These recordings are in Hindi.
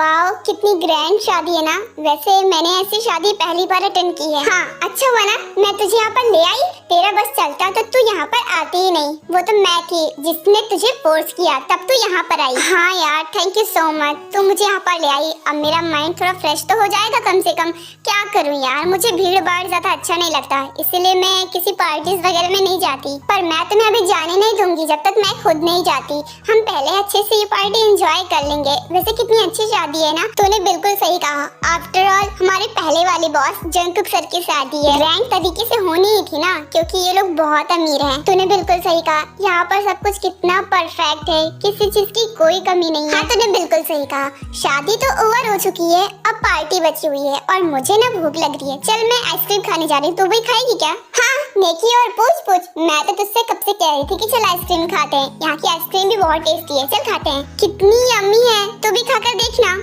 वाह, कितनी ग्रैंड शादी है ना। वैसे मैंने ऐसी शादी पहली बार अटेंड की है। हाँ, अच्छा हुआ ना मैं तुझे यहाँ पर ले आई। तेरा बस चलता तो तू यहाँ पर आती ही नहीं। वो तो मैं थी जिसने तुझे फोर्स किया, तब तू यहाँ पर आई। हाँ यार, थैंक यू सो मच, तू मुझे यहाँ पर ले आई। अब मेरा माइंड थोड़ा फ्रेश तो हो जाएगा कम से कम। क्या करूँ यार, मुझे भीड़ भाड़ ज्यादा अच्छा नहीं लगता, इसीलिए मैं किसी पार्टीज वगैरह में नहीं जाती। पर मैं तुम्हें अभी जाने नहीं दूंगी जब तक मैं खुद नहीं जाती। हम पहले अच्छे से ये पार्टी एंजॉय कर लेंगे। वैसे कितनी अच्छी शादी है ना। तूने बिल्कुल सही कहा। आफ्टर ऑल हमारे पहले वाले बॉस जंगकुक सर की शादी है। रैंक तरीके से होनी ही थी ना, क्योंकि ये लोग बहुत अमीर हैं। तूने बिल्कुल सही कहा। यहाँ पर सब कुछ कितना परफेक्ट है, किसी चीज की कोई कमी नहीं है। हाँ, तूने बिल्कुल सही कहा। शादी तो ओवर हो चुकी है, अब पार्टी बची हुई है और मुझे ना भूख लग रही है। चल मैं आइसक्रीम खाने जा रही हूँ, तू भी खाएगी क्या? हाँ नेकी, और पूछ मैं तो तुझसे कब से कह रही थी कि चल आइसक्रीम खाते हैं। यहाँ की आइसक्रीम भी बहुत टेस्टी है, चल खाते हैं। कितनी यम्मी है, तू भी खाकर देखना।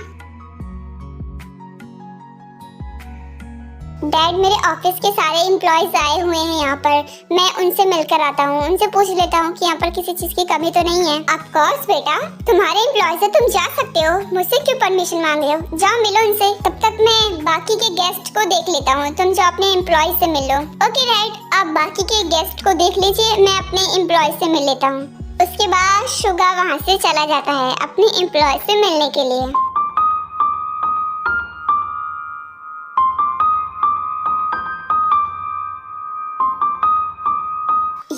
डैड, मेरे ऑफिस के सारे एम्प्लॉयज आए हुए हैं यहाँ पर। मैं उनसे मिलकर आता हूँ, उनसे पूछ लेता हूँ कि यहाँ पर किसी चीज की कमी तो नहीं है। ऑफ कोर्स बेटा, तुम्हारे एम्प्लॉयज है, तुम जा सकते हो। मुझसे क्यों परमिशन मांग रहे हो? जाओ मिलो उनसे। तब तक मैं बाकी के गेस्ट को देख लेता हूँ, तुम जाओ अपने एम्प्लॉयज से मिलो। ओके डैड, आप बाकी के गेस्ट को देख लीजिए, मैं अपने एम्प्लॉयज से मिल लेता हूँ। उसके बाद शुगा वहाँ से चला जाता है अपने एम्प्लॉय से मिलने के लिए।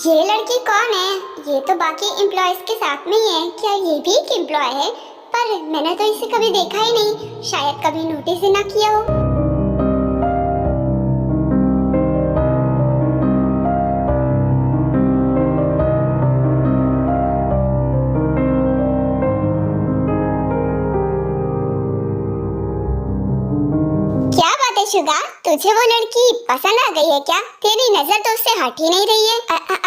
ये लड़की कौन है? ये तो बाकी एम्प्लॉयज के साथ में ही है। क्या ये भी एक एम्प्लॉय है? पर मैंने तो इसे कभी देखा ही नहीं, शायद कभी नोटिस ही ना किया हो। क्या बात है शुगा, तुझे वो लड़की पसंद आ गई है क्या? तेरी नजर तो उससे हट ही नहीं रही है।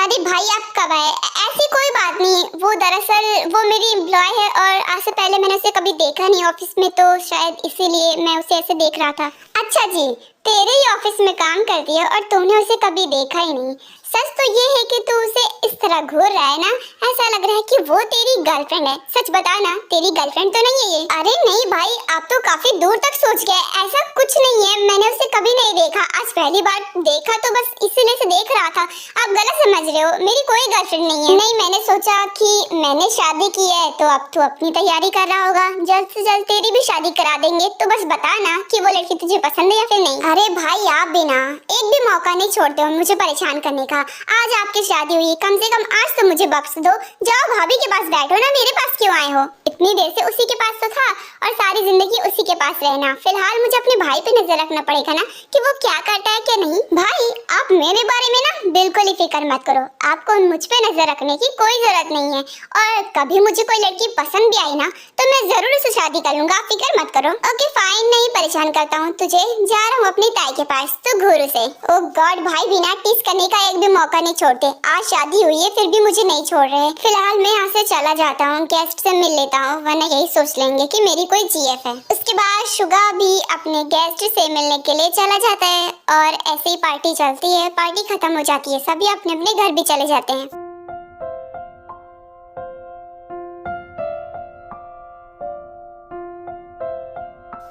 अरे भाई, आप कब आए? ऐसी कोई बात नहीं, वो दरअसल वो मेरी एम्प्लॉय है और आज से पहले मैंने उसे कभी देखा नहीं ऑफिस में, तो शायद इसीलिए मैं उसे ऐसे देख रहा था। अच्छा जी, तेरे ही ऑफिस में काम करती है और तूने उसे कभी देखा ही नहीं। सच तो ये है कि तू उसे इस तरह घूर रहा है ना, ऐसा लग रहा है कि वो तेरी गर्लफ्रेंड है। सच बता ना, तेरी गर्लफ्रेंड तो नहीं है ये? अरे नहीं भाई, आप तो काफी दूर तक सोच गए। ऐसा कुछ नहीं है, मैंने उसे कभी नहीं देखा, आज पहली बार देखा, तो बस इसीलिए से देख रहा था। आप गलत समझ रहे हो, मेरी कोई गर्लफ्रेंड नहीं है। नहीं, मैंने सोचा कि मैंने शादी की है तो अब तू अपनी तैयारी कर रहा होगा, जल्द से जल्द तेरी भी शादी करा देंगे। तो बस बता ना कि वो लड़की तुझे पसंद है या फिर नहीं। अरे भाई, आप भी ना एक भी मौका नहीं छोड़ते हो मुझे परेशान करने का। आज आपकी शादी हुई, कम से कम आज तो मुझे बख्श दो। जाओ भाभी के पास बैठो ना, मेरे पास क्यों आए हो? इतनी देर से उसी के पास तो था और सारी जिंदगी उसी के पास रहना। फिलहाल मुझे अपने भाई पे नजर रखना पड़ेगा ना कि वो क्या करता है क्या नहीं। भाई, आप मेरे बारे में ना बिल्कुल ही फिक्र मत करो, आपको मुझ पे नजर रखने की कोई जरूरत नहीं है। और कभी मुझे कोई लड़की पसंद भी आई ना तो मैं जरूर उसे शादी कर लूंगा, आप फिक्र मत करो। ओके फाइन, नहीं परेशान करता हूँ तुझे, जा रहा हूँ अपनी ताई के पास, तो घूर उसे। ओ गॉड, भाई बिना टीस करने का एक भी मौका नहीं छोड़ते। आज शादी हुई है फिर भी मुझे नहीं छोड़ रहे। फिलहाल मैं यहाँ से चला जाता हूँ, गेस्ट से मिल लेता हूँ, वरना यही सोच लेंगे कि मेरी कोई जीएफ है। उसके बाद शुगा भी अपने गेस्ट से मिलने के लिए चला जाता है और ऐसे ही पार्टी चलती है। पार्टी खत्म हो जाती है, सभी अपने अपने घर भी चले जाते हैं।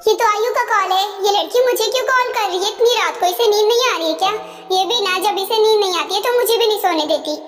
ये तो आयु का कॉल है। ये लड़की मुझे क्यों कॉल कर रही है इतनी रात को? इसे नींद नहीं आ रही है क्या? ये भी ना, जब इसे नींद नहीं आती है तो मुझे भी नहीं सोने देती।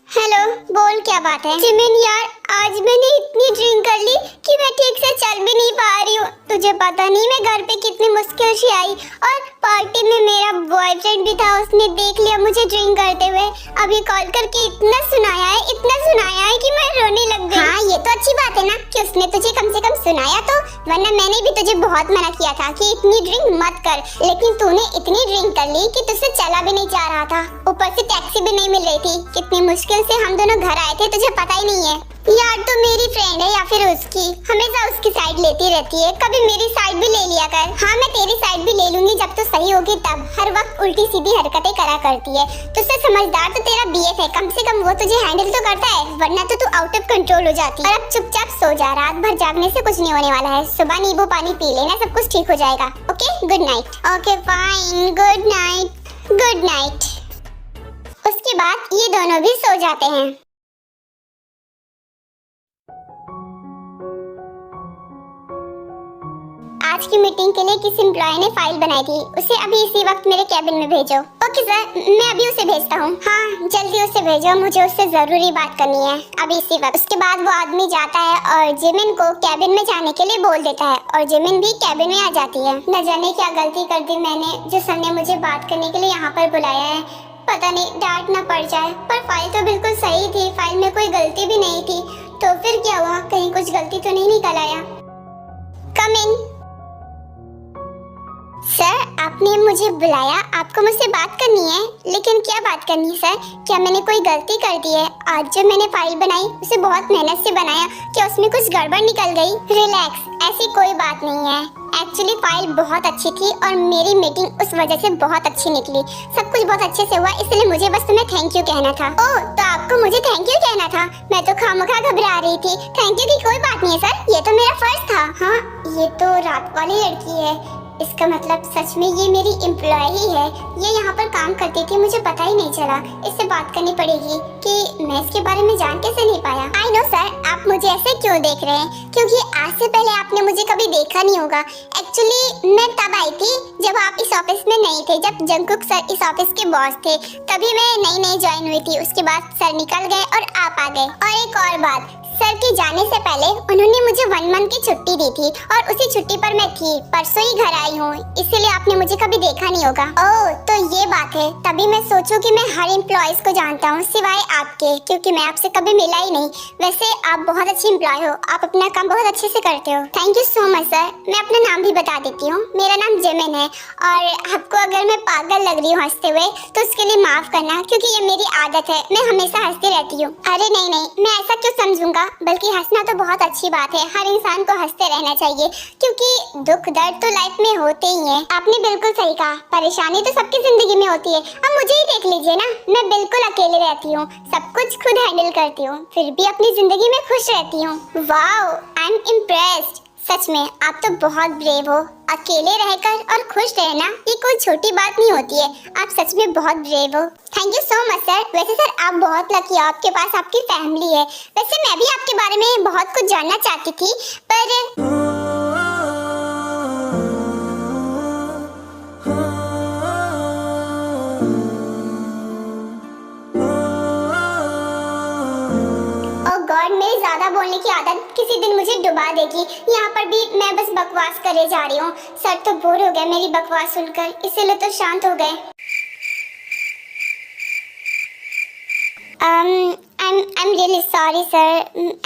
हेलो, बोल क्या बात है? जिमिन यार, आज मैंने इतनी ड्रिंक कर ली कि मैं ठीक से चल भी नहीं पा रही हूँ। तुझे पता नहीं मैं घर पे कितनी मुश्किल से आई, और पार्टी में मेरा बॉयफ्रेंड भी था, उसने देख लिया मुझे ड्रिंक करते हुए। अभी कॉल करके इतना सुनाया है कि मैं रोने लग गई। हाँ, ये तो अच्छी बात है ना कि उसने तुझे कम से कम सुनाया तो, वरना मैंने भी तुझे बहुत मना किया था कि इतनी ड्रिंक मत कर, लेकिन तूने इतनी ड्रिंक कर ली कि तुझसे चला भी नहीं जा रहा था। ऊपर से टैक्सी भी नहीं मिल रही थी, कितनी मुश्किल से हम दोनों घर आए थे, तुझे पता ही नहीं है। यार, तो मेरी फ्रेंड है या फिर उसकी, हमेशा उसकी साइड लेती रहती है, कभी मेरी साइड भी ले लिया कर। हाँ, मैं तेरी साइड भी ले लूंगी जब तो सही होगी तब। हर वक्त उल्टी सीधी हरकतें करा करती है। तुझसे समझदार तो तेरा बीएफ है, कम से कम वो तुझे हैंडल तो करता है, वरना तो तू आउट ऑफ कंट्रोल हो जाती। और अब चुपचाप सो जा, रात भर जागने से कुछ नहीं होने वाला है। सुबह नींबू पानी पी लेना, सब कुछ ठीक हो जाएगा। Okay, good night. Okay fine, good night, good night. उसके बाद ये दोनों भी सो जाते हैं। आज की मीटिंग के लिए किसी एम्प्लॉय ने फाइल बनाई थी, उसे अभी इसी वक्त मेरे कैबिन में भेजो। ओके सर, मैं अभी उसे भेजता हूँ। हाँ जल्दी उसे भेजो, मुझे उससे जरूरी बात करनी है अभी इसी वक्त। उसके बाद वो आदमी जाता है और जिमिन को कैबिन में जाने के लिए बोल देता है और जिमिन भी कैबिन में आ जाती है। न जाने क्या गलती कर दी मैंने, जो सर ने मुझे बात करने के लिए यहाँ पर बुलाया है। पता नहीं डांट ना पड़ जाए, पर फाइल तो बिल्कुल सही थी, फाइल में कोई गलती भी नहीं थी। तो फिर क्या हुआ, कहीं कुछ गलती तो नहीं निकल आया। कम इन। सर आपने मुझे बुलाया, आपको मुझसे बात करनी है। लेकिन क्या बात करनी है सर? क्या मैंने कोई गलती कर दी है? आज जब मैंने फाइल बनाई उसे बहुत मेहनत से बनाया, क्या उसमें कुछ गड़बड़ निकल गई? रिलैक्स, ऐसी कोई बात नहीं है। एक्चुअली फाइल बहुत अच्छी थी और मेरी मीटिंग उस वजह से बहुत अच्छी निकली। सब कुछ बहुत अच्छे से हुआ, इसलिए मुझे बस तुम्हें थैंक यू कहना था। ओह, तो आपको मुझे थैंक यू कहना था? मैं तो खामखा घबरा रही थी। थैंक यू की कोई बात नहीं है सर, ये तो मेरा फर्ज था। हाँ, ये तो रात वाली लड़की है, इसका मतलब सच में ये मेरी एम्प्लॉय ही है। ये यहाँ पर काम करती थी, मुझे पता ही नहीं चला। इससे बात करनी पड़ेगी कि मैं इसके बारे में जान कैसे नहीं पाया। आई नो सर, आप मुझे ऐसे क्यों देख रहे हैं? क्योंकि आज से पहले आपने मुझे कभी देखा नहीं होगा। एक्चुअली मैं तब आई थी जब आप इस ऑफिस में नहीं थे, जब जंगकुक सर इस ऑफिस के बॉस थे, तभी मैं नई ज्वाइन हुई थी। उसके बाद सर निकल गए और आप आ गए। और एक और बात, सर के जाने से पहले उन्होंने मुझे 1 मंथ की छुट्टी दी थी और उसी छुट्टी पर मैं थी। परसों ही घर आई हूँ, इसीलिए आपने मुझे कभी देखा नहीं होगा। ओह, तो ये बात है। तभी मैं सोचूं कि मैं हर एम्प्लॉयज को जानता हूँ सिवाय आपके, क्योंकि मैं आपसे कभी मिला ही नहीं। वैसे आप बहुत अच्छी एम्प्लॉय हो, आप अपना काम बहुत अच्छे से करते हो। Thank you so much sir. मैं अपना नाम भी बता देती हूँ, मेरा नाम जिमिन है। और आपको अगर मैं पागल लग रही हूँ हंसते हुए तो उसके लिए माफ करना, क्योंकि ये मेरी आदत है, मैं हमेशा हंसती रहती हूँ। अरे नहीं नहीं, मैं ऐसा क्यों समझूंगा, बल्कि हंसना तो बहुत अच्छी बात है। हर इंसान को हंसते रहना चाहिए, क्योंकि दुख दर्द तो लाइफ में होते ही हैं। आपने बिल्कुल सही कहा, परेशानी तो सबकी जिंदगी में होती है। अब मुझे ही देख लीजिए ना, मैं बिल्कुल अकेले रहती हूँ, सब कुछ खुद हैंडल करती हूँ, फिर भी अपनी जिंदगी में खुश रहती हूँ। Wow, I am impressed. सच में आप तो बहुत ब्रेव हो। अकेले रहकर और खुश रहना ये कोई छोटी बात नहीं होती है। आप सच में बहुत ब्रेव हो। Thank you so much sir. वैसे सर आप बहुत लकी हो, आपके पास आपकी फैमिली है। वैसे मैं भी आपके बारे में बहुत कुछ जानना चाहती थी, पर गॉड, मेरी ज्यादा बोलने की आदत किसी दिन मुझे डुबा देगी। यहाँ पर भी मैं बस बकवास करे जा रही हूँ। सर तो बोर हो गए मेरी बकवास सुनकर, इसीलिए तो शांत हो गए। I'm really sorry sir.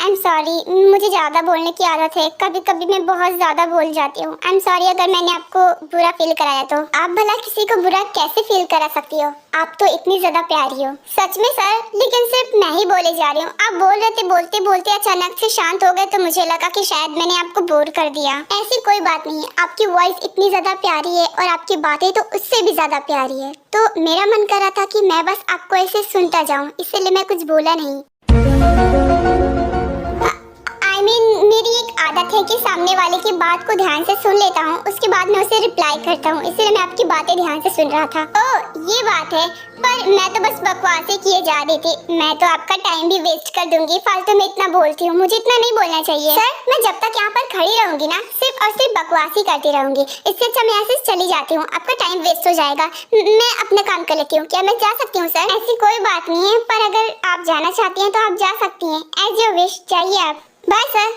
I'm sorry. मुझे ज़्यादा बोलने की आदत है, कभी कभी मैं बहुत ज़्यादा बोल जाती हूँ। I'm sorry अगर मैंने आपको बुरा फील कराया तो। आप भला किसी को बुरा कैसे फील करा सकती हो? आप तो इतनी ज़्यादा प्यारी हो। सच में सर, लेकिन सिर्फ मैं ही बोले जा रही हूँ। आप बोल रहे थे, बोलते बोलते अचानक से शांत हो गए, तो मुझे लगा कि शायद मैंने आपको बोर कर दिया। ऐसी कोई बात नहीं है, आपकी वॉइस इतनी ज़्यादा प्यारी है और आपकी बातें तो उससे भी ज़्यादा प्यारी है। तो मेरा मन कर रहा था कि मैं बस आपको ऐसे सुनता जाऊँ, इसीलिए मैं कुछ बोला नहीं। मेरी एक आदत है कि सामने वाले की बात को ध्यान से सुन लेता हूँ, उसके बाद मैं उसे रिप्लाई करता हूँ, इसलिए मैं आपकी बातें ध्यान से सुन रहा था। ओह, ये बात है, पर मैं तो बस बकवास ही किए जा रही थी। मैं तो आपका टाइम भी वेस्ट कर दूंगी, फालतू में इतना बोलती हूँ, मुझे इतना नहीं बोलना चाहिए। सर, मैं जब तक यहाँ पर खड़ी रहूंगी ना, सिर्फ और सिर्फ बकवास ही करती रहूंगी। इससे अच्छा मैं ऐसे चली जाती हूँ, आपका टाइम वेस्ट हो जाएगा। मैं अपना काम कर लेती हूँ। क्या मैं जा सकती हूँ सर? ऐसी कोई बात नहीं है, पर अगर आप जाना चाहती हैं तो आप जा सकती हैं। एज योर विश, जाइए आप। Bye sir.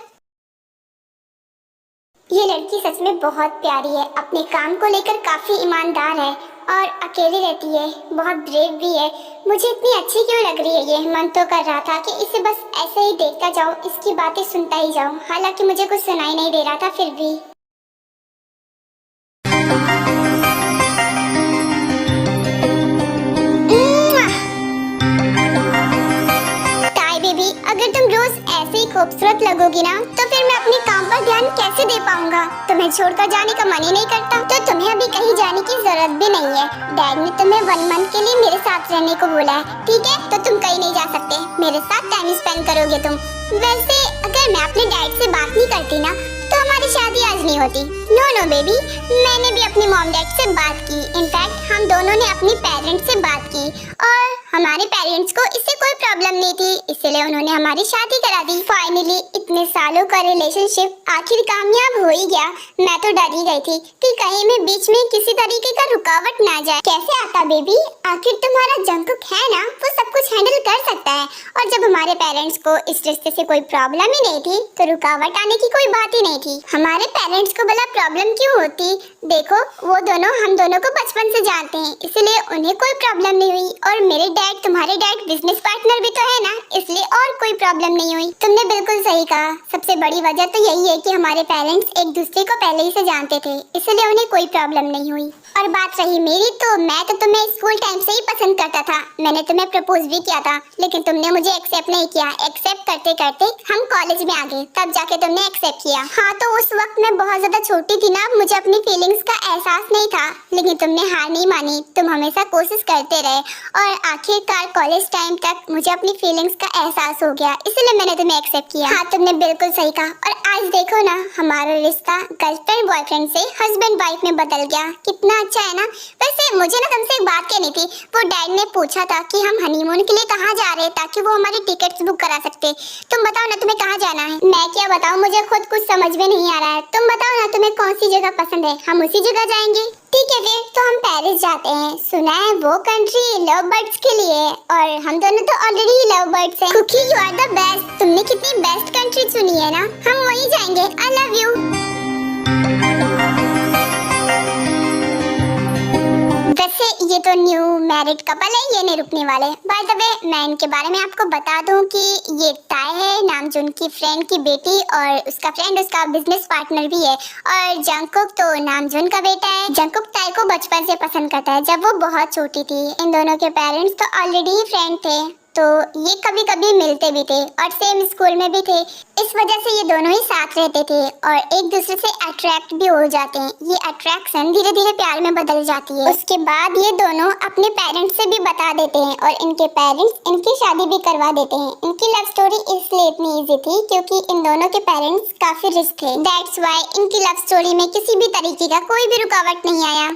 ये लड़की सच में बहुत प्यारी है, अपने काम को लेकर काफी ईमानदार है और अकेली रहती है, बहुत ब्रेव भी है। मुझे इतनी अच्छी क्यों लग रही है ये? मन तो कर रहा था कि इसे बस ऐसे ही देखता जाऊं, इसकी बातें सुनता ही जाऊं। हालांकि मुझे कुछ सुनाई नहीं दे रहा था, फिर भी। बेबी, अगर तुम रोज ऐसे ही खूबसूरत लगोगी ना, तो फिर मैं अपने काम पर ध्यान कैसे दे पाऊंगा? तुम्हें छोड़कर जाने का मन ही नहीं करता, तो तुम्हें अभी कहीं जाने की जरूरत भी नहीं है। डैड ने तुम्हें 1 मंथ के लिए मेरे साथ रहने को बोला है, ठीक है? तो तुम कहीं नहीं जा सकते, मेरे साथ टाइम स्पेंड करोगे तुम। वैसे अगर मैं अपने डैड से बात नहीं करती ना, तो हमारी शादी आज नहीं होती। नो नो बेबी, मैंने भी अपनी मॉम डैड से बात की। इनफैक्ट हम दोनों ने अपनी पेरेंट्स से बात की और हमारे पेरेंट्स को इससे कोई प्रॉब्लम नहीं थी, इसलिए उन्होंने हमारी शादी करा दी। फाइनली इतने सालों का रिलेशनशिप आखिर कामयाब हो ही गया। मैं तो डर ही गई थी कि कहीं में बीच में किसी तरीके का रुकावट ना जाए। कैसे आता बेबी, आखिर तुम्हारा जंकुक है ना, वो सब कुछ हैंडल कर सकता है। और जब हमारे पेरेंट्स को इस रिश्ते से कोई प्रॉब्लम ही नहीं थी तो रुकावट आने की कोई बात ही नहीं थी। हमारे पेरेंट्स को भला प्रॉब्लम क्यों होती? देखो, वो दोनों हम दोनों को बचपन से जानते हैं, इसलिए उन्हें कोई प्रॉब्लम नहीं हुई। और मेरे डैड, तुम्हारे डैड बिजनेस पार्टनर भी तो है ना, इसलिए और कोई प्रॉब्लम नहीं हुई। तुमने बिल्कुल सही कहा। सबसे बड़ी वजह तो यही है कि हमारे पेरेंट्स एक दूसरे को पहले ही से जानते थे, इसलिए उन्हें कोई प्रॉब्लम नहीं हुई। और बात रही मेरी, तो मैं तो तुम्हें स्कूल टाइम से ही पसंद करता था। मैंने तुम्हें प्रपोज भी किया था, लेकिन तुमने मुझे एक्सेप्ट नहीं किया। एक्सेप्ट करते करते हम कॉलेज में आ गए, तब जाके तुमने एक्सेप्ट किया। हाँ, तो उस वक्त मैं बहुत ज्यादा छोटी थी ना, मुझे अपनी फीलिंग्स का एहसास नहीं था, लेकिन तुमने हार नहीं मानी। तुम हमेशा कोशिश करते रहे और आखिरकार कॉलेज टाइम तक मुझे अपनी फीलिंग्स का एहसास हो गया, इसलिए मैंने तुम्हें एक्सेप्ट किया। हाँ, तुमने बिल्कुल सही कहा। और आज देखो ना, हमारा रिश्ता गर्लफ्रेंड बॉयफ्रेंड से हस्बैंड वाइफ में बदल गया। कितना अच्छा है ना। वैसे मुझे ना तुमसे एक बात कहनी थी। वो डैड ने पूछा था कि हम हनीमून के लिए कहाँ जा रहे हैं, ताकि वो हमारी टिकट्स बुक करा सकते। तुम बताओ ना, तुम्हें कहाँ जाना है? मैं क्या बताऊँ, मुझे खुद कुछ समझ में नहीं आ रहा है। तुम बताओ ना, तुम्हें कौन सी जगह पसंद है, हम उसी जगह जाएंगे। ठीक है, फिर तो हम पेरिस जाते हैं। सुना है वो कंट्री लव बर्ड्स के लिए है, और हम दोनों तो ऑलरेडी लव बर्ड्स हैं। Cookie, you are the best. तुमने कितनी बेस्ट कंट्री चुनी है ना, हम वहीं जाएंगे। I love you. वैसे ये तो न्यू मैरिड कपल है, ये नहीं रुकने वाले। बाय द वे, मैं इनके बारे में आपको बता दूं कि ये ताय है, नामजून की फ्रेंड की बेटी, और उसका फ्रेंड उसका बिजनेस पार्टनर भी है। और जंकुक तो नामजून का बेटा है। जंकुक ताय को बचपन से पसंद करता है, जब वो बहुत छोटी थी। इन दोनों के पेरेंट्स तो ऑलरेडी ही फ्रेंड थे, तो ये कभी कभी मिलते भी थे और सेम स्कूल में भी थे। इस वजह से ये दोनों ही साथ रहते थे और एक दूसरे से अट्रैक्ट भी हो जाते हैं। ये अट्रैक्शन धीरे धीरे प्यार में बदल जाती है। उसके बाद ये दोनों अपने पेरेंट्स से भी बता देते हैं और इनके पेरेंट्स इनकी शादी भी करवा देते हैं। इनकी लव स्टोरी इसलिए इतनी इजी थी क्योंकि इन दोनों के पेरेंट्स काफी रिच थे। दैट्स व्हाई इनकी लव स्टोरी में किसी भी तरीके का कोई भी रुकावट नहीं आया।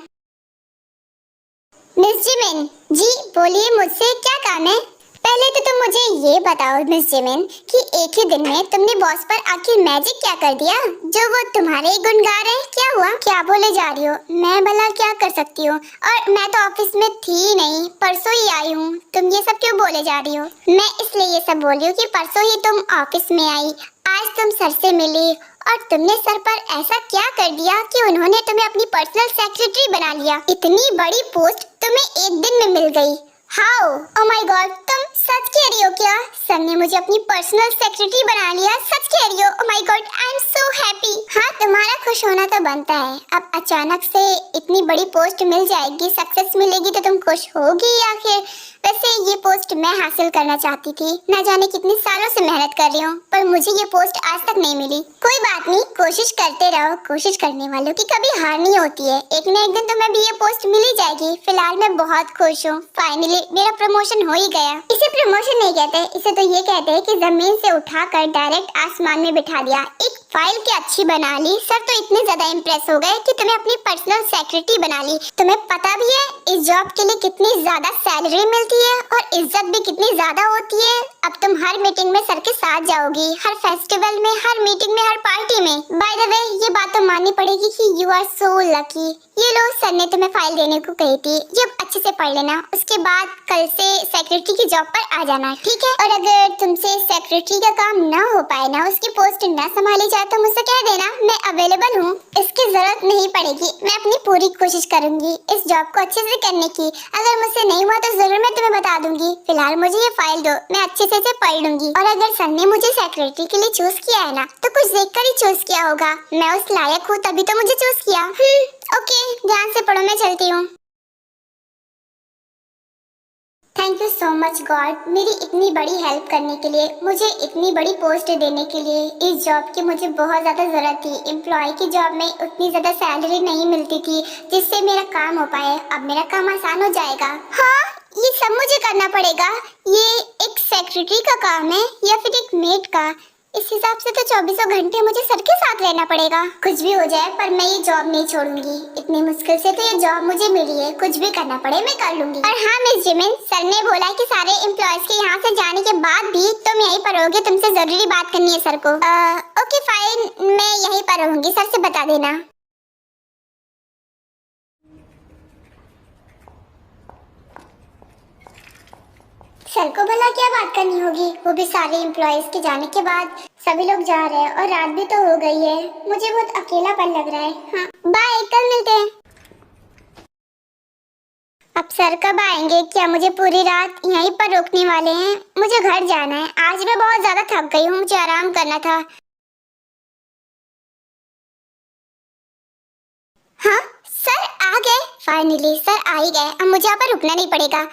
मिस जिमिन जी, बोलिए, मुझसे क्या काम है? पहले तो तुम मुझे ये बताओ मिस जिमिन कि एक ही दिन में तुमने बॉस पर आखिर मैजिक क्या कर दिया जो वो तुम्हारे ही गुण गा रहे हैं? क्या हुआ? क्या बोले जा रही हो? मैं भला क्या कर सकती हूँ? और मैं तो ऑफिस में थी ही नहीं, परसों ही आई हूँ। तुम ये सब क्यों बोले जा रही हो? मैं इसलिए ये सब बोल रही हूँ कि परसों ही तुम ऑफिस में आई, आज तुम सर से मिली और तुमने सर पर ऐसा क्या कर दिया कि उन्होंने तुम्हें अपनी पर्सनल सेक्रेटरी बना लिया। इतनी बड़ी पोस्ट तुम्हें एक दिन में मिल गई। हाउ? ओह माय गॉड, तुम सच कह रही हो क्या? सर ने मुझे अपनी पर्सनल सेक्रेटरी बना लिया। सच कह रही हो? Oh my God, I am so happy. हाँ, तुम्हारा खुश होना तो बनता है। अब अचानक से इतनी बड़ी पोस्ट मिल जाएगी, सक्सेस मिलेगी, तो तुम खुश होगी आखिर। वैसे ये पोस्ट मैं हासिल करना चाहती थी, ना जाने कितने सालों से मेहनत कर रही हूँ, पर मुझे ये पोस्ट आज तक नहीं मिली। कोई बात नहीं, कोशिश करते रहो। कोशिश करने वालों की कभी हार नहीं होती है। एक न एक दिन तुम्हें भी ये पोस्ट मिल ही जाएगी। फिलहाल मैं बहुत खुश हूँ, फाइनली मेरा प्रमोशन हो ही गया। इसे प्रमोशन नहीं कहते, इसे तो ये कहते हैं कि जमीन से उठाकर डायरेक्ट आसमान में बिठा दिया। एक फाइल की अच्छी बना ली। सर तो इतने ज्यादा इम्प्रेस हो गए कि तुम्हें अपनी पर्सनल सेक्रेटरी बना ली। तुम्हें पता भी है इस जॉब के लिए कितनी ज्यादा सैलरी मिलती है और इज्जत भी कितनी ज्यादा होती है। अब तुम हर मीटिंग में सर के साथ जाओगी, हर फेस्टिवल में, हर मीटिंग में, हर पार्टी में। बाय द वे, ये बात तो माननी पड़ेगी कि यू आर सो लकी। ये लो, सर ने तुम्हें फाइल देने को कही थी, ये अच्छे से पढ़ लेना। उसके बाद कल से सेक्रेटरी की जॉब पर आ जाना, ठीक है? और अगर तुमसे सेक्रेटरी का काम ना हो पाए ना, उसकी पोस्ट ना संभाली जाए, तो मुझसे कह देना, मैं अवेलेबल हूँ। इसकी जरूरत नहीं पड़ेगी, मैं अपनी पूरी कोशिश करूंगी इस जॉब को अच्छे से करने की। अगर मुझसे नहीं हुआ तो जरूर मैं तुम्हें बता दूंगी। फिलहाल मुझे ये फाइल दो, मैं अच्छे से पढ़ लूंगी। और अगर सर ने मुझे सेक्रेटरी के लिए चूज किया है ना, तो कुछ देखकर ही चूज किया होगा। मैं उस लायक हूँ तभी तो मुझे चूज किया। ओके, ध्यान से पढ़ो, मैं चलती हूँ। Thank you so much God, मेरी इतनी बड़ी हेल्प करने के लिए, मुझे इतनी बड़ी पोस्ट देने के लिए। इस जॉब की मुझे बहुत ज़्यादा ज़रूरत थी। एम्प्लॉय की जॉब में उतनी ज़्यादा सैलरी नहीं मिलती थी जिससे मेरा काम हो पाए। अब मेरा काम आसान हो जाएगा। हाँ, ये सब मुझे करना पड़ेगा। ये एक सेक्रेटरी का काम है या फिर एक मेड का? इस हिसाब से तो 24 घंटे मुझे सर के साथ रहना पड़ेगा। कुछ भी हो जाए पर मैं ये जॉब नहीं छोड़ूंगी। इतनी मुश्किल से तो ये जॉब मुझे मिली है, कुछ भी करना पड़े मैं कर लूंगी। और हाँ मिस जिमिन, सर ने बोला कि सारे एम्प्लॉयज के यहाँ से जाने के बाद भी तुम यहीं पर रहोगे, तुमसे जरूरी बात करनी है सर को। ओके फाइन, मैं यहीं पर रहूंगी, सर से बता देना। सर को भला क्या बात करनी होगी, वो भी सारे एम्प्लॉयज के जाने के बाद। सभी लोग जा रहे हैं और रात भी तो हो गई है, मुझे बहुत अकेलापन लग रहा है। हाँ बाय, कल मिलते हैं। अब सर कब आएंगे? क्या मुझे पूरी रात यहीं पर रोकने वाले हैं? मुझे घर जाना है, आज मैं बहुत ज्यादा थक गई हूँ, मुझे आराम करना था। हाँ सर आ गए, फाइनली सर आ ही गए, अब मुझे यहाँ पर रुकना नहीं पड़ेगा।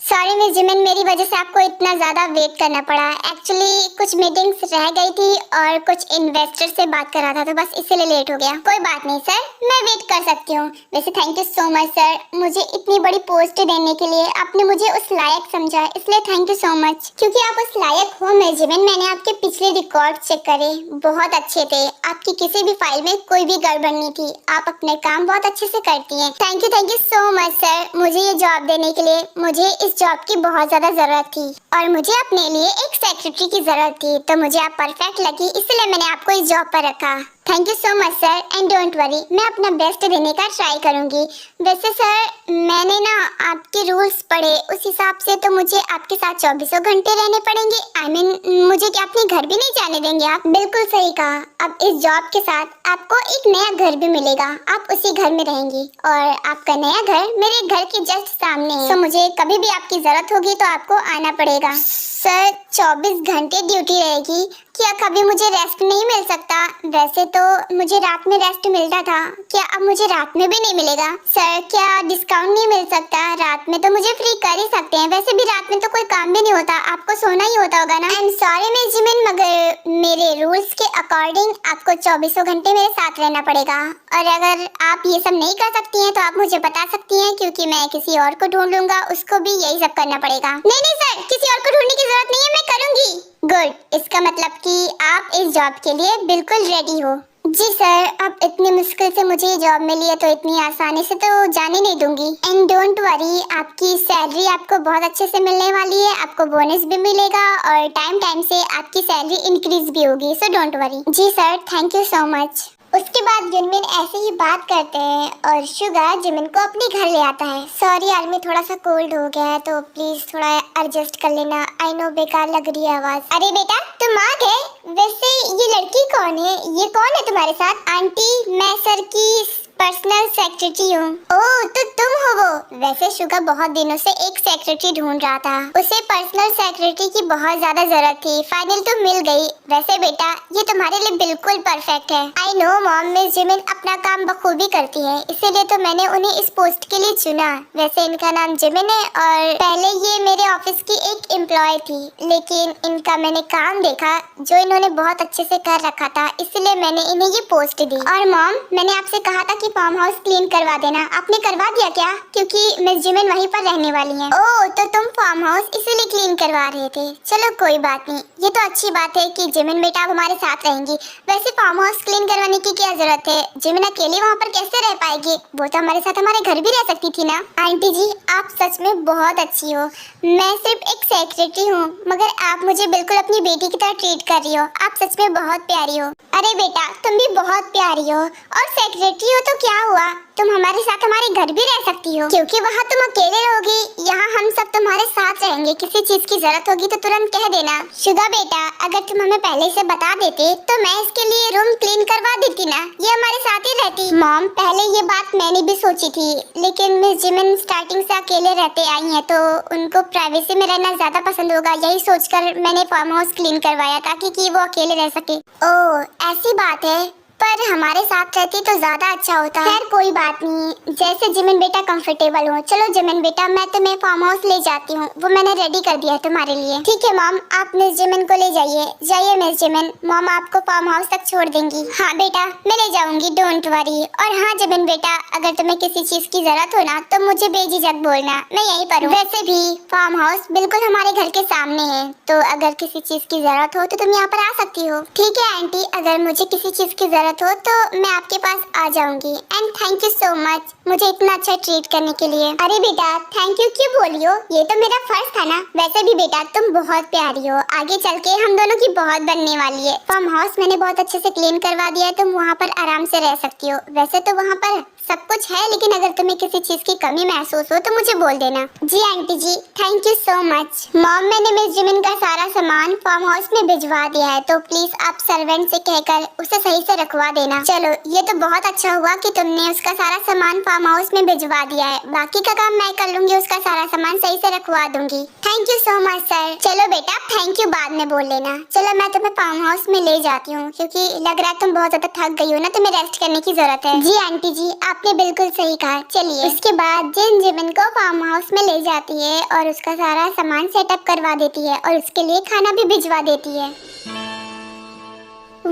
सॉरी मिस जिमिन, मेरी वजह से आपको इतना ज़्यादा वेट करना पड़ा। एक्चुअली कुछ मीटिंग्स रह गई थी और कुछ इन्वेस्टर से बात कर रहा था, तो बस इसीलिए लेट हो गया। कोई बात नहीं सर, मैं वेट कर सकती हूँ। वैसे thank you so much sir, मुझे इतनी बड़ी पोस्ट देने के लिए। आपने मुझे उस लायक समझा, इसलिए थैंक यू सो मच। क्योंकि आप उस लायक हो मिस जिमिन, मैंने आपके पिछले रिकॉर्ड चेक करे, बहुत अच्छे थे। आपकी किसी भी फाइल में कोई भी गड़बड़ नहीं थी, आप अपने काम बहुत अच्छे से करती हैं। Thank you so much sir, मुझे ये जॉब देने के लिए। मुझे इस जॉब की बहुत ज्यादा जरूरत थी और मुझे अपने लिए एक सेक्रेटरी की जरूरत थी, तो मुझे आप परफेक्ट लगी, इसलिए मैंने आपको इस जॉब पर रखा। Thank you so much sir and don't worry, मैं अपना बेस्ट देने का ट्राई करूंगी। वैसे सर मैंने ना आपके रूल्स पढ़े, उस हिसाब से तो मुझे आपके साथ 24 घंटे रहने पड़ेंगे। I mean, मुझे क्या अपने घर भी नहीं जाने देंगे आप? बिल्कुल सही कहा, अब इस जॉब के साथ आपको एक नया घर भी मिलेगा, आप उसी घर में रहेंगी और आपका नया घर मेरे घर के जस्ट सामने है। तो मुझे कभी भी आपकी जरूरत होगी तो आपको आना पड़ेगा। सर 24 घंटे ड्यूटी रहेगी, क्या कभी मुझे रेस्ट नहीं मिल सकता? वैसे तो मुझे रात में रेस्ट मिलता था, क्या अब मुझे रात में भी नहीं मिलेगा? सर क्या डिस्काउंट नहीं मिल सकता? रात में तो मुझे फ्री कर ही सकते हैं, वैसे भी रात में तो कोई काम भी नहीं होता, आपको सोना ही होता होगा ना। I am sorry miss Jimin, मगर मेरे रूल्स के अकॉर्डिंग आपको 24 घंटे मेरे साथ रहना पड़ेगा। और अगर आप ये सब नहीं कर सकती हैं तो आप मुझे बता सकती हैं, क्योंकि मैं किसी और को ढूंढ लूंगा, उसको भी यही सब करना पड़ेगा। नहीं सर, किसी और को ढूंढने की जरूरत नहीं है, मैं करूंगी। गुड, इसका मतलब कि आप इस जॉब के लिए बिल्कुल रेडी हो। जी सर, अब इतनी मुश्किल से मुझे ये जॉब मिली है तो इतनी आसानी से तो जाने नहीं दूंगी। एंड डोंट वरी, आपकी सैलरी आपको बहुत अच्छे से मिलने वाली है, आपको बोनस भी मिलेगा और टाइम टाइम से आपकी सैलरी इंक्रीज भी होगी, सो डोंट वरी। जी sir, thank you so much. उसके बाद जिनमिन ऐसे ही बात करते हैं और शुगा जिनमिन को अपने घर ले आता है। सॉरी यार, मैं थोड़ा सा कोल्ड हो गया है तो प्लीज थोड़ा एडजस्ट कर लेना। आई नो बेकार लग रही है आवाज। अरे बेटा तुम आ गए। वैसे ये लड़की कौन है? ये कौन है तुम्हारे साथ? आंटी, मैं सर की पर्सनल सेक्रेटरी हूँ। ओह तो तुम हो वो। वैसे शुगा बहुत दिनों से एक सेक्रेटरी ढूंढ रहा था, उसे पर्सनल सेक्रेटरी की बहुत ज्यादा जरूरत थी, फाइनल तो मिल गई। वैसे बेटा ये तुम्हारे लिए बिल्कुल परफेक्ट है। I know mom, miss Jimin अपना काम बखूबी करती है, इसीलिए तो मैंने उन्हें इस पोस्ट के लिए चुना। वैसे इनका नाम जिमिन है और पहले ये मेरे ऑफिस की एक एम्प्लॉय थी, लेकिन इनका मैंने काम देखा जो इन्होंने बहुत अच्छे से कर रखा था, इसलिए मैंने इन्हें ये पोस्ट दी। और मॉम, मैंने आपसे कहा था फार्म हाउस क्लीन करवा देना, आपने करवा दिया क्या? क्योंकि मिस जिमिन वहीं पर रहने वाली हैं। ओह तो तुम फार्म हाउस इसीलिए क्लीन करवा रहे थे, चलो कोई बात नहीं, ये तो अच्छी बात है कि जिमिन बेटा अब हमारे साथ रहेंगी। वैसे फार्म हाउस क्लीन करवाने की क्या जरूरत है? जिमिन अकेली वहाँ पर कैसे रह पाएगी? वो तो हमारे साथ हमारे घर भी रह सकती थी ना। आंटी जी आप सच में बहुत अच्छी हो, मैं सिर्फ एक सेक्रेटरी हूँ मगर आप मुझे बिल्कुल अपनी बेटी की तरह ट्रीट कर रही हो, आप सच में बहुत प्यारी हो। अरे बेटा तुम भी बहुत प्यारी हो, और सेक्रेटरी हो तो क्या हुआ, तुम हमारे साथ हमारे घर भी रह सकती हो, क्योंकि वहाँ तुम अकेले रहोगी, यहाँ हम सब तुम्हारे साथ रहेंगे। किसी चीज की जरूरत होगी तो तुरंत कह देना। शुगा बेटा अगर तुम हमें पहले से बता देते तो मैं इसके लिए रूम क्लीन करवा देती ना, ये हमारे साथ ही रहती। मॉम पहले ये बात मैंने भी सोची थी, लेकिन मिस जिमिन स्टार्टिंग से अकेले रहते आई हैं तो उनको प्राइवेसी में रहना ज्यादा पसंद होगा, यही सोचकर मैंने फार्म हाउस क्लीन करवाया ताकि कि वो अकेले रह सके। ओह ऐसी बात है, पर हमारे साथ रहती तो ज्यादा अच्छा होता। खैर कोई बात नहीं, जैसे जिमिन बेटा कंफर्टेबल हो। चलो जिमिन बेटा, मैं तुम्हें फार्म हाउस ले जाती हूँ, वो मैंने रेडी कर दिया है तुम्हारे लिए। ठीक है मॉम, आप मिस जिमिन को ले जाइए। जाइए मिस जिमिन, मॉम आपको फार्म हाउस तक छोड़ देंगी। हाँ बेटा, मैं ले जाऊंगी, डोंट वरी। और हाँ जिमिन बेटा, अगर तुम्हें किसी चीज की जरूरत हो ना तो मुझे बेझिझक बोलना, मैं यहीं पर हूँ। वैसे भी फार्म हाउस बिल्कुल हमारे घर के सामने है, तो अगर किसी चीज की जरूरत हो तो तुम यहाँ पर आ सकती हो। ठीक है आंटी, अगर मुझे किसी चीज की जरूरत हो तो मैं आपके पास आ जाऊंगी। And thank you so much मुझे इतना अच्छा ट्रीट करने के लिए। अरे बेटा थैंक यू क्यों बोलियो, ये तो मेरा फर्ज था ना। वैसे भी बेटा तुम बहुत प्यारी हो, आगे चल के हम दोनों की बहुत बनने वाली है। फार्म हाउस मैंने बहुत अच्छे से क्लीन करवा दिया है, तुम वहाँ पर आराम से रह सकती हो। वैसे तो वहाँ पर सब कुछ है, लेकिन अगर तुम्हें किसी चीज की कमी महसूस हो तो मुझे बोल देना। जी aunty ji, thank you so much. Mom, मैंने मिस जिमिन का सारा सामान फार्म हाउस में भिजवा दिया है, तो प्लीज आप सर्वेंट से कहकर उसे सही से रखवा देना। चलो ये तो बहुत अच्छा हुआ कि तुमने उसका सारा सामान फार्म हाउस में भिजवा दिया है। बाकी का काम मैं कर लूंगी, उसका सारा सामान सही से रखवा दूंगी। Thank you so much sir. चलो बेटा थैंक यू बाद में बोल लेना। चलो मैं तुम्हें फार्म हाउस में ले जाती हूँ, क्योंकि लग रहा है तुम बहुत ज्यादा थक गई हो ना, तुम्हें रेस्ट करने की जरूरत है। जी आंटी जी, आपने बिल्कुल सही कहा। चलिए। उसके बाद जिन जिमिन को फार्म हाउस में ले जाती है और उसका सारा सामान सेटअप करवा देती है और उसके लिए खाना भी भिजवा देती है।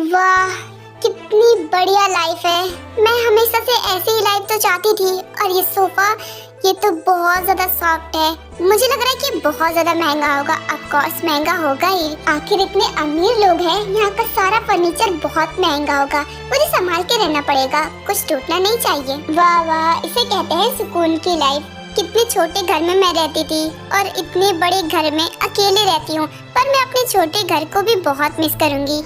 वाह कितनी बढ़िया लाइफ है, मैं हमेशा से ऐसी ही लाइफ तो चाहती थी। और ये सोफा, ये तो बहुत ज्यादा सॉफ्ट है। मुझे लग रहा है कि बहुत ज्यादा महंगा होगा। ऑफ कोर्स महंगा होगा ही, आखिर इतने अमीर लोग हैं। यहाँ का सारा फर्नीचर बहुत महंगा होगा, मुझे संभाल के रहना पड़ेगा, कुछ टूटना नहीं चाहिए। वाह वाह, इसे कहते हैं सुकून की लाइफ। कितने छोटे घर में मैं रहती थी और इतने बड़े घर में अकेले रहती हूँ, पर मैं अपने छोटे घर को भी बहुत मिस करूँगी।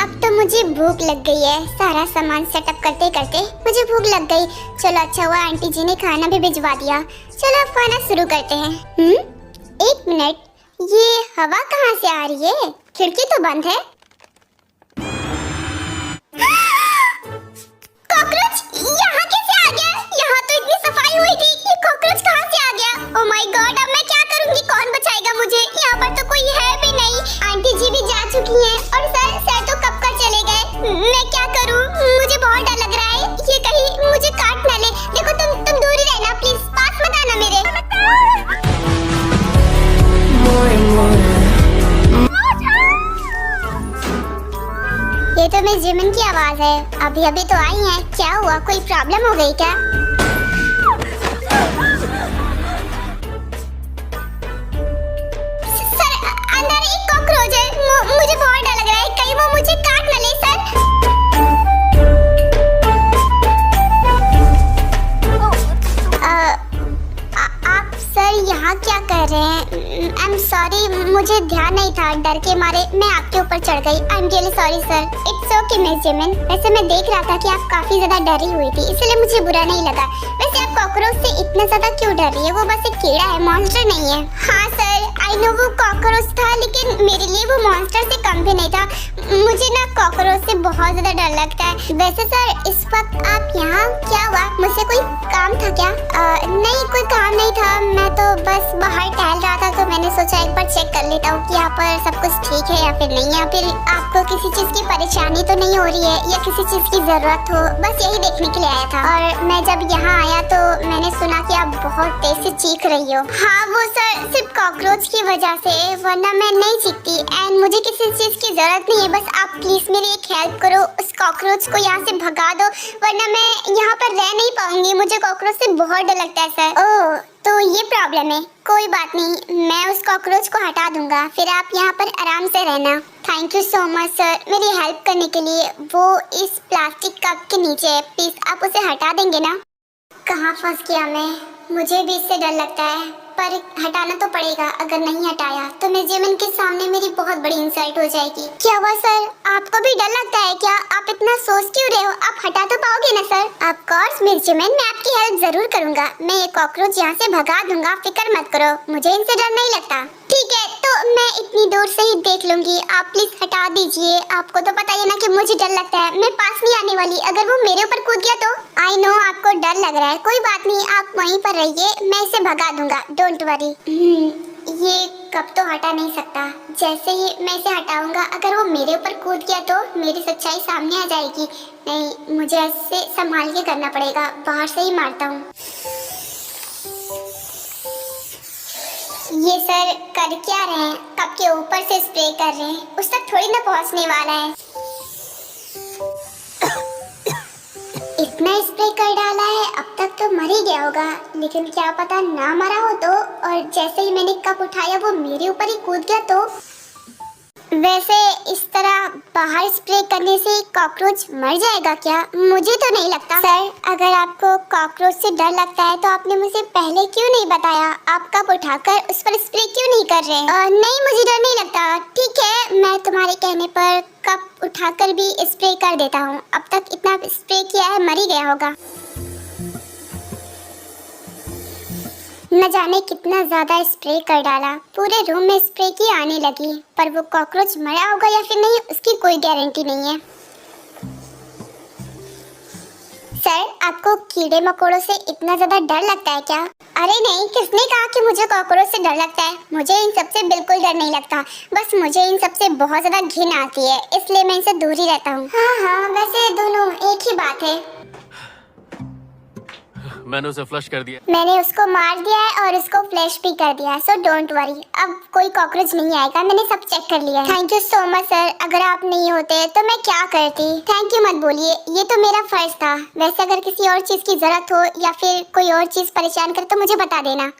अब तो मुझे भूख लग गई है, सारा सामान सेटअप करते करते मुझे भूख लग गई। चलो अच्छा हुआ आंटी जी ने खाना भी भिजवा दिया। चलो अब खाना शुरू करते हैं। एक मिनट, ये हवा कहाँ से आ रही है? खिड़की तो बंद है। कॉकरोच यहाँ कैसे आ गया? यहाँ तो इतनी सफाई हुई थी, ये कॉकरोच कहाँ से आ गया? ओह माय गॉड, अब मैं क्या करूँगी? कौन बचाएगा मुझे? यहाँ पर तो कोई है भी नहीं। आंटी जी भी जा चुकी हैं और सर तो कब का चले गए। मैं क्या करूँ? मुझे बहुत डर लग रहा है, ये कहीं मुझे काट ना ले। देखो तुम दूर ही रहना प्लीज, पास मत आना मेरे। ये तो मिस जिमिन की आवाज है, अभी अभी तो आई है। क्या हुआ, कोई प्रॉब्लम हो गई क्या? सर अंदर एक कॉकरोच है, मुझे बहुत डर लग रहा है, कहीं वो मुझे काट न ले। सर आप सर यहाँ क्या कर रहे हैं? आई एम सॉरी, मुझे ध्यान नहीं था, डर के मारे मैं आपके ऊपर चढ़ गई। I am really sorry sir. It's okay miss Jimin. वैसे मैं देख रहा था कि आप काफी ज्यादा डरी हुई थी, इसलिए मुझे बुरा नहीं लगा। वैसे आप कॉकरोच से इतना ज्यादा क्यों डर रही है? वो बस एक कीड़ा है, मॉन्स्टर नहीं है। हाँ सर आई नो वो कॉकरोच था, लेकिन मेरे लिए वो मॉन्स्टर से कम भी नहीं था। मुझे ना कॉकरोच से बहुत ज्यादा डर लगता है। वैसे सर इस वक्त आप यहाँ क्या हुआ? मुझसे कोई काम था क्या? नहीं कोई काम नहीं था, मैं तो बस बाहर टहल रहा था, तो मैंने सोचा एक बार चेक कर लेता हूँ कि यहाँ पर सब कुछ ठीक है या फिर नहीं, या फिर आपको किसी चीज की परेशानी तो नहीं हो रही है या किसी चीज की जरूरत हो, बस यही देखने के लिए आया था। और मैं जब यहाँ आया तो मैंने सुना कि आप बहुत तेज से चीख रही हो। हाँ वो सर सिर्फ कॉकरोच की वजह से, वरना मैं नहीं चीखती। एंड मुझे किसी चीज की जरूरत नहीं है, बस आप प्लीज मेरी एक हेल्प करो, उस कॉकरोच को यहाँ से भगा दो, वरना मैं यहाँ पर रह नहीं पाऊंगी। मुझे कॉकरोच से बहुत डर लगता है सर। ओह तो ये प्रॉब्लम है, कोई बात नहीं, मैं उस कॉकरोच को हटा दूंगा, फिर आप यहाँ पर आराम से रहना। Thank you so much sir मेरी हेल्प करने के लिए। वो इस प्लास्टिक कप के नीचे है, प्लीज आप उसे हटा देंगे ना? कहाँ फंस गया मैं, मुझे भी इससे डर लगता है, पर हटाना तो पड़ेगा। अगर नहीं हटाया तो मिस जिमिन के सामने मेरी बहुत बड़ी इंसल्ट हो जाएगी। क्या हुआ सर, आपको भी डर लगता है क्या? आप इतना सोच क्यों रहे हो? आप हटा तो पाओगे ना sir? Of course miss Jimin, मैं आपकी हेल्प जरूर करूंगा। मैं ये कॉकरोच यहाँ से भगा दूंगा, फिक्र मत करो, मुझे इनसे डर नहीं लगता। ठीक है तो मैं इतनी दूर से ही देख लूंगी, आप प्लीज हटा दीजिए। आपको तो पता ही ना कि मुझे डर लगता है, मैं पास नहीं आने वाली। अगर वो मेरे ऊपर कूद गया तो? आई नो आपको डर लग रहा है, कोई बात नहीं, आप वहीं पर रहिए, मैं इसे भगा दूंगा, डोंट वरी। ये कब तो हटा नहीं सकता। जैसे ही मैं इसे हटाऊंगा, अगर वो मेरे ऊपर कूद गया तो मेरी सच्चाई सामने आ जाएगी। नहीं, मुझे ऐसे संभाल के करना पड़ेगा। बाहर से ही मारता हूँ। ये सर कर क्या रहे हैं? कप के ऊपर से स्प्रे कर रहे हैं, उस तक थोड़ी ना पहुंचने वाला है। इतना स्प्रे कर डाला है, अब तक तो मर ही गया होगा, लेकिन क्या पता ना मरा हो तो। और जैसे ही मैंने कप उठाया वो मेरे ऊपर ही कूद गया तो। वैसे इस तरह बाहर स्प्रे करने से कॉकरोच मर जाएगा क्या? मुझे तो नहीं लगता। सर, अगर आपको कॉकरोच से डर लगता है तो आपने मुझे पहले क्यों नहीं बताया? आप कप उठाकर उस पर स्प्रे क्यों नहीं कर रहे? नहीं, मुझे डर नहीं लगता। ठीक है, मैं तुम्हारे कहने पर कप उठाकर भी स्प्रे कर देता हूँ। अब तक इतना स्प्रे किया है, मर ही गया होगा। न जाने कितना ज्यादा स्प्रे कर डाला, पूरे रूम में स्प्रे की आने लगी, पर वो कॉकरोच मरा होगा या फिर नहीं उसकी कोई गारंटी नहीं है। सर, आपको कीड़े मकोड़ों से इतना ज्यादा डर लगता है क्या? अरे नहीं, किसने कहा कि मुझे कॉकरोच से डर लगता है? मुझे इन सब से बिल्कुल डर नहीं लगता। बस मुझे इन सब से बहुत ज्यादा घिन आती है, इसलिए मैं इनसे दूर ही रहता हूँ। हाँ, वैसे दोनों एक ही बात है। मैंने उसे फ्लश कर दिया। मैंने उसको मार दिया है और उसको फ्लश भी कर दिया है, सो डोंट वरी। अब कोई कॉकरोच नहीं आएगा, मैंने सब चेक कर लिया है। Thank you so much sir, अगर आप नहीं होते तो मैं क्या करती? थैंक यू मत बोलिए, ये तो मेरा फर्ज था। वैसे अगर किसी और चीज की जरूरत हो या फिर कोई और चीज परेशान करे तो मुझे बता देना।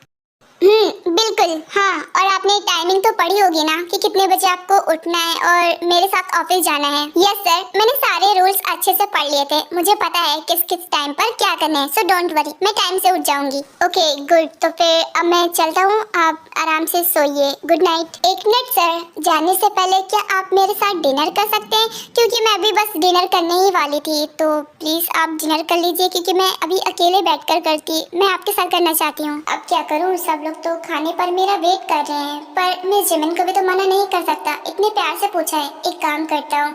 बिल्कुल। हाँ, और आपने टाइमिंग तो पढ़ी होगी ना कि कितने बजे आपको उठना है और मेरे साथ ऑफिस जाना है। यस सर, मैंने सारे रूल्स अच्छे से पढ़ लिए थे, मुझे पता है किस किस टाइम पर क्या करना है, सो डोंट वरी, मैं टाइम से उठ जाऊंगी। ओके गुड, तो फिर अब मैं चलता हूँ, आप आराम से सोइए। Good night. एक मिनट सर, जाने से पहले क्या आप मेरे साथ डिनर कर सकते हैं? क्योंकि मैं अभी बस डिनर करने ही वाली थी, तो प्लीज आप डिनर कर लीजिए, क्योंकि मैं अभी अकेले बैठकर करती, मैं आपके साथ करना चाहती हूँ। अब क्या करूँ, सब तो खाने पर मेरा वेट कर रहे हैं, पर मैं जिमिन को भी तो मना नहीं कर सकता, इतने प्यार से पूछा है। एक काम करता हूँ,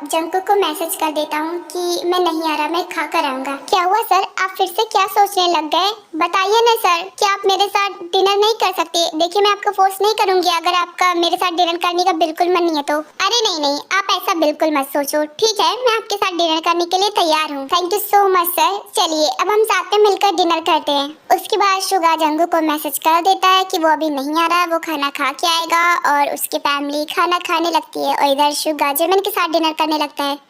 जंकुक को मैसेज कर देता हूँ कि मैं नहीं आ रहा, मैं खा कर आऊंगा। क्या हुआ सर, आप फिर से क्या सोचने लग गए? बताइए ना सर, क्या आप मेरे साथ डिनर नहीं कर सकते? देखिए, मैं आपको फोर्स नहीं करूंगी अगर आपका मेरे साथ डिनर करने का बिल्कुल मन नहीं है तो। अरे नहीं, आप ऐसा बिल्कुल मत सोचो। ठीक है, मैं आपके साथ डिनर करने के लिए तैयार हूँ। Thank you so much sir. चलिए, अब हम साथ में मिलकर डिनर करते हैं। उसके बाद शुगा जंगू को मैसेज कर देता है कि वो अभी नहीं आ रहा, वो खाना खा के आएगा, और उसकी फैमिली खाना खाने लगती है और इधर शुगा जिमिन के साथ डिनर करने लगता है।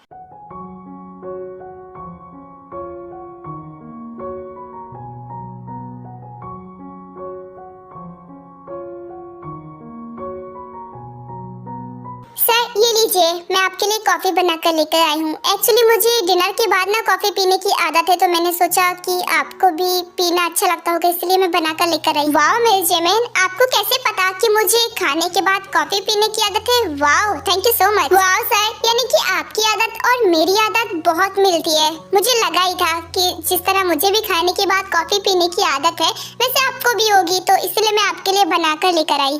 सर ये लीजिए, मैं आपके लिए कॉफी बनाकर लेकर आई हूँ। एक्चुअली मुझे डिनर के बाद ना कॉफी पीने की आदत है, तो मैंने सोचा कि आपको भी पीना अच्छा लगता होगा, इसलिए मैं बनाकर लेकर आई। वाह मेरे जेमिन, आपको कैसे पता कि मुझे खाने के बाद कॉफी पीने की आदत है? वाह, थैंक यू सो मच। वाह सर, यानी कि आपकी आदत और मेरी आदत बहुत मिलती है। मुझे लगा ही था कि जिस तरह मुझे भी खाने के बाद कॉफी पीने की आदत है, वैसे आपको भी होगी, तो इसलिए मैं आपके लिए बनाकर लेकर आई।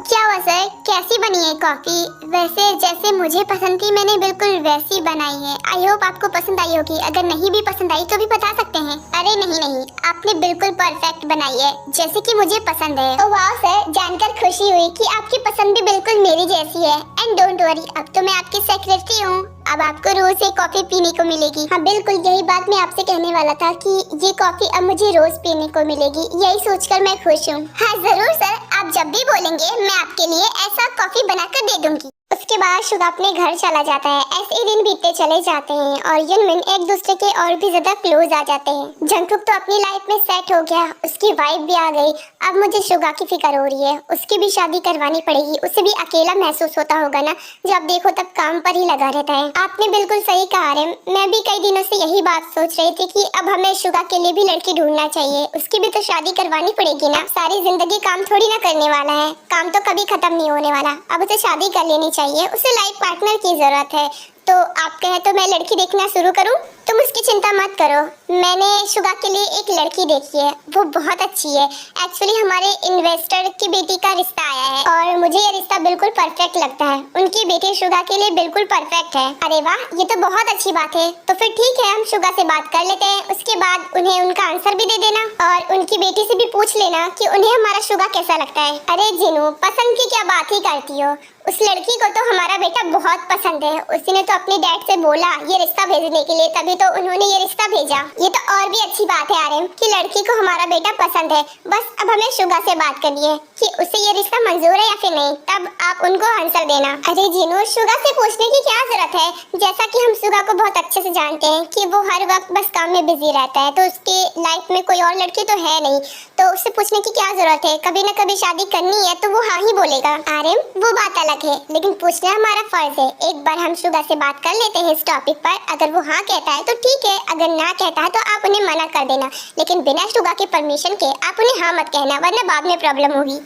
क्या हुआ सर, कैसी बनी है कॉफी? वैसे जैसे मुझे पसंद थी मैंने बिल्कुल वैसी बनाई है। आई होप आपको पसंद आई होगी, अगर नहीं भी पसंद आई तो भी बता सकते हैं। अरे नहीं, आपने बिल्कुल परफेक्ट बनाई है, जैसे कि मुझे पसंद है। ओह वाह सर, जानकर खुशी हुई कि आपकी पसंद भी बिल्कुल मेरी जैसी है। एंड डोंट वरी, अब तो मैं आपकी सेक्रेटरी हूँ, अब आपको रोज ये कॉफी पीने को मिलेगी। हाँ बिल्कुल, यही बात मैं आपसे कहने वाला था कि ये कॉफी अब मुझे रोज पीने को मिलेगी, यही सोचकर मैं खुश हूँ। हाँ जरूर सर, आप जब भी बोलेंगे मैं आपके लिए ऐसा कॉफी बनाकर दे दूंगी। उसके बाद शुगा अपने घर चला जाता है। ऐसे ही दिन बीतते चले जाते हैं और युनमिन एक दूसरे के और भी ज्यादा क्लोज आ जाते हैं। जंगकुक तो अपनी लाइफ में सेट हो गया, उसकी वाइफ भी आ गई। अब मुझे शुगा की फिक्र हो रही है, उसकी भी शादी करवानी पड़ेगी। उसे भी अकेला महसूस होता होगा ना, जब देखो तब काम पर ही लगा रहता है। आपने बिल्कुल सही कहा रे, मैं भी कई दिनों से यही बात सोच रही थी कि अब हमें शुगा के लिए भी लड़की ढूंढना चाहिए, उसकी भी तो शादी करवानी पड़ेगी ना। सारी जिंदगी काम थोड़ी ना करने वाला है, काम तो कभी खत्म नहीं होने वाला। अब उसे शादी कर लेनी चाहिए, उसे लाइफ पार्टनर की जरूरत है। तो आप कहें तो मैं लड़की देखना शुरू करूं? तुम उसकी चिंता मत करो। मैंने शुगा के लिए एक लड़की देखी है, वो बहुत अच्छी है। एक्चुअली हमारे इन्वेस्टर की बेटी का रिश्ता आया है और मुझे ये रिश्ता बिल्कुल परफेक्ट लगता है। उनकी बेटी शुगा के लिए बिल्कुल परफेक्ट है। अरे वाह, ये तो बहुत अच्छी बात है। तो फिर ठीक है, हम शुगा से बात कर लेते हैं। उसके बाद उन्हें उनका आंसर भी दे देना और उनकी बेटी से भी पूछ लेना कि उन्हें हमारा शुगा कैसा लगता है। अरे जिनू, पसंद की क्या बात ही करती हो। उस लड़की को तो हमारा बेटा बहुत पसंद है। उसने तो अपने डैड से बोला ये रिश्ता भेजने के लिए, तभी तो उन्होंने ये रिश्ता भेजा। ये तो और भी अच्छी बात है आर्यन कि लड़की को हमारा बेटा पसंद है। बस अब हमें शुगा से बात करनी है कि उसे ये रिश्ता मंजूर है या फिर नहीं, तब आप उनको आंसर देना। अरे जीनू, शुगा से पूछने की क्या जरूरत है? जैसा कि हम शुगा को बहुत अच्छे से जानते हैं कि वो हर वक्त बस काम में बिजी रहता है, तो उसकी लाइफ में कोई और लड़की तो है नहीं, तो उससे पूछने की क्या जरूरत है? कभी न कभी शादी करनी है तो वो हाँ ही बोलेगा। आर्यन, वो बात अलग है, लेकिन पूछना हमारा फर्ज है। एक बार हम शुगा से बात कर लेते हैं इस टॉपिक पर। अगर वो हाँ कहता है तो ठीक है, अगर ना कहता है तो आप उन्हें मना कर देना, लेकिन बिना शुगा के परमिशन के आप उन्हें हाँ मत कहना, वरना बाद में प्रॉब्लम होगी।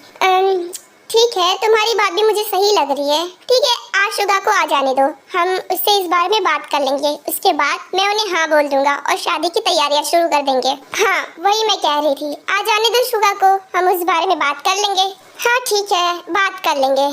ठीक है, तुम्हारी बात भी मुझे सही लग रही है। ठीक है, आज शुगा को आ जाने दो, हम उससे इस बारे में बात कर लेंगे। उसके बाद मैं उन्हें हाँ बोल दूंगा और शादी की तैयारियां शुरू कर देंगे। हाँ, वही मैं कह रही थी, आ जाने दो शुगा को, हम उस बारे में बात कर लेंगे। हाँ ठीक है, बात कर लेंगे।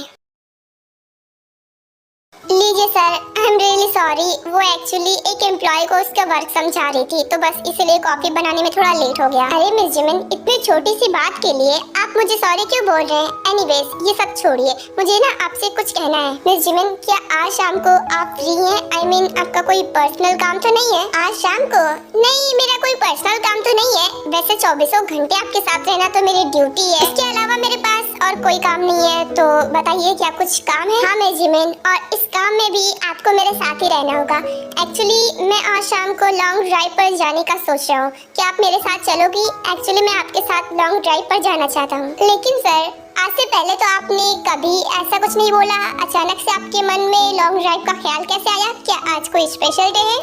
लीजिए sir, I am really sorry. वो एक्चुअली एक एम्प्लॉय को उसका वर्क समझा रही थी, तो बस इसलिए कॉफी बनाने में थोड़ा लेट हो गया। अरे मिस जिमिन, इतनी छोटी सी बात के लिए आप मुझे सॉरी क्यों बोल रहे हैं? एनीवेज, ये सब छोड़िए, मुझे ना आपसे कुछ कहना है। मिस जिमिन, क्या आज शाम को आप फ्री हैं? आई मीन, आपका कोई पर्सनल काम तो नहीं है आज शाम को? नहीं, मेरा कोई पर्सनल काम तो नहीं है। वैसे 24 घंटे आपके साथ रहना तो मेरी ड्यूटी है। इसके अलावा मेरे पास और कोई काम नहीं है, तो बताइए क्या कुछ काम है? हाँ मिस जिमिन, और इस काम में भी आपको मेरे साथ ही रहना होगा। एक्चुअली मैं आज शाम को लॉन्ग ड्राइव पर जाने का सोच रहा हूँ, क्या आप मेरे साथ चलोगी? एक्चुअली मैं आपके साथ लॉन्ग ड्राइव पर जाना चाहता हूँ। लेकिन सर, आज से पहले तो आपने कभी ऐसा कुछ नहीं बोला। अचानक से आपके मन में लॉन्ग ड्राइव का ख्याल कैसे आया? क्या आज कोई स्पेशल डे है?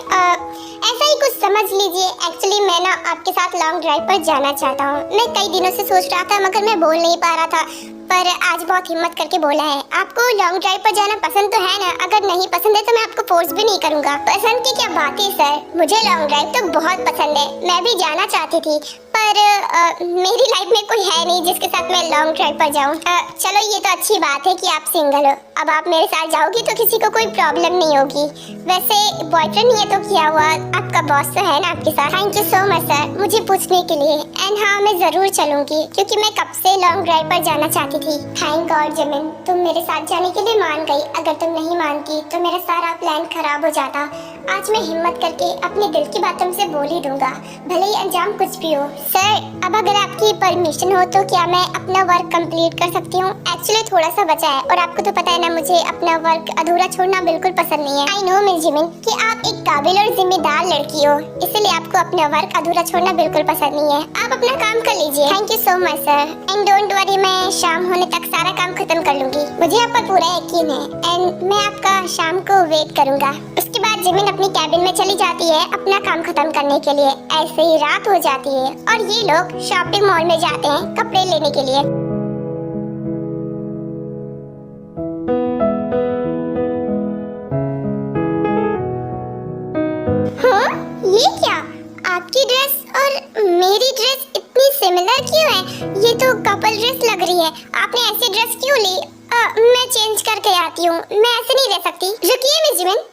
ऐसा ही कुछ समझ लीजिए। एक्चुअली मैं ना आपके साथ लॉन्ग ड्राइव पर जाना चाहता हूँ। मैं कई दिनों से सोच रहा था, मगर मैं बोल नहीं पा रहा था, पर आज बहुत हिम्मत करके बोला है। आपको लॉन्ग ड्राइव पर जाना पसंद तो है ना? अगर नहीं पसंद है तो मैं आपको फोर्स भी नहीं करूँगा। पसंद की क्या बात है सर, मुझे लॉन्ग ड्राइव तो बहुत पसंद है। मैं भी जाना चाहती थी, पर मेरी लाइफ में कोई है नहीं जिसके साथ मैं लॉन्ग ड्राइव पर जाऊँ। चलो, ये तो अच्छी बात है कि आप सिंगल हो। अब आप मेरे साथ जाओगी तो किसी को कोई प्रॉब्लम नहीं होगी। वैसे बॉयफ्रेंड नहीं है तो क्या हुआ, आपका बॉस तो है ना आपके साथ। Thank you so much sir मुझे पूछने के लिए। एंड हाँ, मैं जरूर चलूंगी, क्योंकि मैं कब से लॉन्ग ड्राइव पर जाना चाहती थी। थैंक गॉड जिमिन, तुम मेरे साथ जाने के लिए मान गई। अगर तुम नहीं मानती तो मेरा सारा प्लान खराब हो जाता। आज मैं हिम्मत करके अपने दिल की बात तुमसे बोल ही दूंगा, भले ही अंजाम कुछ भी हो। सर, अब अगर आपकी परमिशन हो तो क्या मैं अपना वर्क कंप्लीट कर सकती हूँ? एक्चुअली थोड़ा सा बचा है, और आपको तो पता है ना, मुझे अपना वर्क अधूरा छोड़ना बिल्कुल पसंद नहीं है। आई नो मिस जिमिन कि आप एक काबिल और जिम्मेदार लड़की हो, इसलिए आपको अपना वर्क अधूरा छोड़ना बिल्कुल पसंद नहीं है। आप अपना काम कर लीजिए। Thank you so much sir, and don't worry, मैं शाम होने तक सारा काम खत्म कर लूंगी। मुझे आप पर पूरा यकीन है, एंड मैं आपका शाम को वेट करूंगा। उसके बाद जिमिन अपनी कैबिन में चली जाती है अपना काम खत्म करने के लिए। ऐसे ही रात हो जाती है और ये लोग शॉपिंग मॉल में जाते हैं कपड़े लेने के लिए। हाँ, ये क्या? आपकी ड्रेस और मेरी ड्रेस इतनी सिमिलर क्यों है? ये तो कपल ड्रेस लग रही है। आपने ऐसी ड्रेस क्यों ली? मैं चेंज करके आती हूँ, मैं ऐसे नहीं रह सकती। रुकिए मिस जिमिन,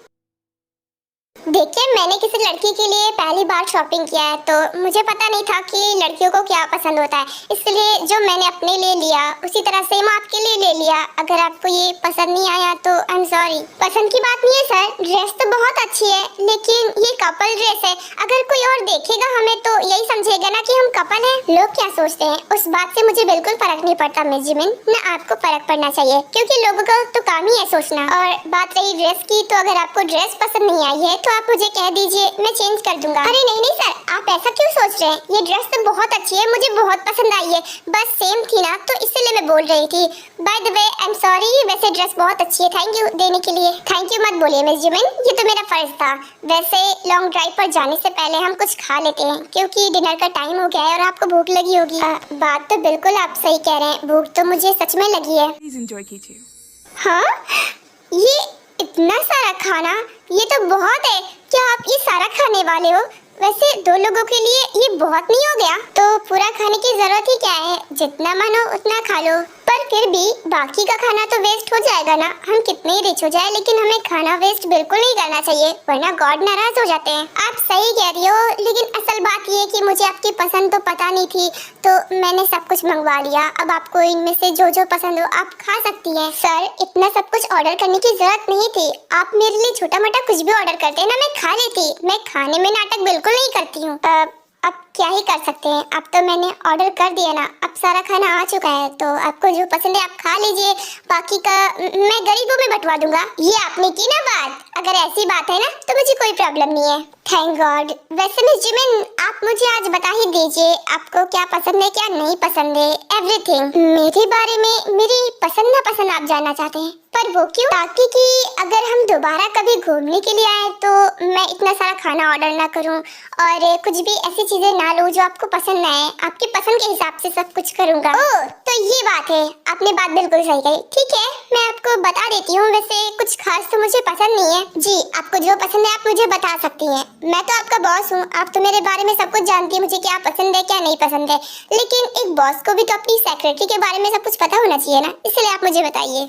देखिए, मैंने किसी लड़की के लिए पहली बार शॉपिंग किया है, तो मुझे पता नहीं था कि लड़कियों को क्या पसंद होता है, इसलिए जो मैंने अपने लिए लिया उसी तरह सेम आपके लिए ले लिया। अगर आपको ये पसंद नहीं आया तो आई एम सॉरी। पसंद की बात नहीं है सर, ड्रेस तो बहुत अच्छी है, लेकिन ये कपल ड्रेस है। अगर कोई और देखेगा हमें तो यही समझेगा ना कि हम कपल हैं। लोग क्या सोचते हैं उस बात से मुझे बिल्कुल फर्क नहीं पड़ता मिस जिमिन, ना आपको फर्क पड़ना चाहिए, क्योंकि लोगों का तो काम ही है सोचना। और बात रही ड्रेस की, तो अगर आपको ड्रेस पसंद नहीं आई है तो आप मुझे कह दीजिए, मैं चेंज कर दूंगा। अरे नहीं नहीं सर, आप ऐसा क्यों सोच रहे हैं? ये ड्रेस तो बहुत अच्छी है, मुझे बहुत पसंद आई है, बस सेम थी ना तो इसलिए मैं बोल रही थी। By the way I am sorry, वैसे ड्रेस बहुत अच्छी है, थैंक यू देने के लिए। थैंक यू मत बोलिए मिस जिमिन, ये तो मेरा फर्ज था। वैसे लॉन्ग ड्राइव पर जाने से पहले हम कुछ खा लेते हैं, क्योंकि डिनर का टाइम हो गया है और आपको भूख लगी होगी। बात तो बिल्कुल आप सही कह रहे हैं, भूख तो मुझे सच में लगी है। प्लीज एंजॉय कीजिए। हाँ, ये इतना सारा खाना, ये तो बहुत है। क्या आप ये सारा खाने वाले हो? वैसे 2 लोगों के लिए ये बहुत नहीं हो गया? तो पूरा खाने की जरूरत ही क्या है, जितना मन हो उतना खा लो। पर फिर भी बाकी का खाना तो वेस्ट हो जाएगा ना। हम कितने ही रिच हो जाए लेकिन हमें खाना वेस्ट बिल्कुल नहीं करना चाहिए, वरना गॉड नाराज हो जाते हैं। आप सही कह रही हो, लेकिन असल बात ये है कि मुझे आपकी पसंद तो पता नहीं थी, तो मैंने सब कुछ मंगवा लिया। अब आपको इनमें से जो जो पसंद हो आप खा सकती हैं। सर, इतना सब कुछ ऑर्डर करने की जरूरत नहीं थी। आप मेरे लिए छोटा मोटा कुछ भी ऑर्डर करते ना, मैं खा लेती। मैं खाने में नाटक बिल्कुल नहीं करती हूँ। अब क्या ही कर सकते हैं, अब तो मैंने ऑर्डर कर दिया ना। अब सारा खाना आ चुका है, तो आपको जो पसंद है आप खा लीजिए, बाकी का मैं गरीबों में बंटवा दूंगा। ये आपने की ना बात, अगर ऐसी बात है ना तो मुझे कोई प्रॉब्लम नहीं है। Thank God. वैसे मिस जिमिन, आप मुझे आज बता ही दीजिए आपको क्या पसंद है क्या नहीं पसंद है, एवरीथिंग। मेरे बारे में मेरी पसंद ना पसंद आप जानना चाहते हैं, पर वो क्यों? ताकि कि अगर हम दोबारा कभी घूमने के लिए आए तो मैं इतना सारा खाना ऑर्डर ना करूं और कुछ भी ऐसी चीजें ना लूं जो आपको पसंद ना आए। आपकी पसंद के हिसाब से सब कुछ करूंगा। ओह, तो ये बात है, आपने बात बिल्कुल सही कही। ठीक है, मैं आपको बता देती हूँ। वैसे कुछ खास तो मुझे पसंद नहीं है जी। आपको जो पसंद है आप मुझे बता सकती हैं, मैं तो आपका बॉस हूँ। आप तो मेरे बारे में सब कुछ जानती है, मुझे क्या पसंद है क्या नहीं पसंद है। लेकिन एक बॉस को भी तो अपनी सेक्रेटरी के बारे में सब कुछ पता होना चाहिए ना, इसलिए आप मुझे बताइए।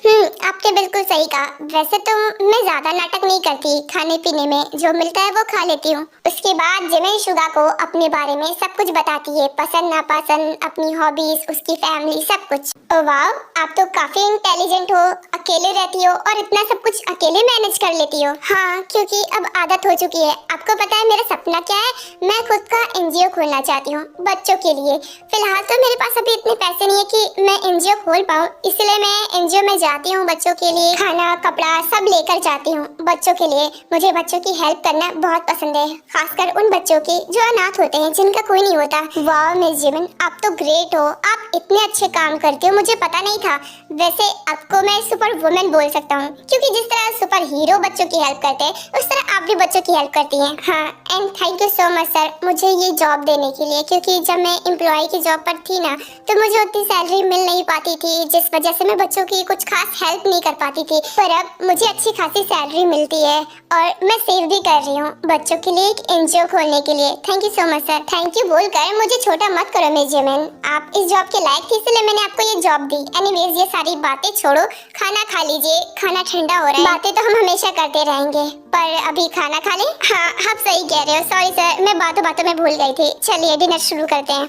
आपने बिल्कुल सही कहा। वैसे तो मैं ज्यादा नाटक नहीं करती, खाने पीने में जो मिलता है वो खा लेती हूँ। उसके बाद जिमिन शुगा को अपने बारे में सब कुछ बताती है, पसंद नापसंद, अपनी हॉबीज, उसकी फैमिली, सब कुछ। ओह वाह, आप तो काफी इंटेलिजेंट हो, अकेले रहती हो और इतना सब कुछ अकेले मैनेज कर लेती हो। हाँ, क्योंकि अब आदत हो चुकी है। आपको पता है मेरा सपना क्या है? मैं खुद का एनजीओ खोलना चाहती हूँ बच्चों के लिए। फिलहाल तो मेरे पास अभी इतने पैसे नहीं है कि मैं एनजीओ खोल पाऊँ, इसलिए मैं एनजीओ में जाती हूँ। बच्चों के लिए खाना कपड़ा सब लेकर जाती हूँ बच्चों के लिए। मुझे बच्चों की हेल्प करना बहुत पसंद है, खासकर उन बच्चों की जो अनाथ होते हैं, जिनका कोई नहीं होता। वाह मिस जिमिन, आप तो ग्रेट हो। आप इतने अच्छे काम करते हो, मुझे पता नहीं था। वैसे आपको मैं सुपर वुमेन बोल सकता हूँ, क्योंकि जिस तरह सुपर हीरो बच्चों की हेल्प करते हैं उस तरह आप भी बच्चों की हेल्प करती हैं। हाँ, and thank you so much sir मुझे ये जॉब देने के लिए, क्योंकि जब मैं एम्प्लॉय की जॉब पर थी ना तो मुझे उतनी सैलरी मिल नहीं पाती थी, जिस वजह से मैं बच्चों की कुछ खास हेल्प नहीं कर पाती थी। पर अब मुझे अच्छी खासी सैलरी मिलती है और मैं सेव भी कर रही हूँ बच्चों के लिए एक एनजीओ खोलने के लिए। Thank you so much sir. Thank you बोलकर मुझे छोटा मत करो मिस जिमिन, आप इस जॉब के लायक थी, इसलिए मैंने आपको ये जॉब दी। एनीवेज ये सारी बातें छोड़ो, खाना खा लीजिए, खाना ठंडा हो रहा है। बातें तो हम हमेशा करते रहेंगे, पर अभी खाना खा लें। हाँ, आप सही कह रहे हो। सॉरी सर, मैं बातों बातों में भूल गई थी। चलिए डिनर शुरू करते हैं।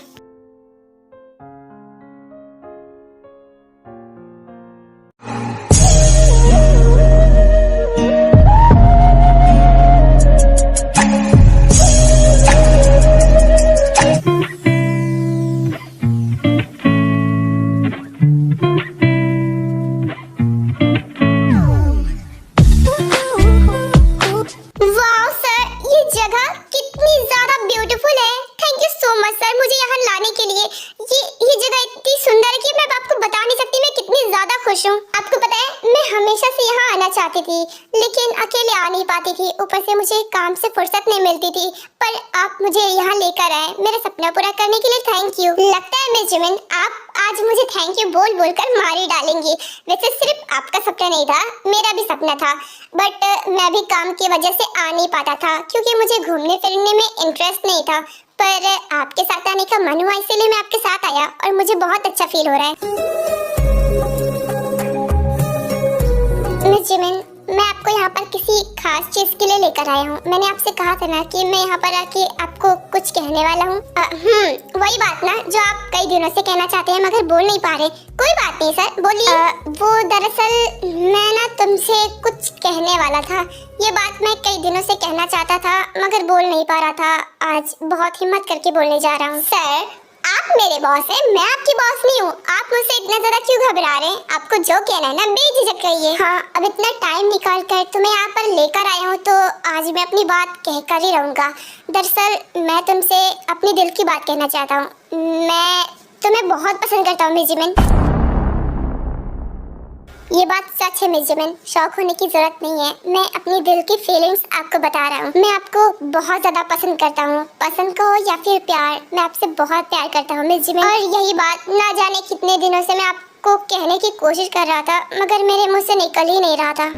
आपको पता है मैं हमेशा से यहाँ आना चाहती थी, लेकिन अकेले आ नहीं पाती थी। ऊपर से मुझे काम से फुर्सत नहीं मिलती थी, पर आप मुझे यहाँ लेकर आए मेरा सपना पूरा करने के लिए। Thank you. लगता है मिस जिमिन आप आज मुझे थैंक यू बोल बोल कर मार ही डालेंगी। वैसे सिर्फ आपका सपना नहीं था, मेरा भी सपना था, बट मैं भी काम की वजह से आ नहीं पाता था, क्योंकि मुझे घूमने फिरने में इंटरेस्ट नहीं था। पर आपके साथ आने का मन हुआ, इसीलिए मैं आपके साथ आया और मुझे बहुत अच्छा फील हो रहा है। मिस जिमिन, मैं आपको यहाँ पर किसी खास चीज के लिए लेकर आया हूँ। मैंने आपसे कहा था ना कि मैं यहाँ पर आके आपको कुछ कहने वाला हूँ। वही बात ना जो आप कई दिनों से कहना चाहते हैं मगर बोल नहीं पा रहे। कोई बात नहीं सर, बोलिए। वो दरअसल मैं ना तुमसे कुछ कहने वाला था। ये बात मैं कई दिनों से कहना चाहता था मगर बोल नहीं पा रहा था। आज बहुत हिम्मत करके बोलने जा रहा हूँ। सर, आप मेरे बॉस हैं, मैं आपकी बॉस नहीं हूँ। आप मुझसे इतना ज्यादा क्यों घबरा रहे हैं? आपको जो कहना है ना बेझिझक कहिए। हाँ, अब इतना टाइम निकाल कर तुम्हें यहाँ पर लेकर आया हूँ तो आज मैं अपनी बात कहकर ही रहूँगा। दरअसल मैं तुमसे अपने दिल की बात कहना चाहता हूँ। मैं तुम्हें बहुत पसंद करता हूँ मिस जिमिन। ये बात सच है मिस जिमिन, शौक होने की जरूरत नहीं है। मैं अपनी दिल की फीलिंग्स आपको बता रहा हूँ। मैं आपको बहुत ज्यादा पसंद करता हूँ। पसंद कहो या फिर प्यार, मैं आपसे बहुत प्यार करता हूँ मिस जिमिन। और यही बात ना जाने कितने दिनों से मैं आपको कहने की कोशिश कर रहा था मगर मेरे मुंह से निकल ही नहीं रहा था।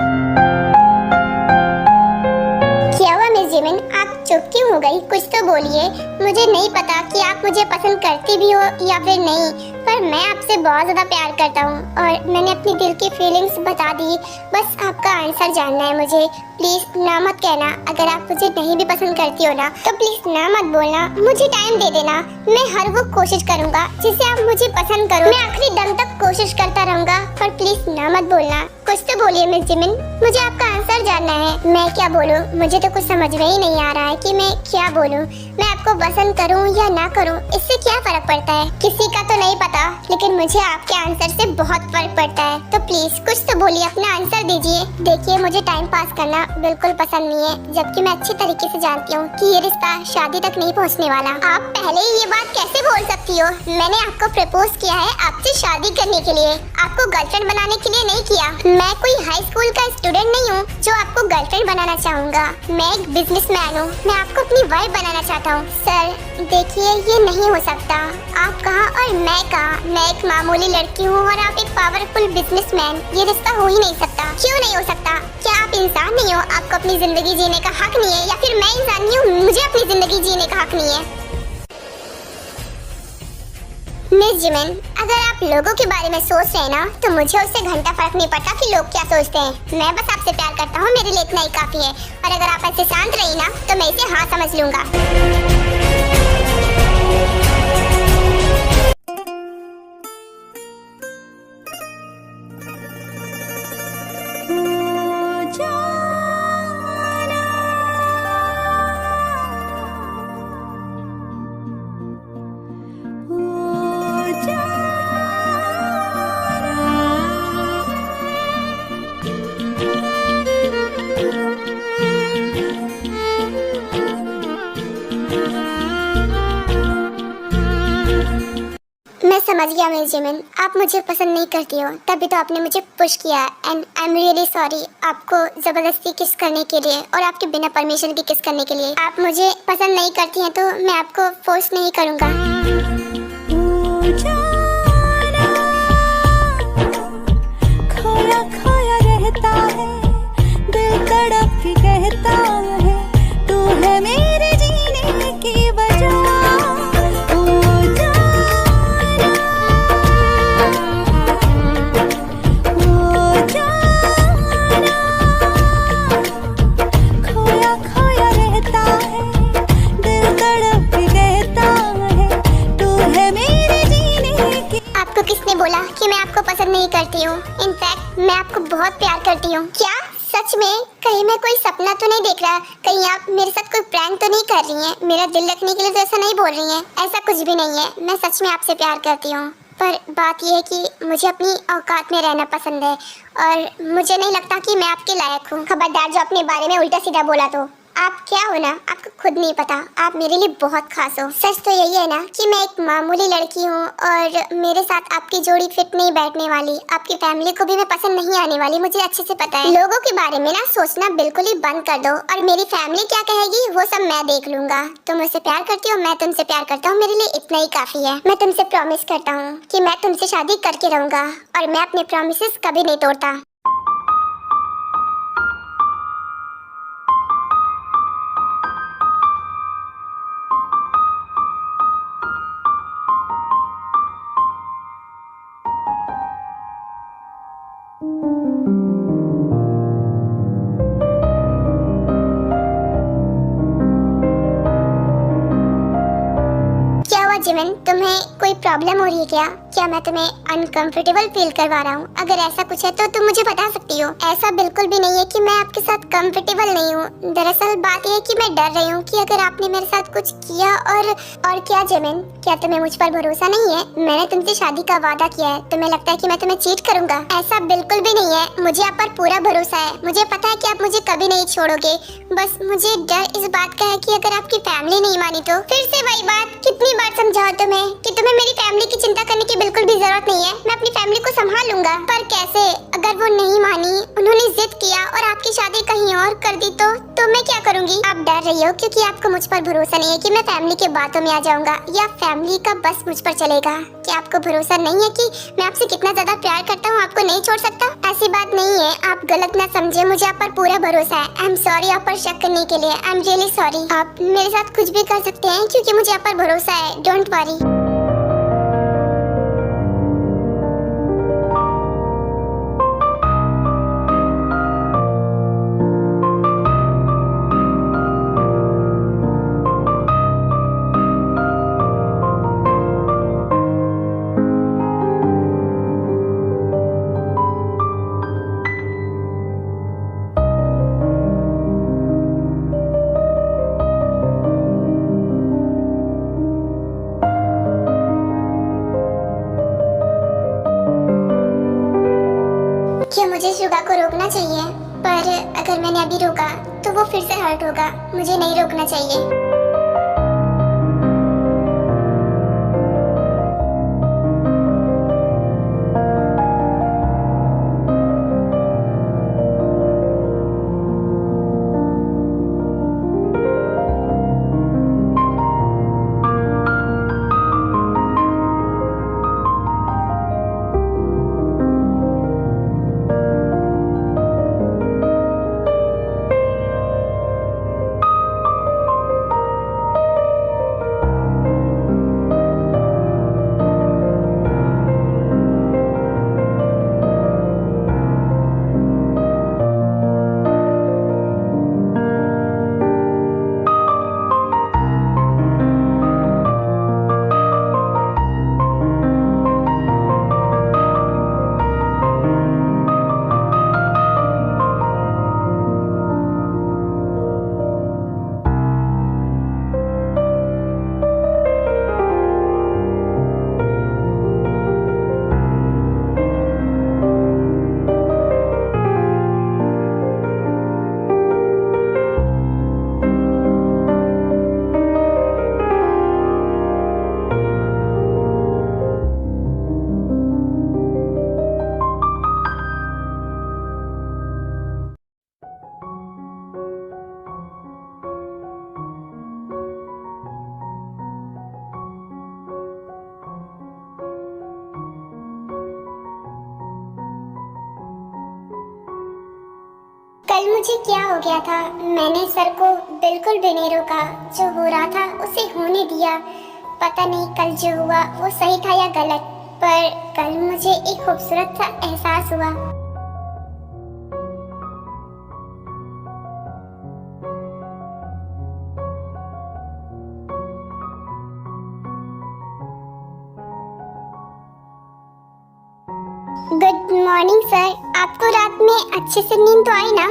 क्या हुआ मिस जिमिन, आप चुप क्यों हो गई? कुछ तो बोलिए। मुझे नहीं पता कि आप मुझे पसंद करती भी हो या फिर नहीं, पर मैं आपसे बहुत ज्यादा प्यार करता हूँ और मैंने अपनी दिल की फीलिंग्स बता दी। बस आपका आंसर जानना है मुझे। प्लीज ना मत कहना अगर आप मुझे नहीं भी पसंद करती हो ना, तो प्लीज ना मत बोलना। मुझे टाइम दे देना, मैं हर वो कोशिश करूँगा जिससे आप मुझे पसंद करो। मैं आखिरी दम तक कोशिश करता रहूँगा, पर प्लीज ना मत बोलना। कुछ तो बोलिए मिस जिमिन, मुझे आपका आंसर जानना है। मैं क्या बोलूँ? मुझे तो कुछ समझ में ही नहीं आ रहा है कि मैं क्या बोलूँ। मैं आपको पसंद करूँ या ना करूँ, इससे क्या फर्क पड़ता है? किसी का तो नहीं पता, लेकिन मुझे आपके आंसर से बहुत फर्क पड़ता है। तो प्लीज कुछ तो बोलिए, अपना आंसर दीजिए। देखिए, मुझे टाइम पास करना बिल्कुल पसंद नहीं है, जबकि मैं अच्छी तरीके से जानती हूँ कि ये रिश्ता शादी तक नहीं पहुँचने वाला। आप पहले ही ये बात कैसे बोल सकती हो? मैंने आपको प्रपोज किया है आपसे शादी करने के लिए, आपको गर्लफ्रेंड बनाने के लिए नहीं किया। मैं कोई हाई स्कूल का स्टूडेंट नहीं हूँ जो आपको गर्लफ्रेंड बनाना चाहूँगा। मैं एक बिजनेसमैन हूँ, मैं आपको अपनी वाइफ बनाना चाहता हूँ। सर देखिए, ये नहीं हो सकता। आप कहाँ और मैं कहाँ? मैं एक मामूली लड़की हूँ और आप एक पावरफुल बिजनेसमैन। ये रिश्ता हो ही नहीं सकता। क्यों नहीं हो सकता? क्या आप इंसान नहीं हो? आपको अपनी जिंदगी जीने का हक नहीं है? या फिर मैं इंसान नहीं हूँ, मुझे अपनी जिंदगी जीने का हक नहीं है? मिस जिमिन, अगर आप लोगों के बारे में सोच रहे हैं ना, तो मुझे उससे घंटा फर्क नहीं पड़ता कि लोग क्या सोचते हैं। मैं बस आपसे प्यार करता हूँ, मेरे लिए इतना ही काफी है। और अगर आप ऐसे शांत रही ना, तो मैं इसे हाँ समझ लूंगा। मैं समझ गया मिस जिमिन, आप मुझे पसंद नहीं करती हो, तभी तो आपने मुझे पुश किया। And I am really sorry आपको जबरदस्ती किस करने के लिए और आपके बिना परमिशन के किस करने के लिए। आप मुझे पसंद नहीं करती हैं तो मैं आपको फोर्स नहीं करूँगा। खोया खोया रहता है, दिल तड़प के कहता है, तू है मेरे जीने की वजह। बोला कि मैं आपको पसंद नहीं करती हूँ। इनफैक्ट मैं आपको बहुत प्यार करती हूँ। क्या सच में? कहीं मैं कोई सपना तो नहीं देख रहा? कहीं आप मेरे साथ कोई प्रैंक तो नहीं कर रही हैं? मेरा दिल रखने के लिए तो ऐसा नहीं बोल रही हैं? ऐसा कुछ भी नहीं है, मैं सच में आपसे प्यार करती हूँ। पर बात यह है कि मुझे अपनी औकात में रहना पसंद है और मुझे नहीं लगता कि मैं आपके लायक हूँ। खबरदार जो अपने बारे में उल्टा सीधा बोला तो। आप क्या हो ना, आपको खुद नहीं पता, आप मेरे लिए बहुत खास हो। सच तो यही है ना कि मैं एक मामूली लड़की हूँ और मेरे साथ आपकी जोड़ी फिट नहीं बैठने वाली। आपकी फैमिली को भी मैं पसंद नहीं आने वाली, मुझे अच्छे से पता है। लोगों के बारे में ना सोचना बिल्कुल ही बंद कर दो और मेरी फैमिली क्या कहेगी वो सब मैं देख लूंगा। तुम मुझसे प्यार करती हो, मैं तुमसे प्यार करता हूँ, मेरे लिए इतना ही काफी है। मैं तुमसे प्रॉमिस करता हूँ कि मैं तुमसे शादी करके रहूंगा और मैं अपने प्रॉमिसेस कभी नहीं तोड़ता। जिमिन, तुम्हें कोई प्रॉब्लम हो रही है क्या? क्या मैं तुम्हें अनकंफर्टेबल फील करवा रहा हूँ? अगर ऐसा कुछ है तो तुम मुझे बता सकती हो। ऐसा बिल्कुल भी नहीं है कि मैं आपके साथ कंफर्टेबल नहीं हूँ। दरअसल बात यह है कि मैं डर रही हूँ कि अगर आपने मेरे साथ कुछ किया और क्या जिमिन, क्या तुम्हें मुझ पर भरोसा नहीं है? मैंने तुमसे शादी का वादा किया है, तुम्हें लगता है कि मैं तुम्हें चीट करूंगा? ऐसा बिल्कुल भी नहीं है, मुझे आप पर पूरा भरोसा है। मुझे पता है कि आप मुझे कभी नहीं छोड़ोगे। बस मुझे डर इस बात का है कि अगर आपकी फैमिली नहीं मानी तो। फिर से वही बात, कितनी बार समझाओ तुम्हें कि तुम्हें मेरी फैमिली की चिंता करने की बिल्कुल भी जरूरत नहीं है। मैं अपनी फैमिली को संभाल लूंगा। पर कैसे? अगर वो नहीं मानी, उन्होंने जिद किया और आपकी शादी कहीं और कर दी तो मैं क्या करूंगी? आप डर रही हो क्योंकि आपको मुझ पर भरोसा नहीं है कि मैं फैमिली के बातों में आ जाऊंगा या फैमिली का बस मुझ पर चलेगा। क्या आपको भरोसा नहीं है कि मैं आपसे कितना ज्यादा प्यार करता हूँ, आपको नहीं छोड़ सकता? ऐसी बात नहीं है, आप गलत ना समझे, मुझे आप पर पूरा भरोसा है। आई एम सॉरी आप पर शक करने के लिए, आई एम रियली सॉरी। आप मेरे साथ कुछ भी कर सकते हैं क्योंकि मुझे आप पर भरोसा है, डोंट वरी। क्या मुझे शुगा को रोकना चाहिए? पर अगर मैंने अभी रोका तो वो फिर से हर्ट होगा, मुझे नहीं रोकना चाहिए। कल मुझे क्या हो गया था? मैंने सर को बिल्कुल भी नहीं रोका, जो हो रहा था उसे होने दिया। पता नहीं कल जो हुआ वो सही था या गलत, पर कल मुझे एक खूबसूरत सा एहसास हुआ। गुड मॉर्निंग सर, आपको रात में अच्छे से नींद तो आई ना?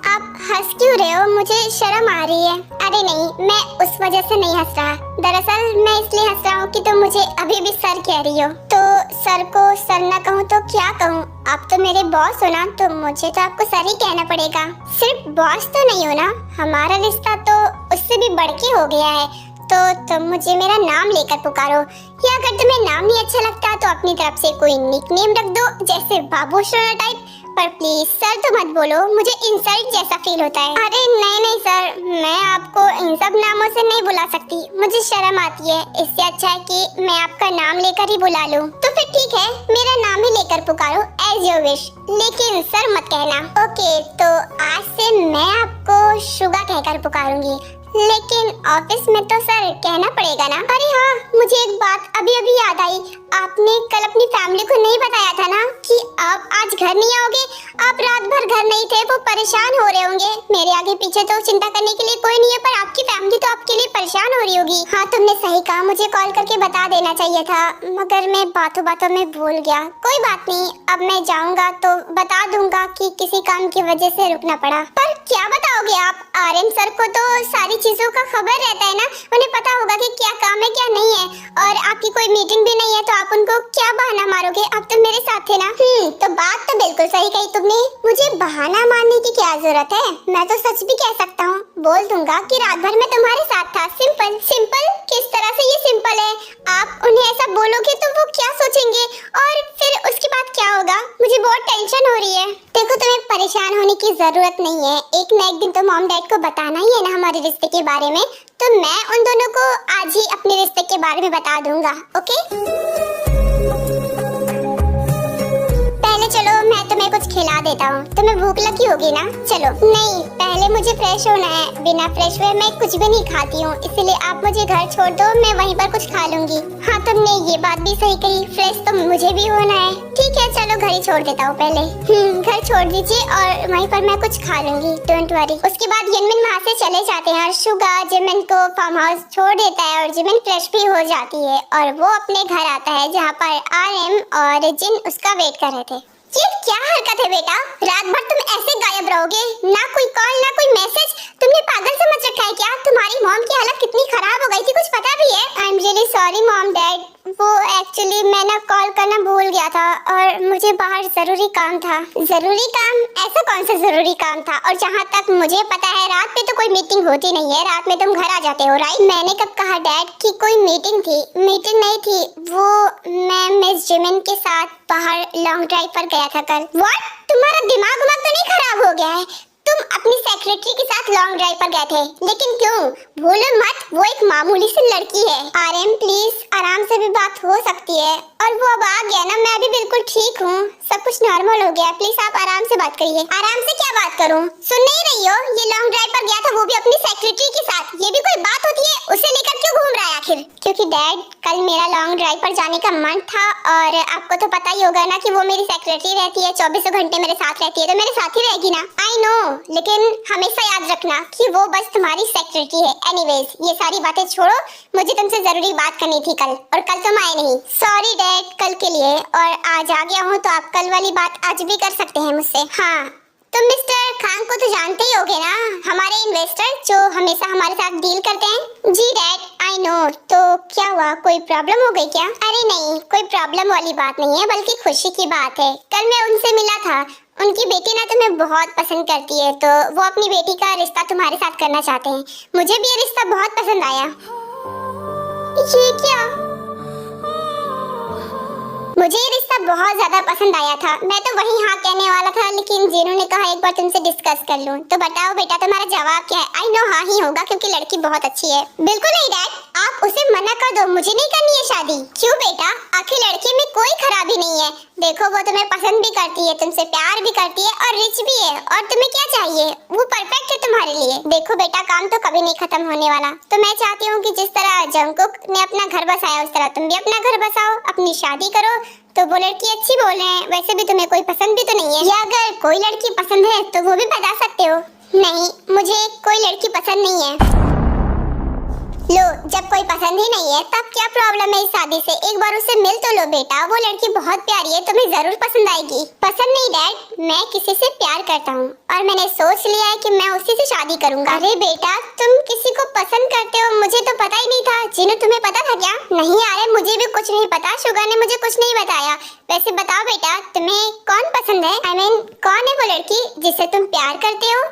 आप हंस क्यों रहे हो? मुझे शर्म आ रही है। अरे नहीं, मैं उस वजह से नहीं हंस रहा। दरअसल मैं इसलिए हंस रहा हूँ कि तुम मुझे अभी भी सर कह रही हो। तो सर को सर ना कहूँ तो क्या कहूँ? आप तो मेरे बॉस हो ना, तो मुझे तो आपको सर ही कहना पड़ेगा। सिर्फ बॉस तो नहीं हो ना, हमारा रिश्ता तो उससे भी बढ़ के हो गया है। तो तुम मुझे मेरा नाम लेकर पुकारो, या अगर तुम्हें नाम नहीं अच्छा लगता तो अपनी तरफ से कोई निकनेम रख दो, जैसे बाबू सोना टाइप। पर प्लीज सर तो मत बोलो, मुझे इंसल्ट जैसा फील होता है। अरे नहीं नहीं सर, मैं आपको इन सब नामों से नहीं बुला सकती, मुझे शर्म आती है। इससे अच्छा है कि मैं आपका नाम लेकर ही बुला लूं। तो फिर ठीक है, मेरा नाम ही लेकर पुकारो, एज योर विश, लेकिन सर मत कहना। ओके, तो आज से मैं आपको शुगा कहकर पुकारूंगी, लेकिन ऑफिस में तो सर कहना पड़ेगा ना? अरे हाँ, मुझे एक बात अभी अभी याद आई। आपने कल अपनी फैमिली को नहीं बताया था ना कि आप आज घर नहीं आओगे? आप रात भर घर नहीं थे, वो परेशान हो रहे होंगे। मेरे आगे पीछे तो चिंता करने के लिए कोई नहीं है, पर आपकी फैमिली तो आपके लिए परेशान हो रही होगी। हाँ, तुमने सही कहा, मुझे कॉल करके बता देना चाहिए था, मगर मैं बातों बातों में भूल गया। कोई बात नहीं, अब मैं जाऊंगा तो बता दूंगा कि किसी काम की वजह से रुकना पड़ा। पर क्या बताओगे आप? आर्यन सर को तो सारी चीजों का खबर रहता है ना, उन्हें पता होगा कि क्या काम है क्या नहीं है। और आपकी कोई मीटिंग भी नहीं है तो आप उनको क्या बहाना मारोगे? आप तो मेरे साथ थे ना। तो बात तो बिल्कुल सही कही तुमने। मुझे बहाना मारने की क्या जरूरत है? मैं तो सच भी कह सकता हूँ, बोल दूंगा कि रात भर मैं तुम्हारे साथ था। सिंपल। सिंपल किस तरह से ये सिंपल है? आप उन्हें ऐसा बोलोगे तो वो क्या सोचेंगे और फिर उसके बाद क्या होगा? मुझे बहुत टेंशन हो रही है। देखो, तुम्हें परेशान होने की जरूरत नहीं है। एक न एक दिन तो मॉम डैड को बताना ही है ना हमारे रिश्ते के बारे में। तो मैं उन दोनों को आज ही अपने रिश्ते के बारे में बता दूंगा। ओके? पहले चलो मैं तुम्हें कुछ खिला देता हूँ। तुम्हें भूख लगी होगी ना? चलो। नहीं, पहले मुझे फ्रेश होना है। बिना फ्रेश हुए मैं कुछ भी नहीं खाती हूँ, इसलिए आप मुझे घर छोड़ दो, मैं वहीं पर कुछ खा लूंगी। हाँ, तुमने ये बात भी सही कही, फ्रेश तो मुझे भी होना है। ठीक है, चलो घर ही छोड़ देता हूँ पहले। घर छोड़ दीजिए और वहीं पर मैं कुछ खा लूंगी। Don't worry. उसके बाद यनमिन वहाँ से चले जाते हैं और शुगा जिमिन को फार्म हाउस छोड़ देता है और जिमिन फ्रेश भी हो जाती है और वो अपने घर आता है जहाँ पर RM और जिन उसका वेट कर रहे थे। ये क्या हरकत है बेटा? रात भर तुम ऐसे गायब रहोगे? ना कोई कॉल ना कोई मैसेज। तुमने पागल समझ रखा है क्या? तुम्हारी मॉम की हालत कितनी खराब हो गई थी, कुछ पता भी है? I am really sorry mom dad. वो एक्चुअली मैं ना कॉल करना भूल गया था और मुझे बाहर जरूरी काम था। जरूरी काम? ऐसा कौन सा जरूरी काम था? और जहाँ तक मुझे पता है रात में तो कोई मीटिंग होती नहीं है, रात में तुम घर आ जाते हो, राइट? मैंने कब कहा डैड कि कोई मीटिंग थी? मीटिंग नहीं थी, वो मैं मिस जिमिन के साथ बाहर लॉन्ग ड्राइव पर गया था कल। व्हाट? तुम्हारा दिमाग तो नहीं खराब हो गया है? तुम अपनी सेक्रेटरी के साथ लॉन्ग ड्राइव पर गए थे, लेकिन क्यों? भूलो मत, वो एक मामूली सी लड़की है। RM प्लीज, आराम से भी बात हो सकती है। और वो अब आ गया ना, मैं भी बिल्कुल ठीक हूँ, सब कुछ नॉर्मल हो गया। प्लीज आप आराम से बात करिए। आराम से क्या बात करूँ? सुन नहीं रही हो? ये लॉन्ग ड्राइव पर गया था, वो भी अपनी सेक्रेटरी के साथ। ये भी कोई बात होती है? उसे लेकर क्यों घूम रहा है आखिर? क्योंकि डैड, कल मेरा लॉन्ग ड्राइव पर जाने का मन था और आपको तो पता ही होगा ना कि वो मेरी सेक्रेटरी रहती है, 24 घंटे मेरे साथ रहती है, तो मेरे साथ ही रहेगी ना। आई नो, लेकिन हमेशा याद रखना कि वो बस तुम्हारी सेक्रेटरी है। एनीवेज, ये सारी बातें छोड़ो, मुझे तुमसे जरूरी बात करनी थी कल, और कल तुम आए नहीं। सॉरी डैड कल के लिए, और आज आ गया हूँ तो आप कल वाली बात आज भी कर सकते हैं मुझसे। हाँ, तुम मिस्टर खान को तो जानते ही होगे ना, हमारे इन्वेस्टर जो हमेशा हमारे साथ डील करते हैं। जी डैड, आई नो। तो क्या हुआ, कोई प्रॉब्लम हो गई क्या? अरे नहीं, कोई प्रॉब्लम वाली बात नहीं है, बल्कि खुशी की बात है। कल मैं उनसे मिला था, उनकी बेटी ना तुम्हें बहुत पसंद करती है, तो वो अपनी बेटी का रिश्ता तुम्हारे साथ करना चाहते हैं। मुझे भी ये रिश्ता बहुत पसंद आया। ये क्या? मुझे ये रिश्ता बहुत ज्यादा पसंद आया था। मैं तो वही हाँ कहने वाला था, लेकिन जीनू ने कहा एक बार तुमसे डिस्कस कर लूं। तो बताओ बेटा, तुम्हारा जवाब क्या है? आई नो हाँ ही होगा, क्योंकि लड़की बहुत अच्छी है। बिल्कुल नहीं डैड, आप उसे मना कर दो, मुझे नहीं करनी है शादी। क्यों बेटा? आखिर लड़की में कोई खराबी नहीं है। देखो, वो तुम्हें पसंद भी करती है, तुमसे प्यार भी करती है और रिच भी है, और तुम्हें क्या चाहिए? वो परफेक्ट है तुम्हारे लिए। देखो बेटा, काम तो कभी नहीं खत्म होने वाला, तो मैं चाहती हूँ कि जिस तरह जंगकुक ने अपना घर बसाया, उस तरह तुम भी अपना घर बसाओ, अपनी शादी करो। तो वो लड़की अच्छी बोल रहे हैं, वैसे भी तुम्हें कोई पसंद भी तो नहीं है, या अगर कोई लड़की पसंद है तो वो भी बता सकते हो। नहीं, मुझे कोई लड़की पसंद नहीं है। लो, जब कोई पसंद ही नहीं है तब क्या प्रॉब्लम है इस शादी से? एक बार उससे मिल तो लो बेटा, वो लड़की बहुत प्यारी है, तुम्हें जरूर पसंद आएगी। पसंद नहीं डैड, मैं किसी से प्यार करता हूँ और मैंने सोच लिया है कि मैं उसी से शादी करूंगा। अरे बेटा, तुम किसी को पसंद करते हो, मुझे तो पता ही नहीं था। जीनू, तुम्हें पता था क्या? नहीं यार, मुझे भी कुछ नहीं पता, शुगर ने मुझे कुछ नहीं बताया। वैसे बताओ बेटा, तुम्हें कौन पसंद है? I mean, कौन है वो लड़की जिससे तुम प्यार करते हो?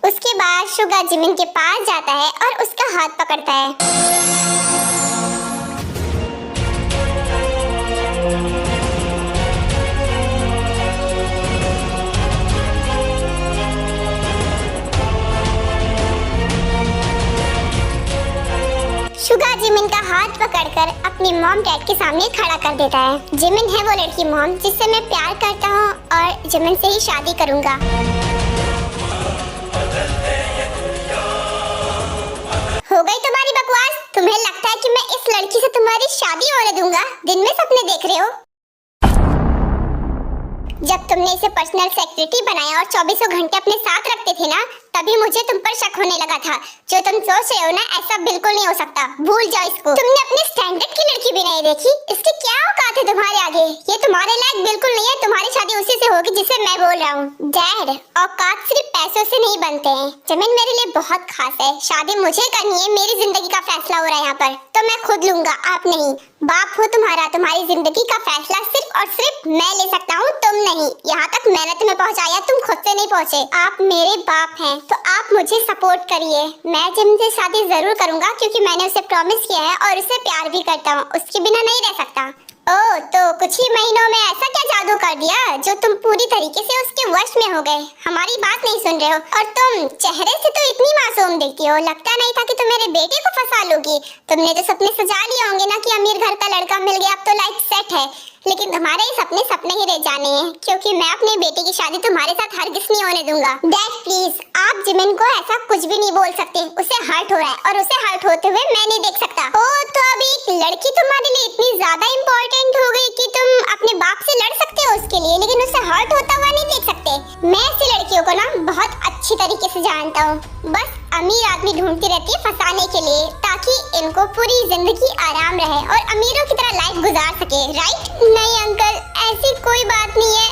उसके बाद शुगा जिमिन के पास जाता है और उसका हाथ पकड़ता है। शुगा जिमिन का हाथ पकड़कर अपनी मॉम डैड के सामने खड़ा कर देता है। जिमिन है वो लड़की मॉम जिससे मैं प्यार करता हूँ और जिमिन से ही शादी करूंगा। हो गई तुम्हारी बकवास? तुम्हें लगता है कि मैं इस लड़की से तुम्हारी शादी होने दूंगा? दिन में सपने देख रहे हो? जब तुमने इसे पर्सनल सेक्रेटरी बनाया और 24 घंटे अपने साथ रखते थे ना, तभी मुझे तुम पर शक होने लगा था। जो तुम सोच रहे हो ना, ऐसा बिल्कुल नहीं हो सकता, भूल जाओ इसको। तुमने अपने स्टैंडर्ड की लड़की भी नहीं देखी, इसकी क्या औकात है तुम्हारे आगे, ये तुम्हारे लायक बिल्कुल नहीं है। तुम्हारी शादी उसी से होगी जिससे मैं बोल रहा हूँ। डैड, औकात सिर्फ पैसों से नहीं बनते हैं। जिमिन मेरे लिए बहुत खास है। शादी मुझे करनी है, मेरी जिंदगी का फैसला हो रहा है यहाँ पर, तो मैं खुद लूंगा, आप नहीं। बाप हो तुम्हारा, तुम्हारी जिंदगी का फैसला सिर्फ और सिर्फ मैं ले सकता हूँ, तुम नहीं। यहाँ तक मैंने तुम्हें पहुँचाया, तुम खुद से नहीं पहुँचे। आप मेरे बाप हैं तो आप मुझे सपोर्ट करिए। मैं जिमिन से शादी जरूर करूंगा क्योंकि मैंने उसे प्रॉमिस किया है और उसे प्यार भी करता हूँ। उसके बिना नहीं रह सकता। ओह, तो कुछ ही महीनों में ऐसा क्या जादू कर दिया जो तुम पूरी तरीके से उसके वश में हो गए? हमारी बात नहीं सुन रहे हो? और तुम चेहरे से तो इतनी मासूम दिखती हो, लगता नहीं था कि तुम मेरे बेटे को फंसा लोगी। तुमने तो सपने सजा लिए होंगे ना कि अमीर घर का लड़का मिल गया, अब तो लाइफ सेट है। लेकिन तुम्हारे ये सपने सपने ही रह जाने हैं, क्योंकि मैं अपने बेटे की शादी तुम्हारे साथ हरगिज़ नहीं होने दूंगा। डैड प्लीज, आप जिमिन को ऐसा कुछ भी नहीं बोल सकते। उसे हर्ट हो रहा है और उसे हर्ट होते हुए मैं नहीं देख सकता। ओह, तो अब एक लड़की तुम्हारे लिए इतनी ज्यादा इम्पोर्टेंट हो गई कि तुम अपने बाप से लड़ सकते हो उसके लिए, लेकिन उसे हर्ट होता हुआ नहीं देख सकते। मैं ऐसी लड़कियों को ना बहुत अच्छी तरीके से जानता हूँ। बस अमीर आदमी ढूंढती रहती है फंसाने के लिए, ताकि इनको पूरी जिंदगी आराम रहे और अमीरों की तरह लाइफ गुजार सके। राइट? नहीं अंकल, ऐसी कोई बात नहीं है।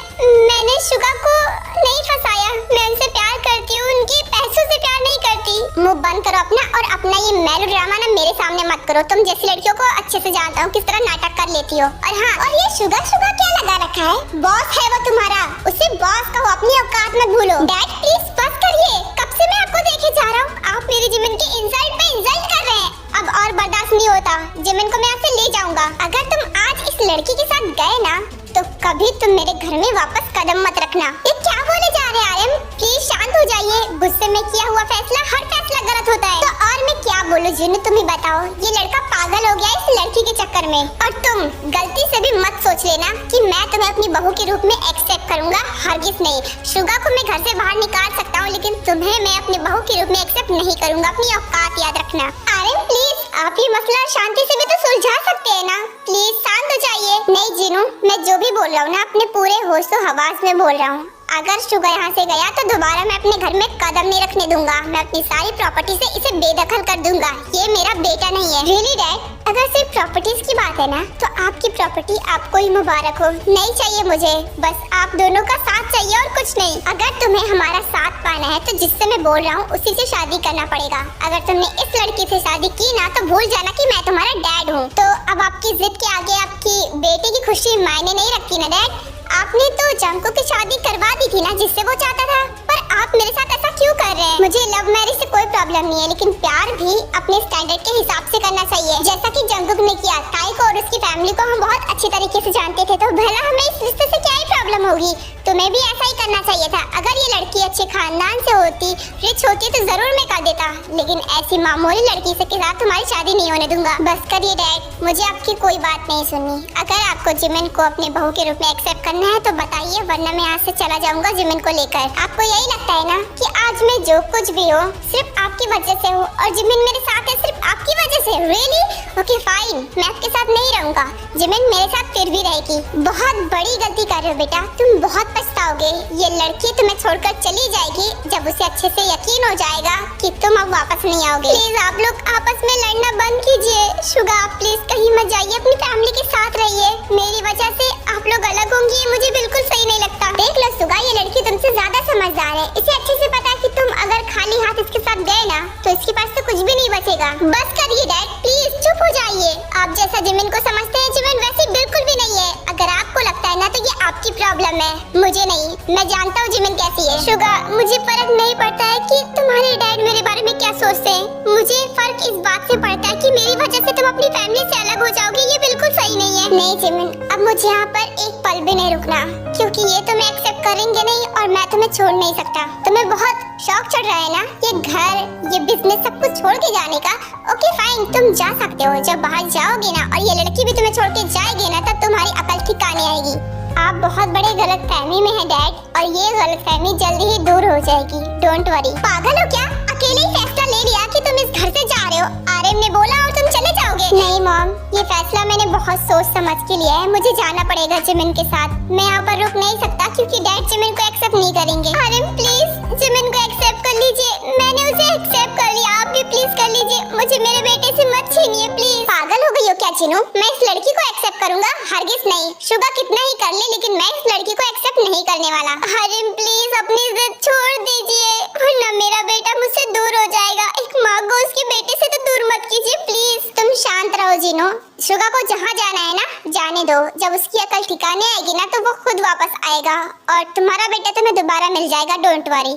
मैंने शुगा को नहीं फंसाया, मैं उनसे प्यार करती हूँ, उनके पैसों से प्यार नहीं करती। मुंह बंद करो अपना, और अपना ये मेलोड्रामा ना मेरे सामने मत करो। तुम जैसी लड़कियों को अच्छे से जानता हूँ किस तरह नाटक कर लेती हो। और हाँ, और ये शुगा शुगा क्या लगा रखा है? बॉस है वो तुम्हारा, उसे बॉस कहो, अपनी औकात मत भूलो। डैड प्लीज बस करिए, कब से मैं आपको देखे जा रहा हूँ, आप मेरी जिमिन के इंसल्ट पे इंसल्ट कर रहे हैं। अब और बर्दाश्त नहीं होता। जिमिन को मैं यहाँ से ले जाऊंगा। अगर तुम आज इस लड़की के साथ गए ना, तो कभी तुम मेरे घर में वापस कदम मत रखना। ये क्या बोले जा रहे हैं आर्यन? प्लीज शांत हो जाइए। गुस्से में किया हुआ फैसला, हर फैसला गलत होता है। तो और मैं क्या बोलूं जिन्नू, तुम ही बताओ। ये लड़का पागल हो गया इस लड़की के चक्कर में। और तुम गलती से भी मत सोच लेना कि मैं तुम्हें अपनी बहू के रूप में एक्सेप्ट करूंगा, हरगिज नहीं। शुगा को मैं घर से बाहर निकाल सकता हूँ, लेकिन तुम्हें मैं अपनी बहू के रूप में एक्सेप्ट नहीं करूंगा। अपनी औकात याद रखना। आर्यन प्लीज, आप ये मसला शांति से भी तो सुलझा सकते हैं ना। प्लीज शांत हो जाइए। नहीं जिनू, मैं जो भी बोल रहा हूँ ना, अपने पूरे होश तो हवास में बोल रहा हूँ। अगर शुगर यहाँ से गया तो दोबारा मैं अपने घर में कदम नहीं रखने दूंगा। मैं अपनी सारी प्रॉपर्टी से इसे बेदखल कर दूंगा। ये मेरा बेटा नहीं है। रियली डैड, अगर सिर्फ प्रॉपर्टीज की बात है ना, तो आपकी प्रॉपर्टी आपको ही मुबारक हो। नहीं चाहिए मुझे, बस आप दोनों का साथ चाहिए और कुछ नहीं। अगर तुम्हें हमारा साथ पाना है तो जिससे मैं बोल रहा हूँ उसी से शादी करना पड़ेगा। अगर तुमने इस लड़की से शादी की ना, तो भूल जाना कि मैं तुम्हारा डैड हूँ। तो अब आपकी जिद के आगे आपकी बेटे की खुशी मायने नहीं रखती ना डैड। आपने तो जंको की शादी करवा दी थी ना, जिससे वो चाहता था, पर आप मेरे साथ ऐसा क्यों कर रहे हैं? मुझे लव मैरिज से कोई प्रॉब्लम नहीं है, लेकिन प्यार भी अपने स्टैंडर्ड के हिसाब से करना चाहिए, जैसा कि जंकुक ने किया। ताई को और उसकी फैमिली को हम बहुत अच्छी तरीके से जानते थे, तो भला हमें इस रिश्ते से क्या ही प्रॉब्लम होगी? तुम्हें भी ऐसा ही करना चाहिए था। अगर ये लड़की अच्छे खानदान से होती, रिच होती, तो जरूर मैं कर देता, लेकिन ऐसी मामूली लड़की से के साथ तुम्हारी शादी नहीं होने दूंगा। बस करिए डैड, मुझे आपकी कोई बात नहीं सुननी। अगर आपको जिमिन को अपनी बहू के रूप में एक्सेप्ट करना है तो बताइए, वरना मैं यहाँ से चला जाऊंगा जिमिन को लेकर। आपको यही लगता है ना कि आज मैं जो कुछ भी हो सिर्फ आपकी वजह से हो, और जिमिन मेरे साथ है सिर्फ आपकी वजह से? रियली? ओके फाइन, मैं आपके साथ नहीं रहूंगा। जिमिन मेरे साथ फिर भी रहेगी। बहुत बड़ी गलती कर रहे हो बेटा, तुम बहुत पछताओगे। ये लड़की तुम्हें छोड़कर चली जाएगी जब उसे अच्छे से यकीन हो जाएगा कि तुम अब वापस नहीं आओगे। प्लीज आप लोग आपस में लड़ना बंद कीजिए। शुगा प्लीज कहीं मत जाइए, अपनी फैमिली के साथ रहिए। मेरी वजह से आप लोग अलग होंगी, मुझे बिल्कुल सही नहीं लगता। देख लो शुगा, ये लड़की तुमसे ज्यादा समझदार है। इसे अच्छे से पता है कि तुम अगर खाली हाथ इसके साथ गए ना, तो इसके पास तो कुछ भी नहीं बचेगा। बस करिए डैड, प्लीज चुप हो जाइए। आप जैसा जिमिन को समझते हैं, जिमिन वैसे बिल्कुल भी नहीं है। अगर आपको लगता है ना, तो ये आपकी प्रॉब्लम है, मुझे नहीं। मैं जानता हूँ जिमिन कैसी है। शुगा, मुझे फर्क नहीं पड़ता है कि तुम्हारे डैड मेरे बारे में क्या सोचते हैं। मुझे फर्क इस बात से पड़ता है कि मेरी वजह से तुम अपनी फैमिली से अलग हो जाओगे। ये बिल्कुल सही नहीं है। नहीं जिमिन, अब मुझे यहाँ पर एक पल भी नहीं रुकना, क्योंकि ये तुम्हें एक्सेप्ट करेंगे नहीं और मैं तुम्हें छोड़ नहीं सकता। तुम्हें बहुत शौक चढ़ रहा है ना, ये घर, ये बिजनेस, सब कुछ छोड़ के जाने का। ओके फाइन, तुम जा सकते हो। जब बाहर जाओगे ना और ये लड़की भी तुम्हें छोड़ के जाएगी ना, तब तुम्हारी अकल ठिकाने आएगी। आप बहुत बड़े गलतफहमी में हैं डैड, और ये गलतफहमी जल्दी ही दूर हो जाएगी। Don't worry. पागल हो क्या? अकेले ही फैसला ले लिया कि तुम इस घर से जा रहे हो। आर्यन ने बोला और तुम चले जाओगे। करोगे? नहीं मॉम, ये फैसला मैंने बहुत सोच समझ के लिया है। मुझे जाना पड़ेगा जिमिन के साथ। मैं यहाँ पर रुक नहीं सकता क्योंकि डैड जिमिन को एक्सेप्ट नहीं करेंगे। अरे प्लीज जिमिन को एक्सेप्ट कर लीजिए। मैंने उसे एक्सेप्ट कर लिया, आप भी प्लीज कर लीजिए। मुझे मेरे बेटे से मत छीनिए प्लीज। पागल हो गई हो क्या चिनू? मैं इस लड़की को एक्सेप्ट करूंगा? हरगिज नहीं। शुगा कितना ही कर ले लेकिन मैं इस लड़की को एक्सेप्ट नहीं करने वाला। अरे प्लीज अपनी जिद छोड़ दीजिए वरना मेरा बेटा मुझसे दूर हो जाएगा। एक माँ को उसके बेटे से तो दूर मत कीजिए प्लीज। तुम शांत रहो जीनो। शुगा को जहाँ जाना है ना जाने दो। जब उसकी अकल ठिकाने आएगी ना तो वो खुद वापस आएगा और तुम्हारा बेटा तुम्हें दोबारा मिल जाएगा। Don't worry.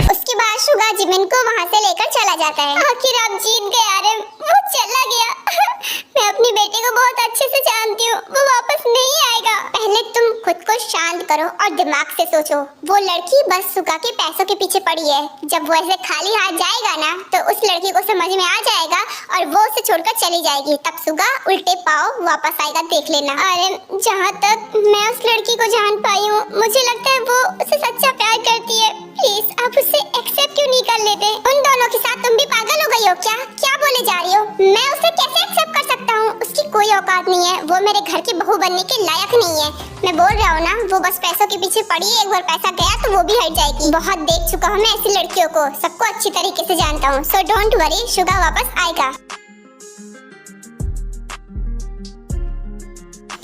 उसके बाद शुगा जिमिन को वहाँ से लेकर चला जाता है। आखिर आप जीत गए। अरे वो चला गया। मैं अपनी बेटी को बहुत अच्छे से जानती हूँ, वो वापस नहीं आएगा। पहले तुम खुद को शांत करो और दिमाग से सोचो। वो लड़की बस शुगा के पैसों के पीछे पड़ी है। जब वो ऐसे खाली हाथ जाएगा ना तो उस लड़की को समझ में आ जाएगा और वो उसे छोड़कर चली जाएगी। तब शुगा उल्टे पाँव वापस आएगा, देख लेना। अरे जहाँ तक मैं उस लड़की को जान पाई हूँ, मुझे लगता है वो उसे सच्चा प्यार करती है। प्लीज आप उसे एक्सेप्ट क्यों नहीं कर लेते? उन दोनों के साथ तुम भी पागल हो गई हो क्या? क्या बोले जा रही हो? मैं उसे कैसे एक्सेप्ट कर सकता हूँ? उसकी कोई औकात नहीं है। वो मेरे घर की बहू बनने के लायक नहीं है। मैं बोल रहा हूँ ना, वो बस पैसों के पीछे पड़ी है। एक बार पैसा गया तो वो भी हट जाएगी। बहुत देख चुका हूँ मैं ऐसी लड़कियों को, सबको अच्छी तरीके से जानता हूँ। सो डोंट वरी, शुगा वापस आएगा।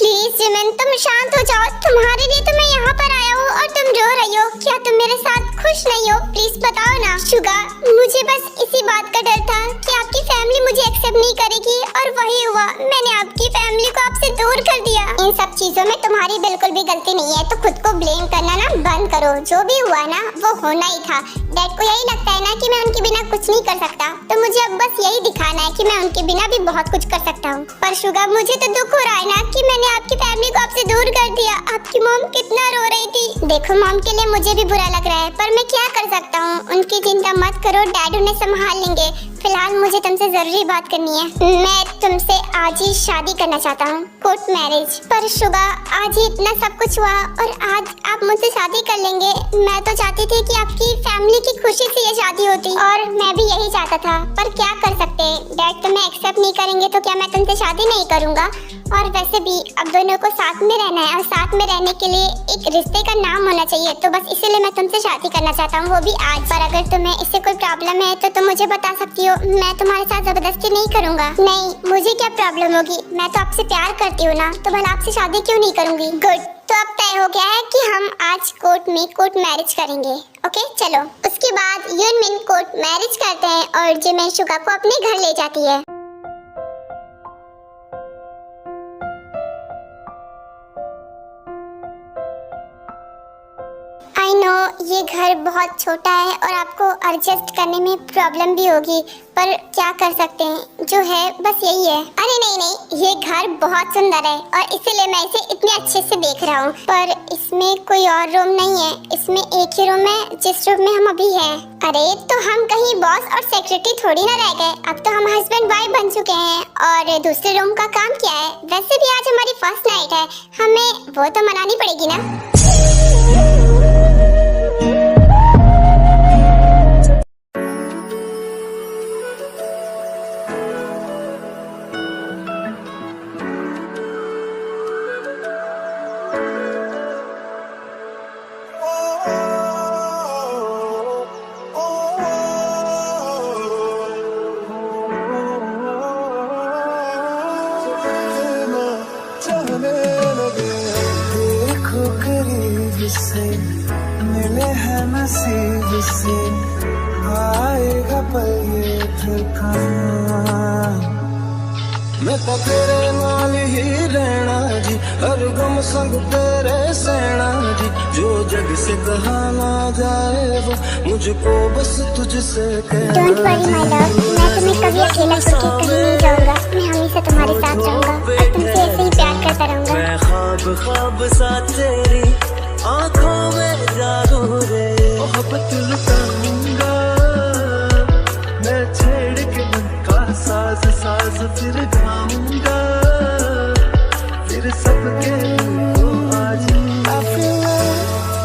प्लीज जिमिन तुम शांत हो जाओ। तुम्हारे लिए तो मैं यहाँ पर आया हूँ और तुम रो रही हो। क्या तुम मेरे साथ खुश नहीं हो? प्लीज बताओ ना। शुगा मुझे बस इसी बात का डर था कि आपकी फैमिली मुझे एक्सेप्ट नहीं करेगी और वही हुआ। मैंने आपकी फैमिली को आपसे दूर कर दिया। इन सब चीजों में तुम्हारी बिल्कुल भी गलती नहीं है, तो खुद को ब्लेम करना ना बंद करो। जो भी हुआ ना वो होना ही था। डैड को यही लगता है ना कि मैं उनके बिना कुछ नहीं कर सकता, तो मुझे अब बस यही दिखाना है कि मैं उनके बिना भी बहुत कुछ कर सकता हूँ। पर शुगा मुझे तो दुख हो रहा है ना कि मैंने आपकी फैमिली को आपसे दूर कर दिया। आपकी मॉम कितना रो रही थी। देखो मॉम के लिए मुझे भी बुरा लग रहा है पर मैं क्या कर सकता हूँ। उनकी चिंता मत करो, डैड उन्हें संभाल लेंगे। फिलहाल मुझे तुमसे जरूरी बात करनी है। मैं तुमसे आज ही शादी करना चाहता हूँ, कोर्ट मैरिज। पर शुगा आज ही इतना सब कुछ हुआ और आज आप मुझसे शादी कर लेंगे। मैं तो चाहती थी कि आपकी फैमिली की खुशी से ये शादी होती और मैं भी यही चाहता था, पर क्या कर सकते हैं। डैड तुम्हें एक्सेप्ट नहीं करेंगे तो क्या मैं तुमसे शादी नहीं करूँगा? और वैसे भी अब दोनों को साथ में रहना है और साथ में रहने के लिए एक रिश्ते का नाम होना चाहिए, तो बस इसीलिए मैं तुमसे शादी करना चाहता हूँ, वो भी आज। पर अगर तुम्हें इससे कोई प्रॉब्लम है तो तुम मुझे बता सकती हो। मैं तुम्हारे साथ जबरदस्ती नहीं करूँगा। नहीं, मुझे क्या प्रॉब्लम होगी? मैं तो आपसे प्यार करती हूँ ना, तो भला आपसे शादी क्यों नहीं करूँगी? गुड, तो अब तय हो गया है कि हम आज कोर्ट में कोर्ट मैरिज करेंगे। ओके चलो। उसके बाद यूनमिन कोर्ट मैरिज करते हैं और जिमिन शुगा को अपने घर ले जाती है। आई नो ये घर बहुत छोटा है और आपको एडजस्ट करने में प्रॉब्लम भी होगी, पर क्या कर सकते हैं, जो है बस यही है। अरे नहीं नहीं, ये घर बहुत सुंदर है और इसीलिए मैं इसे इतने अच्छे से देख रहा हूँ। पर इसमें कोई और रूम नहीं है, इसमें एक ही रूम है जिस रूम में हम अभी हैं। अरे तो हम कहीं बॉस और सेक्रेटरी थोड़ी ना रह गए, अब तो हम हस्बैंड वाइफ बन चुके हैं। और दूसरे रूम का काम क्या है? वैसे भी आज हमारी फर्स्ट नाइट है, हमें वो तो मनानी पड़ेगी ना। मिले हैं नसीब से आएगा पल ये ठिकाना। मैं तो तेरे नाल ही रहना जी, हर गम संग तेरे सहना जी। जो जग से कहा ना जाए वो मुझको बस तुझसे कहना। डोंट वरी माय लव, मैं तुम्हें कभी अकेला छोड़ के कहीं नहीं जाऊंगा। मैं हमेशा तुम्हारे साथ रहूंगा और तुमसे ऐसे ही प्यार करता रहूंगा। मैं ख्वाब ख्वाब सा तेरी आँखों में जागो रे, मोहब्बत लुटाऊंगा मैं छेड़ के मन का साज साज फिर गाऊंगा, फिर सबके को आज I feel love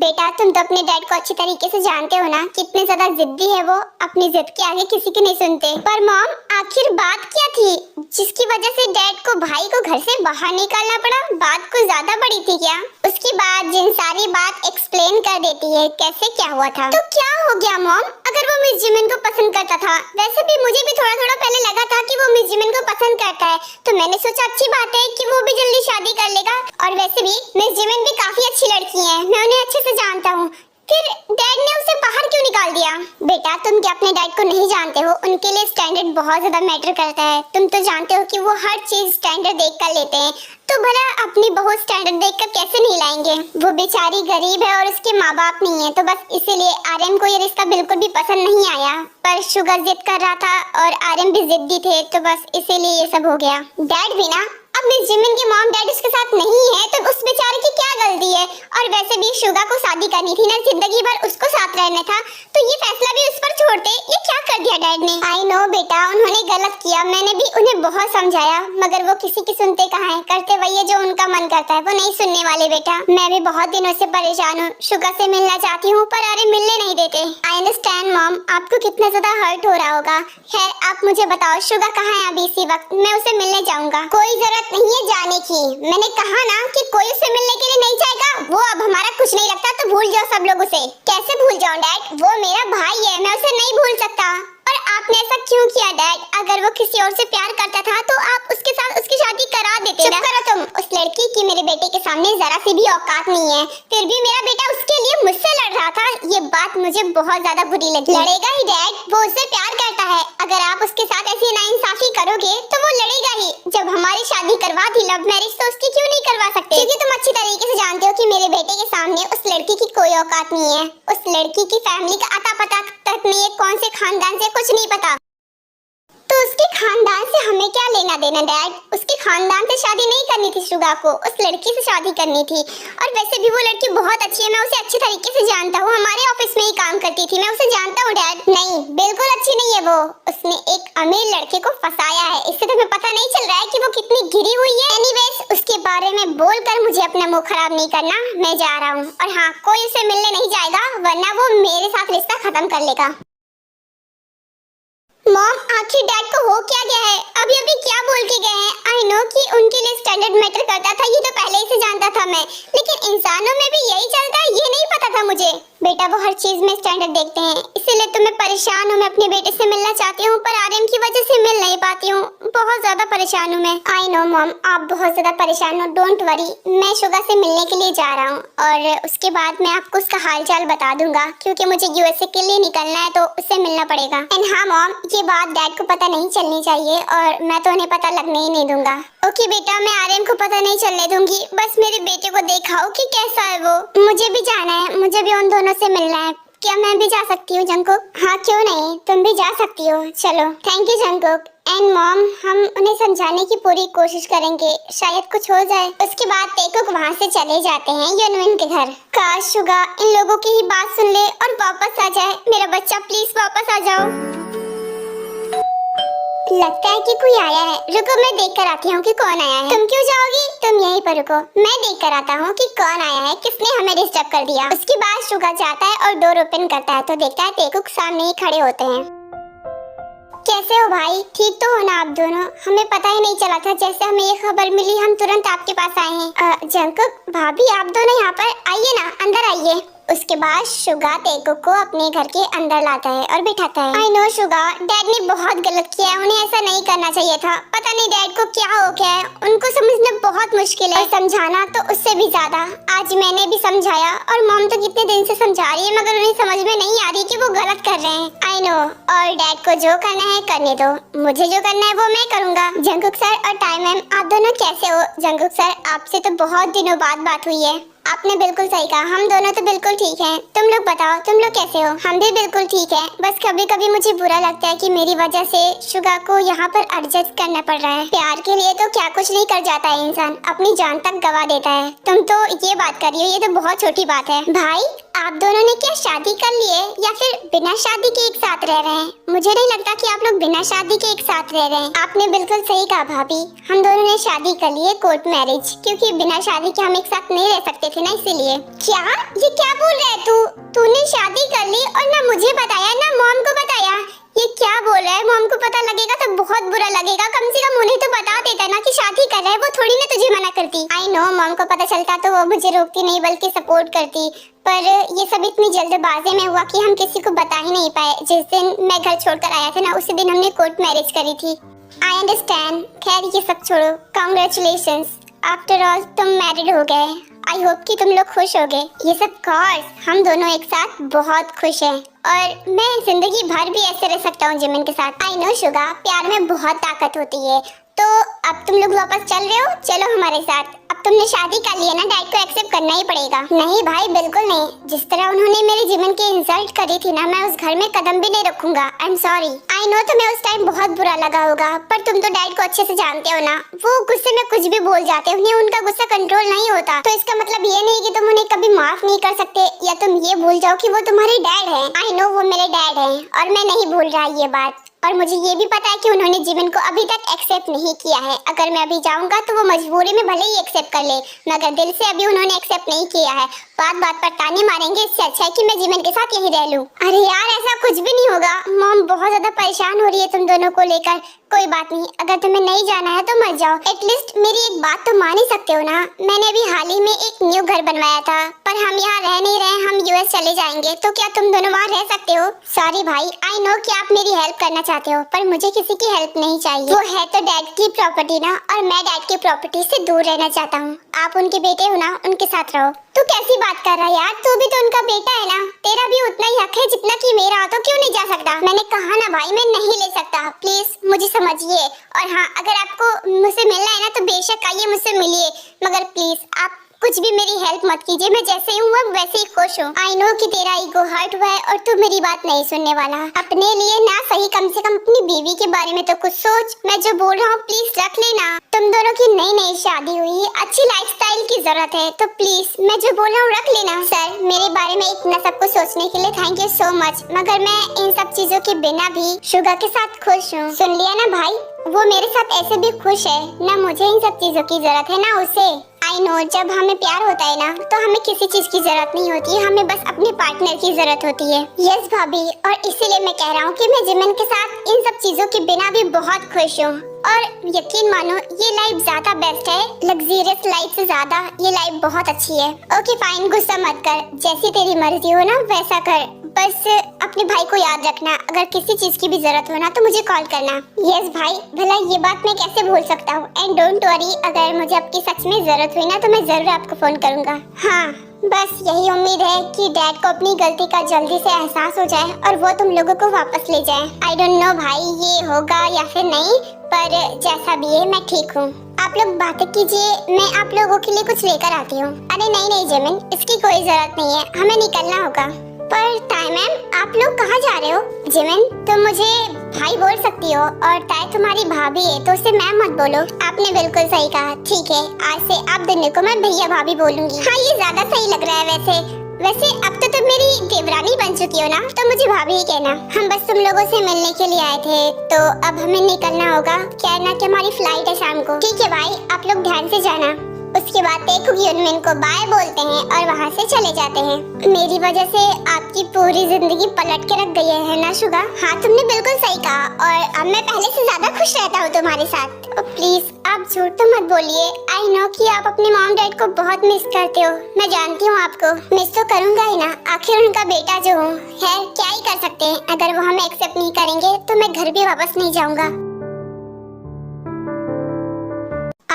बेटा तुम तो अपने डैड को अच्छी तरीके से जानते हो ना, कितने ज्यादा जिद्दी है वो, अपनी जिद के आगे किसी की नहीं सुनते। पर मॉम आखिर बात क्या थी जिसकी वजह से डैड को भाई को घर से बाहर निकालना पड़ा? बात कुछ ज्यादा बड़ी थी क्या? उसके बाद जिन सारी बात एक्सप्लेन कर देती है कैसे क्या हुआ था। तो क्या हो गया मॉम, अगर वो मिस जिमिन को पसंद करता था, वैसे भी मुझे भी थोड़ा थोड़ा पहले लगा था कि वो मिस जिमिन को पसंद करता है, तो मैंने सोचा अच्छी बात है कि वो भी जल्दी शादी कर लेगा। और वैसे भी मिस जिमिन भी काफी अच्छी लड़की है, मैं उन्हें अच्छे से जानता हूँ। फिर डैड ने उसे बाहर क्यों निकाल दिया? बेटा तुम क्या अपने डैड को नहीं जानते हो? उनके लिए स्टैंडर्ड बहुत ज्यादा मैटर करता है। तुम तो जानते हो कि वो हर चीज स्टैंडर्ड देख कर लेते हैं, तो भला अपनी बहू स्टैंडर्ड देखकर कैसे नहीं लाएंगे? वो बेचारी गरीब है और उसके माँ बाप नहीं है, तो बस इसीलिए आर्यन को ये रिश्ता बिल्कुल भी पसंद नहीं आया। पर शुगर जिद कर रहा था और आर्यन भी जिद्दी थे, तो बस इसीलिए ये सब हो गया। डैड भी ना, अब मिस जिमिन के मॉम डैड उसके साथ नहीं है तो उस बेचारे की क्या गलती है? और वैसे भी शुगा को शादी करनी थी ना, जिंदगी भर उसको साथ रहना था, तो ये फैसला भी उस पर छोड़ते। ये क्या कर दिया डैड ने? आई नो बेटा, उन्होंने गलत किया, मैंने भी उन्हें बहुत समझाया, मगर वो किसी की सुनते कहाँ हैं, करते वही है जो उनका मन करता है, वो नहीं सुनने वाले। बेटा मैं भी बहुत दिनों से परेशान हूँ, शुगा से मिलना चाहती हूँ पर अरे मिलने नहीं देते। आई अंडरस्टैंड मॉम, आपको कितना ज्यादा हर्ट हो रहा होगा। खैर आप मुझे बताओ शुगा कहाँ है अभी इसी वक्त? मैं उसे मिलने जाऊंगा। कोई जरूरत नहीं है जाने की, मैंने कहा ना कि कोई उसे मिलने के लिए नहीं जाएगा। वो अब हमारा कुछ नहीं लगता तो भूल जाओ सब लोग उसे। कैसे भूल जाऊं डैड, वो मेरा भाई है, मैं उसे नहीं भूल सकता। और आपने ऐसा क्यों किया डैड? अगर वो किसी और से प्यार करता था तो आप उसके साथ उसकी शादी करा देते ना। चुप करो तुम, उस लड़की की मेरे बेटे के सामने जरा सी भी औकात नहीं है, फिर भी मेरा बेटा उसके लिए मुझसे लड़ रहा था। ये बात मुझे बहुत ज्यादा बुरी लगी। लड़ेगा ही डैड, वो उससे प्यार करता है, अगर आप उसके साथ ऐसी नाइंसाफी करोगे तो वो लड़ेगा ही। जब हमारी शादी करवा दी लव मैरिज, तो उसकी क्यों नहीं करवा सकते? क्योंकि तुम अच्छी तरीके से जानते हो कि मेरे बेटे के सामने उस लड़की की कोई औकात नहीं है। उस लड़की की फैमिली का अता पता तक नहीं है, कौन से खानदान से, कुछ नहीं पता। तो उसके खानदान से हमें क्या लेना देना डैड? उसके खानदान से शादी नहीं करनी थी शुगा को, उस लड़की से शादी करनी थी। और वैसे भी वो लड़की बहुत अच्छी है, मैं उसे अच्छी तरीके से जानता हूँ, हमारे ऑफिस में ही काम करती थी, मैं उसे जानता हूँ डैड। नहीं बिल्कुल अच्छी नहीं है वो, उसने एक अमीर लड़के को फंसाया है, इससे तुम्हें पता नहीं चल रहा है कि वो कितनी गिरी हुई है? एनीवेज उसके बारे में बोलकर मुझे अपना मुंह खराब नहीं करना, मैं जा रहा हूँ। और हाँ, कोई उसे मिलने नहीं जाएगा वरना वो मेरे साथ रिश्ता खत्म कर लेगा। मॉम आखिर डैड को हो क्या गया है? अभी अभी क्या बोल के गए हैं? आई नो कि उनके लिए स्टैंडर्ड मैटर करता था, ये तो पहले ही से जानता था मैं, लेकिन इंसानों में भी यही चलता है ये नहीं पता था मुझे। बेटा वो हर चीज में स्टैंडर्ड देखते हैं, इसीलिए तो मैं परेशान हूँ। मैं अपने बेटे से मिलना चाहती हूँ पर आर्यन की वजह से मिल नहीं पाती हूँ, बहुत ज्यादा परेशान हूँ मैं। आई नो मॉम, आप बहुत ज्यादा परेशान हो, डोंट वरी, मैं शुगा से मिलने के लिए जा रहा हूँ और उसके बाद मैं आपको उसका हालचाल बता दूंगा, क्योंकि मुझे यूएसए के लिए निकलना है तो उससे मिलना पड़ेगा। एंड हाँ मॉम, ये बात डैड को पता नहीं चलनी चाहिए और मैं तो उन्हें पता लगने ही नहीं दूंगा। ओके बेटा, मैं आर्यन को पता नहीं चलने दूंगी, बस मेरे बेटे को दिखाओ कि कैसा है वो। मुझे भी जाना है, मुझे भी उन दोनों से मिलना है। क्या मैं भी जा सकती हूँ जंकुक? हाँ क्यों नहीं, तुम भी जा सकती हो, चलो। Thank you Jungkook. And mom, हम उन्हें समझाने की पूरी कोशिश करेंगे, शायद कुछ हो जाए। उसके बाद तेकुक वहाँ से चले जाते हैं यूनविन के घर। काश शुगा इन लोगों की ही बात सुन ले और वापस आ जाए। मेरा बच्चा प्लीज वापस आ जाओ। लगता है कि कोई आया है, रुको मैं देख कर आती हूँ कि कौन आया है। तुम क्यों जाओगी? तुम यहीं पर रुको, मैं देख कर आता हूँ कि कौन आया है, किसने हमें डिस्टर्ब कर दिया। उसके बाद शुगा जाता है और डोर ओपन करता है तो देखता है तेकुक सामने ही खड़े होते हैं। कैसे हो भाई, ठीक तो हो ना आप दोनों? हमें पता ही नहीं चला था, जैसे हमें ये खबर मिली हम तुरंत आपके पास आए हैं। जंकुक भाभी, आप दोनों यहाँ पर आइए ना, अंदर आइए। उसके बाद शुगा तेकुक को अपने घर के अंदर लाता है और बिठाता है। आई नो शुगा, डैड ने बहुत गलत किया है, उन्हें ऐसा नहीं करना चाहिए था। पता नहीं डैड को क्या हो गया है, उनको समझना बहुत मुश्किल है, समझाना तो उससे भी ज्यादा। आज मैंने भी समझाया और मॉम तो कितने दिन से समझा रही है, मगर उन्हें समझ में नहीं आ रही कि वो गलत कर रहे हैं। आई नो, और डैड को जो करना है करने दो, मुझे जो करना है वो मैं करूँगा। जंकुक सर और टाई मैम, आप दोनों कैसे हो? जंकुक सर, आपसे तो बहुत दिनों बाद बात हुई है। आपने बिल्कुल सही कहा, हम दोनों तो बिल्कुल ठीक हैं। तुम लोग बताओ, तुम लोग कैसे हो? हम भी बिल्कुल ठीक हैं, बस कभी कभी मुझे बुरा लगता है कि मेरी वजह से शुगा को यहाँ पर एडजस्ट करना पड़ रहा है। प्यार के लिए तो क्या कुछ नहीं कर जाता है इंसान, अपनी जान तक गवा देता है। तुम तो ये बात कर रही हो, ये तो बहुत छोटी बात है। भाई आप दोनों ने क्या शादी कर ली है या फिर बिना शादी के एक साथ रह रहे हैं? मुझे नहीं लगता कि आप लोग बिना शादी के एक साथ रह रहे हैं। आपने बिल्कुल सही कहा भाभी, हम दोनों ने शादी कर ली है, कोर्ट मैरिज, क्योंकि बिना शादी के हम एक साथ नहीं रह सकते थे ना, इसीलिए। क्या ये क्या बोल रहा है तूने शादी कर ली और ना मुझे बताया ना मॉम को बताया? ये क्या बोल रहा है? मॉम को पता लगेगा तो बहुत बुरा लगेगा। कम से कम उन्हें तो बता देता ना कि शादी कर रहा है, वो थोड़ी ना तुझे मना करती। आई नो मॉम को पता चलता तो वो मुझे रोकती नहीं बल्कि सपोर्ट करती, पर ये सब इतनी जल्दबाजी में हुआ कि हम किसी को बता ही नहीं पाए। जिस दिन मैं घर छोड़कर आया था ना, उसी दिन हमने कोर्ट मैरिज करी थी। I understand. खैर ये सब छोड़ो, कांग्रेचुलेशंस, आफ्टर ऑल तुम मैरिड हो गए। आई होप कि तुम लोग खुश होगे। ये सब कोर्स हम दोनों एक साथ बहुत खुश हैं और मैं जिंदगी भर भी ऐसे रह सकता हूँ जिमिन के साथ। आई नो शुगा, प्यार में बहुत ताकत होती है। तो अब तुम लोग वापस चल रहे हो? चलो हमारे साथ। अब तुमने शादी कर ली है ना, डैड को एक्सेप्ट करना ही पड़ेगा। नहीं भाई बिल्कुल नहीं, जिस तरह उन्होंने मेरे जीवन की इंसल्ट करी थी ना, मैं उस घर में कदम भी नहीं रखूंगा। I am sorry. I know तुम्हें उस टाइम बहुत बुरा लगा होगा, पर तुम तो डैड को अच्छे से जानते हो ना, वो गुस्से में कुछ भी बोल जाते हैं, उन्हें उनका गुस्सा कंट्रोल नहीं होता। तो इसका मतलब ये नहीं कि तुम उन्हें कभी माफ नहीं कर सकते या तुम ये भूल जाओ कि वो तुम्हारे डैड हैं। आई नो वो मेरे डैड हैं और मैं नहीं भूल रहा ये बात, और मुझे ये भी पता है कि उन्होंने जीवन को अभी तक एक्सेप्ट नहीं किया है। अगर मैं अभी जाऊंगा तो वो मजबूरी में भले ही एक्सेप्ट कर ले, मगर दिल से अभी उन्होंने एक्सेप्ट नहीं किया है। बात बात पर ताने मारेंगे, इससे अच्छा है कि मैं जीवन के साथ यही रह लूं। अरे यार ऐसा कुछ भी नहीं होगा। मॉम बहुत ज्यादा परेशान हो रही है तुम दोनों को लेकर। कोई बात नहीं, अगर तुम्हें नहीं जाना है तो मत जाओ। एटलीस्ट मेरी एक बात तो मान ही सकते हो ना, मैंने अभी हाल ही में एक न्यू घर बनवाया था, पर हम यहाँ रह नहीं रहे, हम यूएस चले जाएंगे। तो क्या तुम दोनों वहाँ रह सकते हो? सॉरी भाई, आई नो कि आप मेरी हेल्प करना चाहते हो, पर मुझे किसी की हेल्प नहीं चाहिए। वो है तो डैड की प्रॉपर्टी ना, और मैं डैड की प्रॉपर्टी से दूर रहना चाहता हूँ। आप उनके बेटे हो ना, उनके साथ रहो। तू कैसी बात कर रहा है यार? तू भी तो उनका बेटा है ना, तेरा भी उतना ही हक है जितना कि मेरा। तो क्यों नहीं जा सकता? मैंने कहा ना भाई, मैं नहीं ले सकता। प्लीज मुझे समझिए। और हाँ, अगर आपको मुझसे मिलना है ना तो बेशक आइए, मुझसे मिलिए, मगर प्लीज आप कुछ भी मेरी हेल्प मत कीजिए। मैं जैसे हूँ अब वैसे ही खुश हूँ। आई नो कि तेरा ईगो हर्ट हुआ है और तू मेरी बात नहीं सुनने वाला। अपने लिए ना सही, कम से कम अपनी बीवी के बारे में तो कुछ सोच। मैं जो बोल रहा हूँ प्लीज रख लेना। तुम दोनों की नई नई शादी हुई है, अच्छी लाइफस्टाइल की जरूरत है, तो प्लीज मैं जो बोल रहा हूँ रख लेना। सर मेरे बारे में इतना सब कुछ सोचने के लिए थैंक यू सो मच, मगर मैं इन सब चीजों के बिना भी शुगा के साथ खुश हूँ। सुन लिया ना भाई, वो मेरे साथ ऐसे भी खुश है ना, मुझे इन सब चीजों की जरूरत है ना उसे। आई नो जब हमें प्यार होता है ना तो हमें किसी चीज की जरूरत नहीं होती है, हमें बस अपने पार्टनर की जरूरत होती है। यस भाभी, और इसीलिए मैं कह रहा हूँ कि मैं जिमिन के साथ इन सब चीजों के बिना भी बहुत खुश हूँ। और यकीन मानो ये लाइफ ज्यादा बेस्ट है, लग्जरियस लाइफ से ज्यादा ये लाइफ बहुत अच्छी है। ओके फाइन, गुस्सा मत कर, जैसी तेरी मर्जी हो ना वैसा कर। बस अपने भाई को याद रखना, अगर किसी चीज की भी जरूरत हो ना तो मुझे कॉल करना। यस भाई, भला ये बात मैं कैसे भूल सकता हूँ। एंड डोंट वरी, अगर मुझे आपकी सच में जरूरत हुई ना तो मैं जरूर आपको फोन करूँगा। हाँ बस यही उम्मीद है कि डैड को अपनी गलती का जल्दी से एहसास हो जाए और वो तुम लोगों को वापस ले जाए। आई डोंट नो भाई ये होगा या फिर नहीं, पर जैसा भी है मैं ठीक हूँ। आप लोग बातें कीजिए, मैं आप लोगों के लिए कुछ लेकर आती हूँ। अरे नहीं जिमिन, इसकी कोई जरूरत नहीं है, हमें निकलना होगा। पर ताई मैम आप लोग कहाँ जा रहे हो? जिमिन तुम मुझे भाई बोल सकती हो, और ताई तुम्हारी भाभी है तो उसे मैम मत बोलो। आपने बिल्कुल सही कहा। ठीक है, आज से आप दोनों को मैं भैया भाभी बोलूंगी। हाँ ये ज्यादा सही लग रहा है। वैसे अब तो तुम मेरी देवरानी बन चुकी हो ना, तो मुझे भाभी ही कहना। हम बस तुम लोगों से मिलने के लिए आए थे, तो अब हमें निकलना होगा। क्या है ना कि हमारी फ्लाइट है शाम को। ठीक है भाई, आप लोग ध्यान से जाना। उसके बाद देखोगी उनमें को बाय बोलते हैं और वहाँ से चले जाते हैं। मेरी वजह से आपकी पूरी जिंदगी पलट के रख गई है ना शुगा? हाँ तुमने बिल्कुल सही कहा, और अब मैं पहले से ज्यादा खुश रहता हूँ तुम्हारे साथ। प्लीज आप झूठ तो मत बोलिए। आई नो कि आप अपने मॉम डैड को बहुत मिस करते हो, मैं जानती हूँ आपको। मिस तो करूँगा ही ना, आखिर उनका बेटा जो हूँ। है क्या ही कर सकते हैं, अगर वो हमें एक्सेप्ट नहीं करेंगे तो मैं घर भी वापस नहीं जाऊँगा।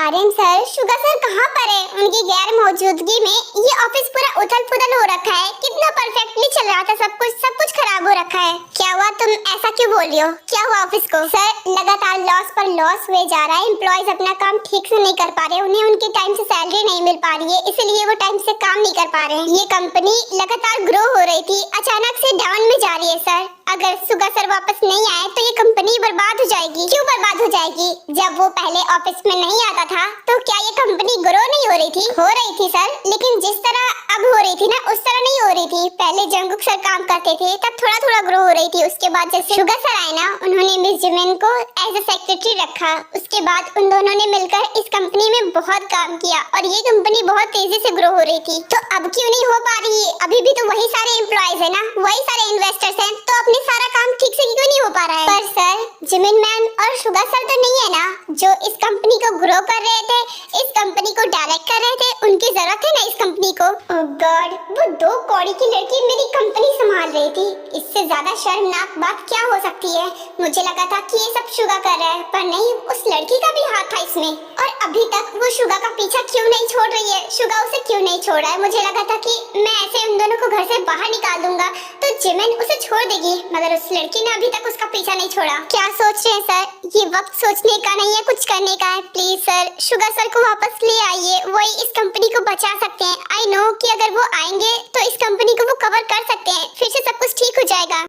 आर्यन सर, शुगा सर कहाँ पर है? उनकी गैर मौजूदगी में ये ऑफिस पूरा उथल पुथल हो रखा है। कितना परफेक्टली चल रहा था सब कुछ खराब हो रखा है। क्या हुआ, तुम ऐसा क्यों बोल रही हो? क्या हुआ ऑफिस को? सर लगातार लॉस पर लॉस हुए जा रहा है, एम्प्लॉयज अपना काम ठीक से नहीं कर पा रहे, उन्हें उनके टाइम से सैलरी नहीं मिल पा रही है, इसलिए वो टाइम से काम नहीं कर पा रहे हैं। ये कंपनी लगातार ग्रो हो रही थी, अचानक से डाउन में जा रही है सर। अगर सुगा सर वापस नहीं आए तो ये कंपनी बर्बाद हो जाएगी। क्यों बर्बाद हो जाएगी? जब वो पहले ऑफिस में नहीं आता था तो क्या ये कंपनी ग्रो नहीं हो रही थी? हो रही थी सर, लेकिन जिस तरह अब हो रही थी ना उस तरह नहीं हो रही थी। पहले जंगकुक सर काम करते थे तब थोड़ा थोड़ा ग्रो हो रही थी। उसके बाद जैसे सुगा सर आए ना, उन्होंने मिस जिमिन को एज ए सेक्रेटरी रखा। उसके बाद उन दोनों ने मिलकर इस कंपनी में बहुत काम किया और ये कंपनी बहुत तेजी से ग्रो हो रही थी। तो अब क्यों नहीं हो पा रही? अभी भी तो वही सारे एम्प्लॉयज है ना, वही सारे इन्वेस्टर्स हैं, तो अपने सारा काम ठीक से क्यों नहीं हो पा रहा है? पर सर जिमिन मैम और सुगा सर तो नहीं है ना जो इस कंपनी को ग्रो कर रहे थे, इस कंपनी को डायरेक्ट कर रहे थे। उनकी जरूरत है ना इस कंपनी को। ओह गॉड, वो 2 कौड़ी की लड़की मेरी कंपनी संभाल रही थी। इससे ज्यादा शर्मनाक बात क्या हो सकती है? मुझे लगा था कि ये सब शुगा कर रहा है, पर नहीं, उस लड़की का भी हाथ था इसमें। और अभी तक वो शुगा का पीछा क्यों नहीं छोड़ रही है? शुगा उसे क्यों नहीं छोड़ रहा है? मुझे लगा था कि मैं ऐसे उन दोनों को घर से बाहर निकाल दूंगा तो जिमिन उसे छोड़ देगी, मगर उस लड़की ने अभी तक उसका पीछा नहीं छोड़ा। क्या सोच रहे हैं सर? ये वक्त सोचने का नहीं है, कुछ करने का है। प्लीज सर, शुगा सर को वापस ले आइए, वही इस कंपनी को बचा सकते हैं। आई नो कि अगर वो आएंगे तो इस कंपनी को वो कवर कर सकते हैं, फिर से सब कुछ ठीक हो जाएगा।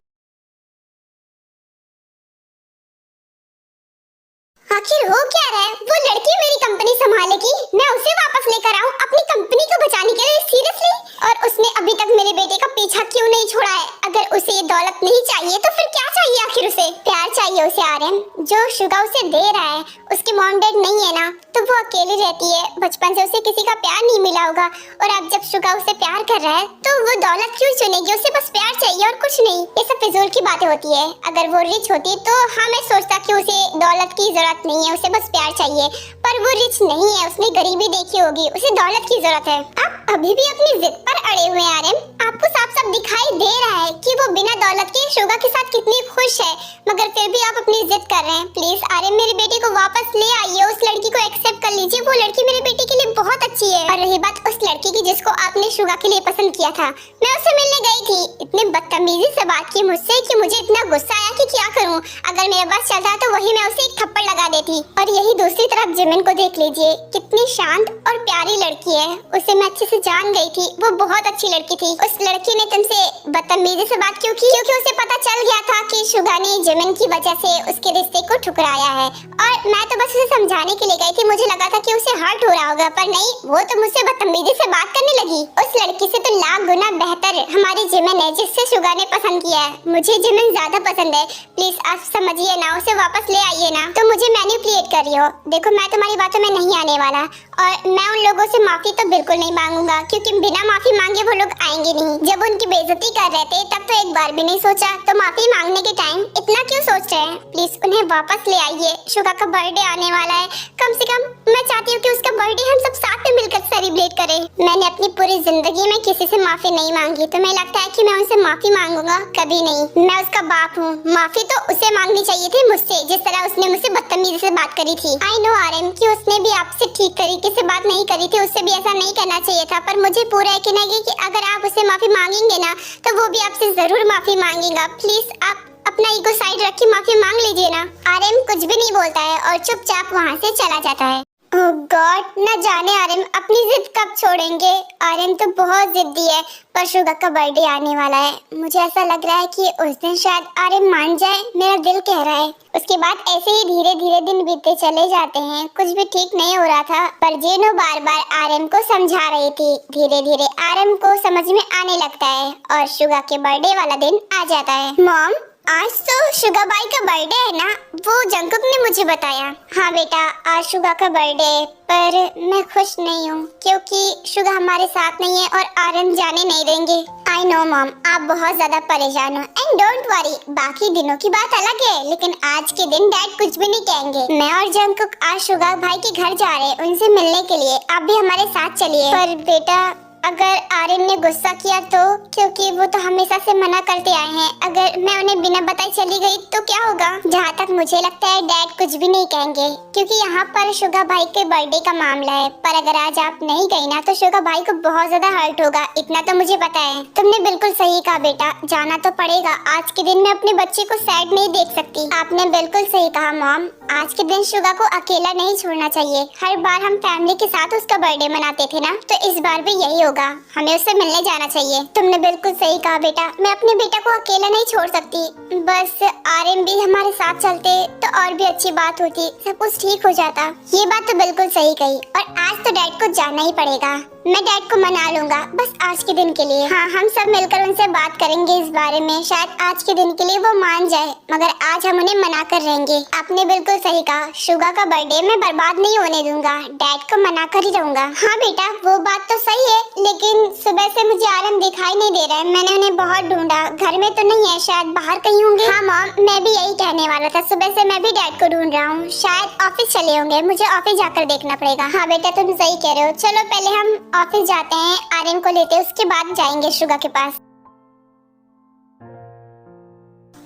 आखिर हो क्या रहा है? वो लड़की मेरी कंपनी संभालेगी, मैं उसे वापस लेकर आऊं अपनी कंपनी को बचाने के लिए? सीरियसली? और उसने अभी तक मेरे बेटे का पीछा क्यों नहीं छोड़ा है? अगर उसे ये दौलत नहीं चाहिए तो फिर क्या चाहिए आखिर उसे? प्यार चाहिए उसे आर्यन, जो शुगा उसे दे रहा है। उसके मॉम डैड नहीं है ना, तो वो अकेली रहती है। बचपन से उसे किसी का प्यार नहीं मिला होगा, और अब जब शुगा उसे प्यार कर रहा है तो वो दौलत क्यों चुनेगी? उसे बस प्यार चाहिए और कुछ नहीं। ये सब फिजूल की बातें होती है। अगर वो रिच होती तो हाँ मैं सोचता कि उसे दौलत की जरूरत नहीं है, उसे बस प्यार चाहिए। पर वो रिच नहीं है, उसने गरीबी देखी होगी, उसे दौलत की जरूरत है। आप अभी भी अपनी जिद पर अड़े हुए हैं आर्यन। आपको साफ साफ दिखाई दे रहा है कि वो बिना दौलत के शुगा के साथ कितनी खुश है, मगर फिर भी आप अपनी जिद कर रहे हैं। प्लीज आर्यन, मेरे बेटे को वापस ले आइए, उस लड़की को एक्सेप्ट कर लीजिए। वो लड़की मेरे बेटे के लिए बहुत अच्छी है। और रही बात उस लड़की की जिसको आपने शुगा के लिए पसंद किया था, मैं उससे मिलने गई थी। इतने बदतमीजी से बात की मुझसे कि मुझे इतना गुस्सा आया कि क्या करूं। अगर मेरा बस चलता तो वही मैं उसे एक थप्पड़ लगा देती। और यही दूसरी तरफ जिमिन को देख लीजिए, कितनी शांत और प्यारी लड़की है। उसे मैं अच्छे से जान गई थी, वो बहुत अच्छी लड़की थी। उस लड़की ने तुमसे बदतमीजी से बात क्यों की? क्योंकि उसे पता चल गया था कि शुगा ने जिमिन की वजह से उसके रिश्ते को ठुकराया है। और मैं तो बस उसे समझाने के लिए गई थी, मुझे लगा था कि उसे हर्ट हो रहा होगा, पर नहीं, वो तो मुझसे बदतमीजी से बात करने लगी। उस लड़की से तो लाख गुना बेहतर हमारी जिमिन है, जिससे शुगा ने पसंद किया है। मुझे जिमिन ज्यादा पसंद है। प्लीज आप समझिए ना, उसे वापस ले आइए ना। तो मुझे मैनिपुलेट कर रही हो? देखो, मैं तुम्हारी बातों में नहीं आने वाला, और मैं उन लोगों से माफी तो बिल्कुल नहीं मांगूंगा, क्योंकि बिना माफी मांगे वो लोग आएंगे नहीं। जब उनकी बेइज्जती कर रहे थे तब तो एक बार भी नहीं सोचा, तो माफी मांगने के टाइम इतना क्यों सोच रहे हैं? प्लीज उन्हें वापस ले आइए। शुगा का बर्थडे आने वाला है, कम से कम मैं चाहती हूँ कि उसका बर्थडे हम सब साथ में मिलकर सेलिब्रेट करें। मैंने अपनी पूरी जिंदगी में किसी से माफी नहीं मांगी, तो मुझे लगता है कि मैं उनसे माफी मांगूंगा? कभी नहीं। मैं उसका बाप हूँ, माफी तो उसे मांगनी चाहिए थी मुझसे, जिस तरह उसने मुझसे बदतमीजी से बात करी थी। आई नो आर्यन कि उसने भी आपसे ठीक तरीके से बात नहीं करी थी, उससे भी ऐसा नहीं करना चाहिए था, पर मुझे पूरा यकीन है कि अगर आप उसे माफी मांगेंगे ना तो वो भी आपसे जरूर माफी मांगेगा। प्लीज आप अपना ईगो साइड रख के माफी मांग लीजिए ना। आर्यन कुछ भी नहीं बोलता है और चुपचाप वहाँ से चला जाता है। ओह गॉड, न जाने आर्यन अपनी जिद कब छोड़ेंगे। आर्यन तो बहुत जिद्दी है, पर शुगा का बर्थडे आने वाला है। मुझे ऐसा लग रहा है कि उस दिन शायद आर्यन मान जाए, मेरा दिल कह रहा है। उसके बाद ऐसे ही धीरे धीरे दिन बीतते चले जाते हैं। कुछ भी ठीक नहीं हो रहा था, पर जीनो बार बार आर्यन को समझा रही थी। धीरे धीरे आर्यन को समझ में आने लगता है और शुगा के बर्थडे वाला दिन आ जाता है। मॉम, आज तो शुगा बाई का बर्थडे है ना? वो जंगकुक ने मुझे बताया। हाँ बेटा, आज शुगा का बर्थडे है, पर मैं खुश नहीं हूँ क्योंकि शुगा हमारे साथ नहीं है और आर्यन जाने नहीं देंगे। आई नो मॉम, आप बहुत ज्यादा परेशान हो, एंड डोंट वरी, बाकी दिनों की बात अलग है, लेकिन आज के दिन डैड कुछ भी नहीं कहेंगे। मैं और जंगकुक आज शुगा भाई के घर जा रहे हैं उनसे मिलने के लिए, आप भी हमारे साथ चलिए। पर बेटा, अगर आर्यन ने गुस्सा किया तो? क्योंकि वो तो हमेशा से मना करते आए हैं। अगर मैं उन्हें बिना बताए चली गई तो क्या होगा? जहाँ तक मुझे लगता है डैड कुछ भी नहीं कहेंगे, क्योंकि यहाँ पर शुगा भाई के बर्थडे का मामला है। पर अगर आज आप नहीं गई ना तो शुगा भाई को बहुत ज्यादा हर्ट होगा, इतना तो मुझे पता है। तुमने बिल्कुल सही कहा बेटा, जाना तो पड़ेगा। आज के दिन मैं अपने बच्चे को सैड नहीं देख सकती। आपने बिल्कुल सही कहा मॉम, आज के दिन शुगा को अकेला नहीं छोड़ना चाहिए। हर बार हम फैमिली के साथ उसका बर्थडे मनाते थे ना, तो इस बार भी यही होगा, हमें उससे मिलने जाना चाहिए। तुमने बिल्कुल सही कहा बेटा, मैं अपने बेटा को अकेला नहीं छोड़ सकती। बस आर्यन भी हमारे साथ चलते तो और भी अच्छी बात होती, सब कुछ ठीक हो जाता। ये बात तो बिल्कुल सही कही, और आज तो डैड को जाना ही पड़ेगा। मैं डैड को मना लूंगा, बस आज के दिन के लिए। हाँ, हम सब मिलकर उनसे बात करेंगे इस बारे में, शायद आज के दिन के लिए वो मान जाए, मगर आज हम उन्हें मना कर रहेंगे। आपने बिल्कुल सही कहा, शुगा का बर्थडे मैं बर्बाद नहीं होने दूंगा, डैड को मना कर ही रहूंगा। हाँ बेटा, वो बात तो सही है, लेकिन सुबह से मुझे आर्यन दिखाई नहीं दे रहा है। मैंने उन्हें बहुत ढूंढा, घर में तो नहीं है, शायद बाहर कहीं होंगे। हाँ मॉम, मैं भी यही कहने वाला था, सुबह से मैं भी डैड को ढूंढ रहा हूँ, शायद ऑफिस चले होंगे, मुझे ऑफिस जाकर देखना पड़ेगा। हाँ बेटा, तुम सही कह रहे हो, चलो पहले हम ऑफिस जाते हैं, आर्यन को लेते हैं, उसके बाद जाएंगे शुगा के पास।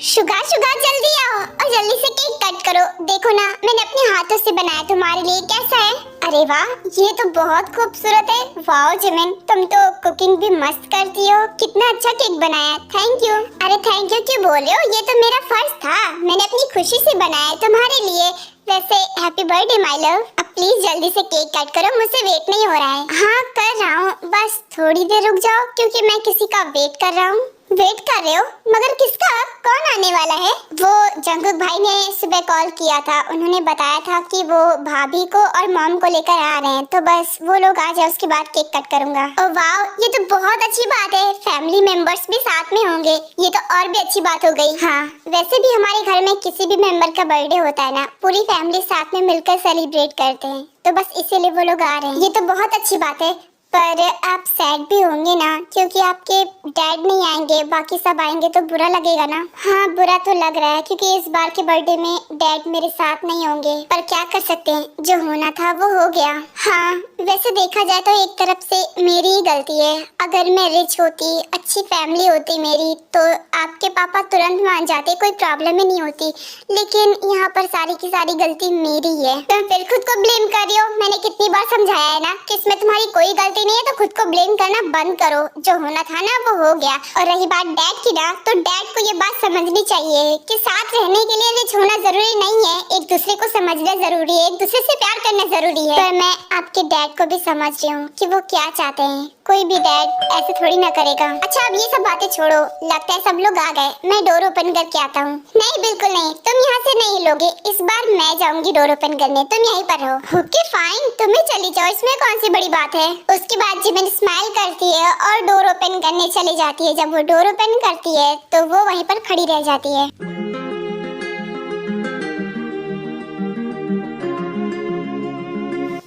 शुगा शुगा जल्दी आओ और जल्दी से केक कट करो। देखो ना, मैंने अपने हाथों से बनाया तुम्हारे लिए, कैसा है? अरे वाह, ये तो बहुत खूबसूरत है। वाओ जिमिन, तुम तो कुकिंग भी मस्त करती हो, कितना अच्छा केक बनाया, थैंक यू। अरे थैंक यू क्यों बोल रहे हो, ये तो मेरा फर्ज था, मैंने अपनी खुशी से बनाया तुम्हारे लिए। वैसे हैप्पी बर्थडे माय लव। अब प्लीज जल्दी से केक कट करो, मुझसे वेट नहीं हो रहा है। हाँ कर रहा हूँ, बस थोड़ी देर रुक जाओ, क्योंकि मैं किसी का वेट कर रहा हूँ। वेट कर रहे हो? मगर किसका? कौन आने वाला है? वो जंगकुक भाई ने सुबह कॉल किया था, उन्होंने बताया था कि वो भाभी को और मॉम को लेकर आ रहे हैं, तो बस वो लोग आ जाए, उसके बाद केक कट करूंगा। ओह वाओ, ये तो बहुत अच्छी बात है, फैमिली मेंबर्स भी साथ में होंगे, ये तो और भी अच्छी बात हो गई। हाँ, वैसे भी हमारे घर में किसी भी मेंबर का बर्थडे होता है ना, पूरी फैमिली साथ में मिलकर सेलिब्रेट करते हैं, तो बस इसीलिए वो लोग आ रहे हैं। ये तो बहुत अच्छी बात है, पर आप सैड भी होंगे ना, क्योंकि आपके डैड नहीं आएंगे, बाकी सब आएंगे तो बुरा लगेगा ना। हाँ, बुरा तो लग रहा है, क्योंकि इस बार के बर्थडे में डैड मेरे साथ नहीं होंगे, पर क्या कर सकते हैं, जो होना था वो हो गया। हाँ, वैसे देखा जाए तो एक तरफ से मेरी ही गलती है। अगर मैं रिच होती, अच्छी फैमिली होती मेरी, तो आपके पापा तुरंत मान जाते, कोई प्रॉब्लम ही नहीं होती, लेकिन यहाँ पर सारी की सारी गलती मेरी है। तुम फिर खुद को ब्लेम कर रही हो, मैंने कितनी बार समझाया है ना कि इसमें तुम्हारी कोई गलती नहीं है, तो खुद को ब्लेम करना बंद करो, जो होना था ना वो हो गया। और रही बात डैड की ना, तो डैड को ये बात समझनी चाहिए कि साथ रहने के लिए रिच होना जरूरी नहीं है, एक दूसरे को समझना जरूरी है, एक दूसरे से प्यार करना जरूरी है। पर मैं आपके डैड को भी समझ रही हूँ कि वो क्या चाहते हैं, कोई भी डैड ऐसे थोड़ी ना करेगा। अच्छा, अब ये सब बातें छोड़ो, लगता है सब लोग आ गए, मैं डोर ओपन करके आता हूँ। नहीं, बिल्कुल नहीं, तुम यहाँ से नहीं लोगे, इस बार मैं जाऊंगी डोर ओपन करने, तुम यहीं पर रहो। ओके फाइन, तुम्हें चली जाओ, इसमें कौन सी बड़ी बात है। उसके बाद जिमिन स्माइल करती है और डोर ओपन करने चली जाती है। जब वो डोर ओपन करती है तो वो वहीं पर खड़ी रह जाती है।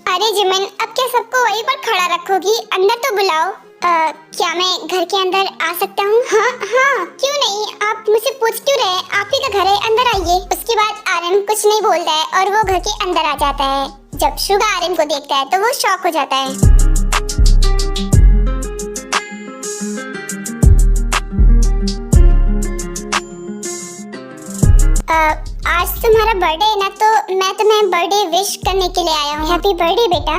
अरे जिमिन, अब क्या सबको वहीं पर खड़ा रखोगी, अंदर तो बुलाओ। क्या मैं घर के अंदर आ सकता हूँ? हाँ हाँ, क्यों नहीं, आप मुझसे पूछ क्यों रहे, आप ही का घर है, अंदर आइए। उसके बाद आर्यन कुछ नहीं बोलता है और वो घर के अंदर आ जाता है। जब शुगा आर्यन को देखता है तो वो शॉक हो जाता है। आज तुम्हारा बर्थडे है ना, तो मैं तुम्हें बर्थडे विश करने के लिए आया हूँ। हैप्पी बर्थडे बेटा।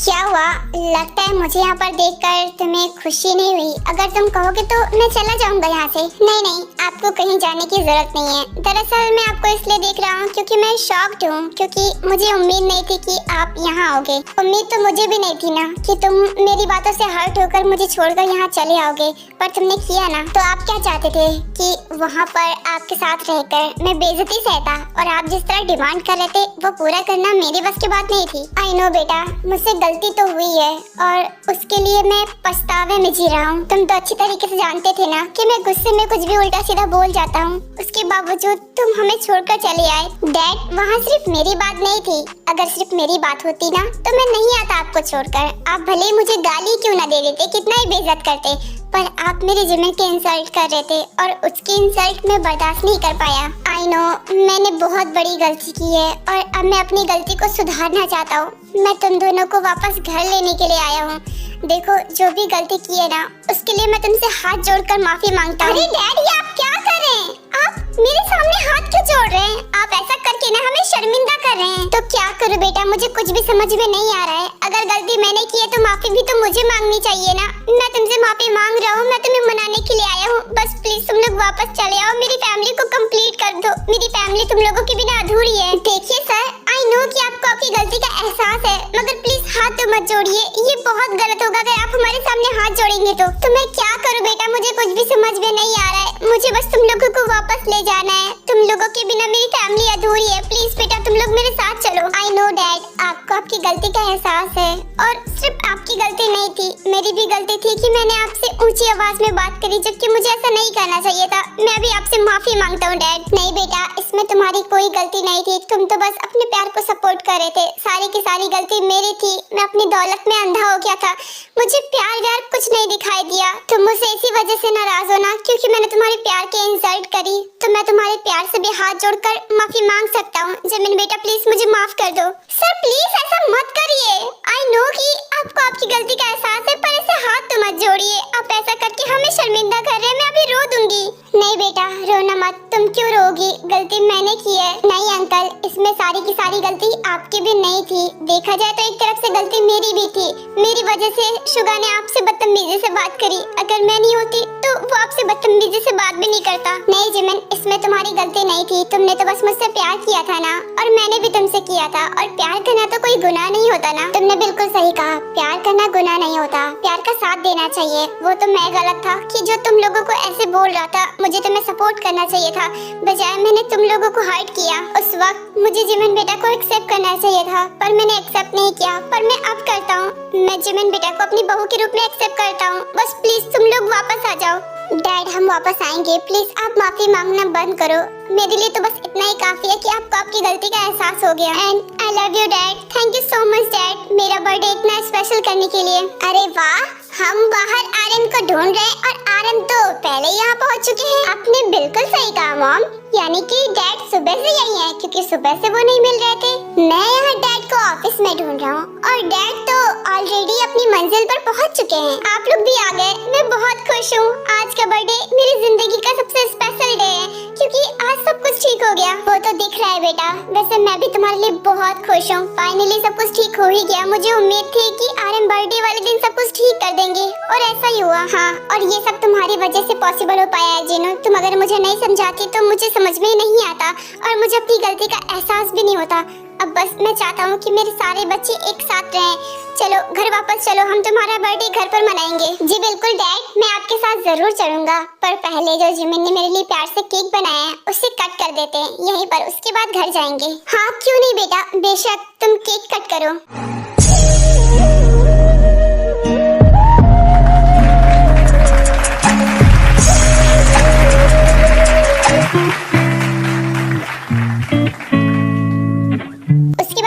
क्या हुआ, लगता है मुझे यहाँ पर देखकर तुम्हें खुशी नहीं हुई। अगर तुम कहोगे तो मैं चला जाऊंगा यहाँ से। नहीं नहीं, आपको कहीं जाने की जरूरत नहीं है। दरअसल मैं आपको इसलिए देख रहा हूँ क्योंकि मैं शॉक्ड हूँ, क्योंकि मुझे उम्मीद नहीं थी कि आप यहाँ आओगे। उम्मीद तो मुझे भी नहीं थी ना कि तुम मेरी बातों से हर्ट होकर मुझे छोड़कर यहाँ चले आओगे, पर तुमने किया ना। तो आप क्या चाहते थे कि वहाँ पर आपके साथ रहकर मैं बेइज्जती सहता, और आप जिस तरह डिमांड कर रहे थे वो पूरा करना मेरी बस की बात नहीं थी। आई नो बेटा, मुझसे गलती तो हुई है और उसके लिए मैं पछतावे में जी रहा हूँ। तुम तो अच्छी तरीके से जानते थे ना कि मैं गुस्से में कुछ भी उल्टा सीधा बोल जाता हूँ, उसके बावजूद तुम हमें छोड़कर चले आए। डैड, वहाँ सिर्फ मेरी बात नहीं थी, अगर सिर्फ मेरी बात होती ना तो मैं नहीं आता आपको छोड़कर। आप भले मुझे गाली क्यों ना दे देते, कितना ही बेइज्जत करते, पर आप मेरे जिमिन के इंसल्ट कर रहे थे और उसकी इंसल्ट मैं बर्दाश्त नहीं कर पाया। आई नो, मैंने बहुत बड़ी गलती की है और अब मैं अपनी गलती को सुधारना चाहता हूँ। मैं तुम दोनों को वापस घर लेने के लिए आया हूँ। देखो, जो भी गलती की है ना, उसके लिए मैं तुमसे हाथ जोड़कर माफी मांगता हूँ। अरे डैड, ये आप क्या कर रहे हैं? आप मेरे सामने हाथ क्यों जोड़ रहे हैं? आप ऐसा करके ना हमें शर्मिंदा कर रहे हैं। तो क्या करूं बेटा, मुझे कुछ भी समझ में नहीं आ रहा है। अगर गलती मैंने की है तो माफी भी तो मुझे मांगनी चाहिए ना। मैं तुमसे माफी मांग रहा हूँ, मैं तुम्हें मनाने के लिए आया हूँ। बस प्लीज तुम लोग वापस चले आओ, मेरी फैमिली को कंप्लीट कर दो। मेरी फैमिली तुम लोगों के बिना अधूरी है। देखिए सर, आई नो कि आपको आपकी गलती का एहसास है, मगर प्लीज हाथ तो मत जोड़िए, ये बहुत गलत होगा अगर आप हमारे सामने हाथ जोड़ेंगे तो मैं क्या करूँ बेटा, मुझे कुछ भी समझ में नहीं आ रहा है। मुझे बस तुम लोगों को वापस ले जाना है, तुम लोगों के बिना मेरी फैमिली अधूरी है। प्लीज बेटा तुम लोग मेरे साथ चलो। आई नो डैड, आपको आपकी गलती का एहसास है, और सिर्फ आपकी गलती नहीं थी, मेरी भी गलती थी कि मैंने आपसे ऊंची आवाज में बात करी, जबकि मुझे ऐसा नहीं करना चाहिए था। मैं भी आपसे माफी मांगता हूँ डैड। नहीं बेटा, इसमें तुम्हारी कोई गलती नहीं थी, तुम तो बस अपने प्यार को सपोर्ट कर रहे थे। सारी की सारी गलती मेरी थी, मैं अपनी दौलत में अंधा हो गया था, मुझे प्यार व्यार कुछ नहीं दिखाई दिया। तुम मुझसे इसी वजह से नाराज हो ना, क्योंकि मैंने तुम्हारे प्यार की इंसल्ट करी, तो मैं तुम्हारे प्यार से भी हाथ जोड़कर माफी मांग सकता हूँ। जमीन बेटा प्लीज मुझे माफ कर दो। सर प्लीज ऐसा मत करिए, आई नो कि आपको आपकी गलती का एहसास है, पर ऐसे हाथ तो मत जोड़िए। आप ऐसा करके हमें शर्मिंदा कर रहे हैं, मैं अभी रो दूंगी। नहीं बेटा रोना मत, तुम क्यों रोगी, गलती मैंने की है। नहीं अंकल, इसमें सारी की सारी गलती आपकी भी नहीं थी, देखा जाए तो एक तरफ से गलती मेरी भी थी। मेरी वजह से शुगा ने आपसे बदतमीजी से बात करी, अगर मैं नहीं होती तो वो आपसे बदतमीजी से बात भी नहीं करता। नहीं जिमिन, इसमें तुम्हारी गलती नहीं थी, तुमने तो बस मुझसे प्यार किया था ना, और मैंने भी तुमसे किया था, और प्यार करना तो कोई गुनाह नहीं होता ना। तुमने बिल्कुल सही कहा, प्यार करना गुनाह नहीं होता, प्यार का साथ देना चाहिए। वो तो मैं गलत था कि जो तुम लोगों को ऐसे बोल रहा था, मुझे तुम्हें सपोर्ट करना चाहिए था, बजाय मैंने तुम लोगों को हर्ट किया। उस वक्त मुझे जिमिन बेटा को एक्सेप्ट करना चाहिए था, पर मैंने एक्सेप्ट नहीं किया, पर मैं अब करता हूँ। मैं जिमिन बेटा को अपनी बहू के रूप में एक्सेप्ट करता हूँ। बस प्लीज तुम लोग वापस आ जाओ। डैड हम वापस आएंगे, प्लीज आप माफी मांगना बंद करो। मेरे लिए तो बस इतना ही काफी है कि आपको आपकी गलती का एहसास हो गया। And I love you dad, thank you so much dad, मेरा बर्थडे इतना स्पेशल करने के लिए। अरे वाह, हम बाहर आर्यन को ढूंढ रहे हैं और आर्यन तो पहले यहाँ पहुँच चुके हैं। आपने बिल्कुल सही कहा मॉम, यानी कि डैड सुबह से यही है, क्योंकि सुबह से वो नहीं मिल रहे थे। मैं यहाँ डैड को ऑफिस में ढूंढ रहा हूँ, और डैड तो ऑलरेडी अपनी मंजिल पर पहुँच चुके हैं। आप लोग भी आ गए, मैं बहुत खुश हूँ। आज का बर्थडे मेरी जिंदगी का सबसे स्पेशल डे है, क्योंकि आज सब कुछ ठीक हो गया। वो तो दिख रहा है बेटा, वैसे मैं भी तुम्हारे लिए बहुत खुश हूँ, फाइनली सब कुछ ठीक हो ही गया। मुझे उम्मीद थी कि आर्यन बर्थडे वाले दिन सब कुछ ठीक कर देंगे, और ऐसा ही हुआ। हाँ, और ये सब तुम्हारी वजह से पॉसिबल हो पाया है जिनो। तुम अगर मुझे नहीं समझाती तो मुझे समझ में ही नहीं आता, और मुझे अपनी गलती का एहसास भी नहीं होता। अब बस मैं चाहता हूँ कि मेरे सारे बच्चे एक साथ रहें। चलो घर वापस चलो, हम तुम्हारा बर्थडे घर पर मनाएंगे। जी बिल्कुल डैड, मैं आपके साथ जरूर चलूंगा, पर पहले जो जिमिन ने मेरे लिए प्यार से केक बनाया है उसे कट कर देते हैं यहीं पर, उसके बाद घर जाएंगे। हाँ क्यों नहीं बेटा, बेशक तुम केक कट करो।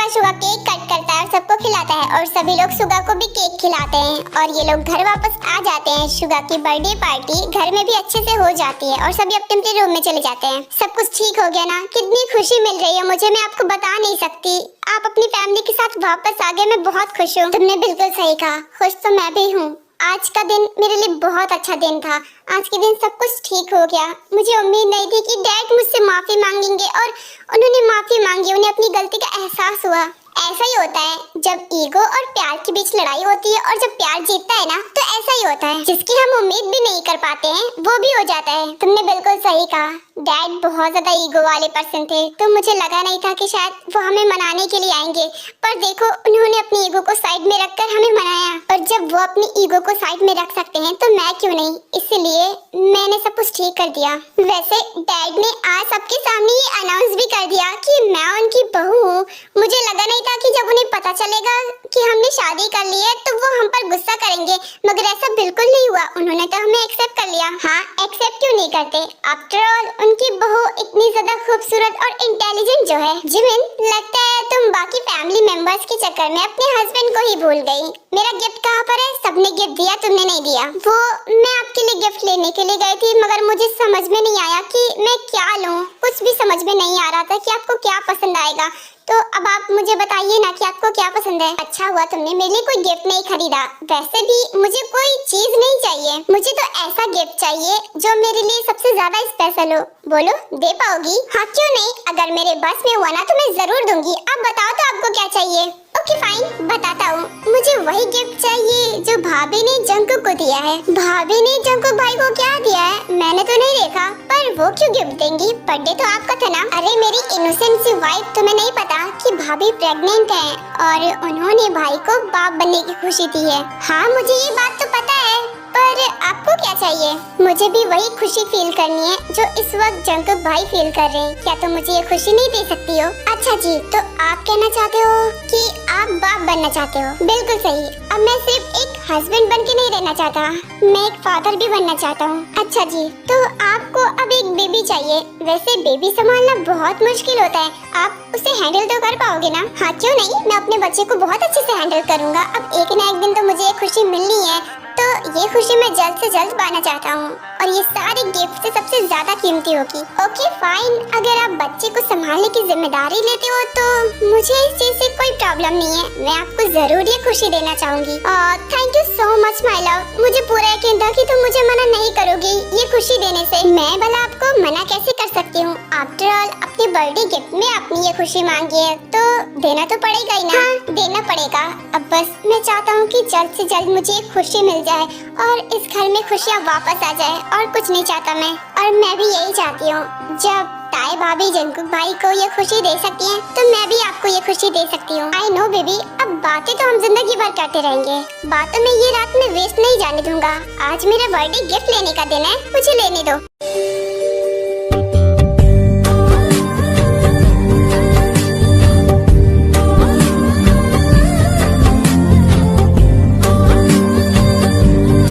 शुगा केक कट करता है और सबको खिलाता है, और सभी लोग शुगा को भी केक खिलाते हैं, और ये लोग घर वापस आ जाते हैं। शुगा की बर्थडे पार्टी घर में भी अच्छे से हो जाती है, और सभी अपने अपने रूम में चले जाते हैं। सब कुछ ठीक हो गया ना, कितनी खुशी मिल रही है मुझे, मैं आपको बता नहीं सकती। आप अपनी फैमिली के साथ वापस आ गए, मैं बहुत खुश हूँ। तुमने बिल्कुल सही कहा, खुश तो मैं भी हूँ। आज का दिन मेरे लिए बहुत अच्छा दिन था। आज के दिन सब कुछ ठीक हो गया। मुझे उम्मीद नहीं थी कि डैड मुझसे माफी मांगेंगे, और उन्होंने माफी मांगी, उन्हें अपनी गलती का एहसास हुआ। ऐसा ही होता है जब ईगो और प्यार के बीच लड़ाई होती है, और जब प्यार जीतता है ना तो ऐसा ही होता है, जिसकी हम उम्मीद भी नहीं कर पाते हैं वो भी हो जाता है। तुमने बिल्कुल सही कहा, डैड बहुत ज्यादा ईगो वाले पर्सन थे, तो मुझे लगा नहीं था कि शायद वो हमें मनाने के लिए आएंगे, पर देखो उन्होंने अपनी ईगो को साइड में रखकर हमें मनाया। और जब वो अपनी ईगो को साइड में रख सकते हैं तो मैं क्यों नहीं, इसलिए मैंने सब कुछ ठीक कर दिया। वैसे डैड ने आज सबके सामने ये अनाउंस भी कर दिया कि मैं उनकी बहू हूँ। मुझे लगा नहीं था कि जब उन्हें पता चलेगा कि हमने शादी कर ली है तो वो हम पर गुस्सा करेंगे, मगर ऐसा बिल्कुल नहीं हुआ। उन्होंने तो हमें एक्सेप्ट कर लिया। हाँ, एक्सेप्ट क्यों नहीं करते, आफ्टर ऑल उनकी बहू इतनी ज्यादा खूबसूरत और इंटेलिजेंट जो है। जिमिन, लगता है तुम बाकी फैमिली मेंबर्स के चक्कर में अपने हस्बैंड को ही भूल गई। मेरा गिफ्ट कहाँ पर है? सबने गिफ्ट दिया, तुमने नहीं दिया। वो मैं आपके लिए गिफ्ट लेने के लिए गई थी, मगर मुझे समझ में नहीं आया कि मैं क्या लूं। कुछ भी समझ में नहीं आ रहा था कि आपको क्या पसंद आएगा, तो अब आप मुझे बताइए ना कि आपको क्या पसंद है। अच्छा हुआ तुमने मेरे लिए कोई गिफ्ट नहीं खरीदा, वैसे भी मुझे कोई चीज नहीं चाहिए, मुझे तो ऐसा गिफ्ट चाहिए जो मेरे लिए सबसे ज्यादा स्पेशल हो। बोलो, दे पाओगी? हाँ क्यों नहीं, अगर मेरे बस में हुआ ना तो मैं जरूर दूंगी। आप बताओ तो आपको क्या चाहिए। ओके फाइन, बताता हूँ। मुझे वही गिफ्ट चाहिए जो भाभी ने जंकुक को दिया है। भाभी ने जंकुक भाई को क्या दिया है मैंने तो नहीं देखा, पर वो क्यों गिफ्ट देंगी? बर्थडे तो आपका था ना। अरे मेरी इनोसेंट सी वाइफ, तुम्हें नहीं पता कि भाभी प्रेग्नेंट है और उन्होंने भाई को बाप बनने की खुशी दी है। हाँ मुझे ये बात तो पता है, पर आपको क्या चाहिए? मुझे भी वही खुशी फील करनी है जो इस वक्त जंकुक भाई फील कर रहे हैं। क्या तुम मुझे ये खुशी नहीं दे सकती हो? अच्छा जी, तो आप कहना चाहते हो कि आप बाप बनना चाहते हो? बिल्कुल सही। अब मैं सिर्फ एक हस्बैंड बन के नहीं रहना चाहता, मैं एक फादर भी बनना चाहता हूँ। अच्छा जी, तो आपको अब एक बेबी चाहिए। वैसे बेबी संभालना बहुत मुश्किल होता है, आप उसे हैंडल तो कर पाओगे ना? हाँ क्यों नहीं, मैं अपने बच्चे को बहुत अच्छे से हैंडल करूँगा। अब एक ना एक दिन तो मुझे ये खुशी मिलनी है, तो ये खुशी मैं जल्द से जल्द पाना चाहता हूँ और ये सारे गिफ्ट से सबसे ज्यादा कीमती होगी। ओके फाइन, अगर आप बच्चे को संभालने की जिम्मेदारी लेते हो तो मुझे इस चीज से कोई प्रॉब्लम नहीं है। मैं आपको जरूर ये खुशी देना चाहूंगी। Thank you so much my love. मुझे पूरा यकीन था कि तुम मुझे मना नहीं करोगी ये खुशी देने से। मैं भला आपको मना कैसे कर सकती हूँ? आफ्टर ऑल अपने बर्थडे गिफ्ट में आपने ये खुशी मांगी है तो देना तो पड़ेगा ही ना। हाँ, देना पड़ेगा। अब बस मैं चाहता हूँ कि जल्द से जल्द मुझे एक खुशी मिल जाए और इस घर में खुशियाँ वापस आ जाए, और कुछ नहीं चाहता मैं। और मैं भी यही चाहती हूँ, जब ताई भाभी जंकुक भाई को ये खुशी दे सकती हैं, तो मैं भी आपको ये खुशी दे सकती हूँ। आई नो बेबी, अब बातें तो हम जिंदगी भर करते रहेंगे, बातों में ये रात में वेस्ट नहीं जाने दूंगा। आज मेरा बर्थडे गिफ्ट लेने का दिन है, मुझे लेने दो।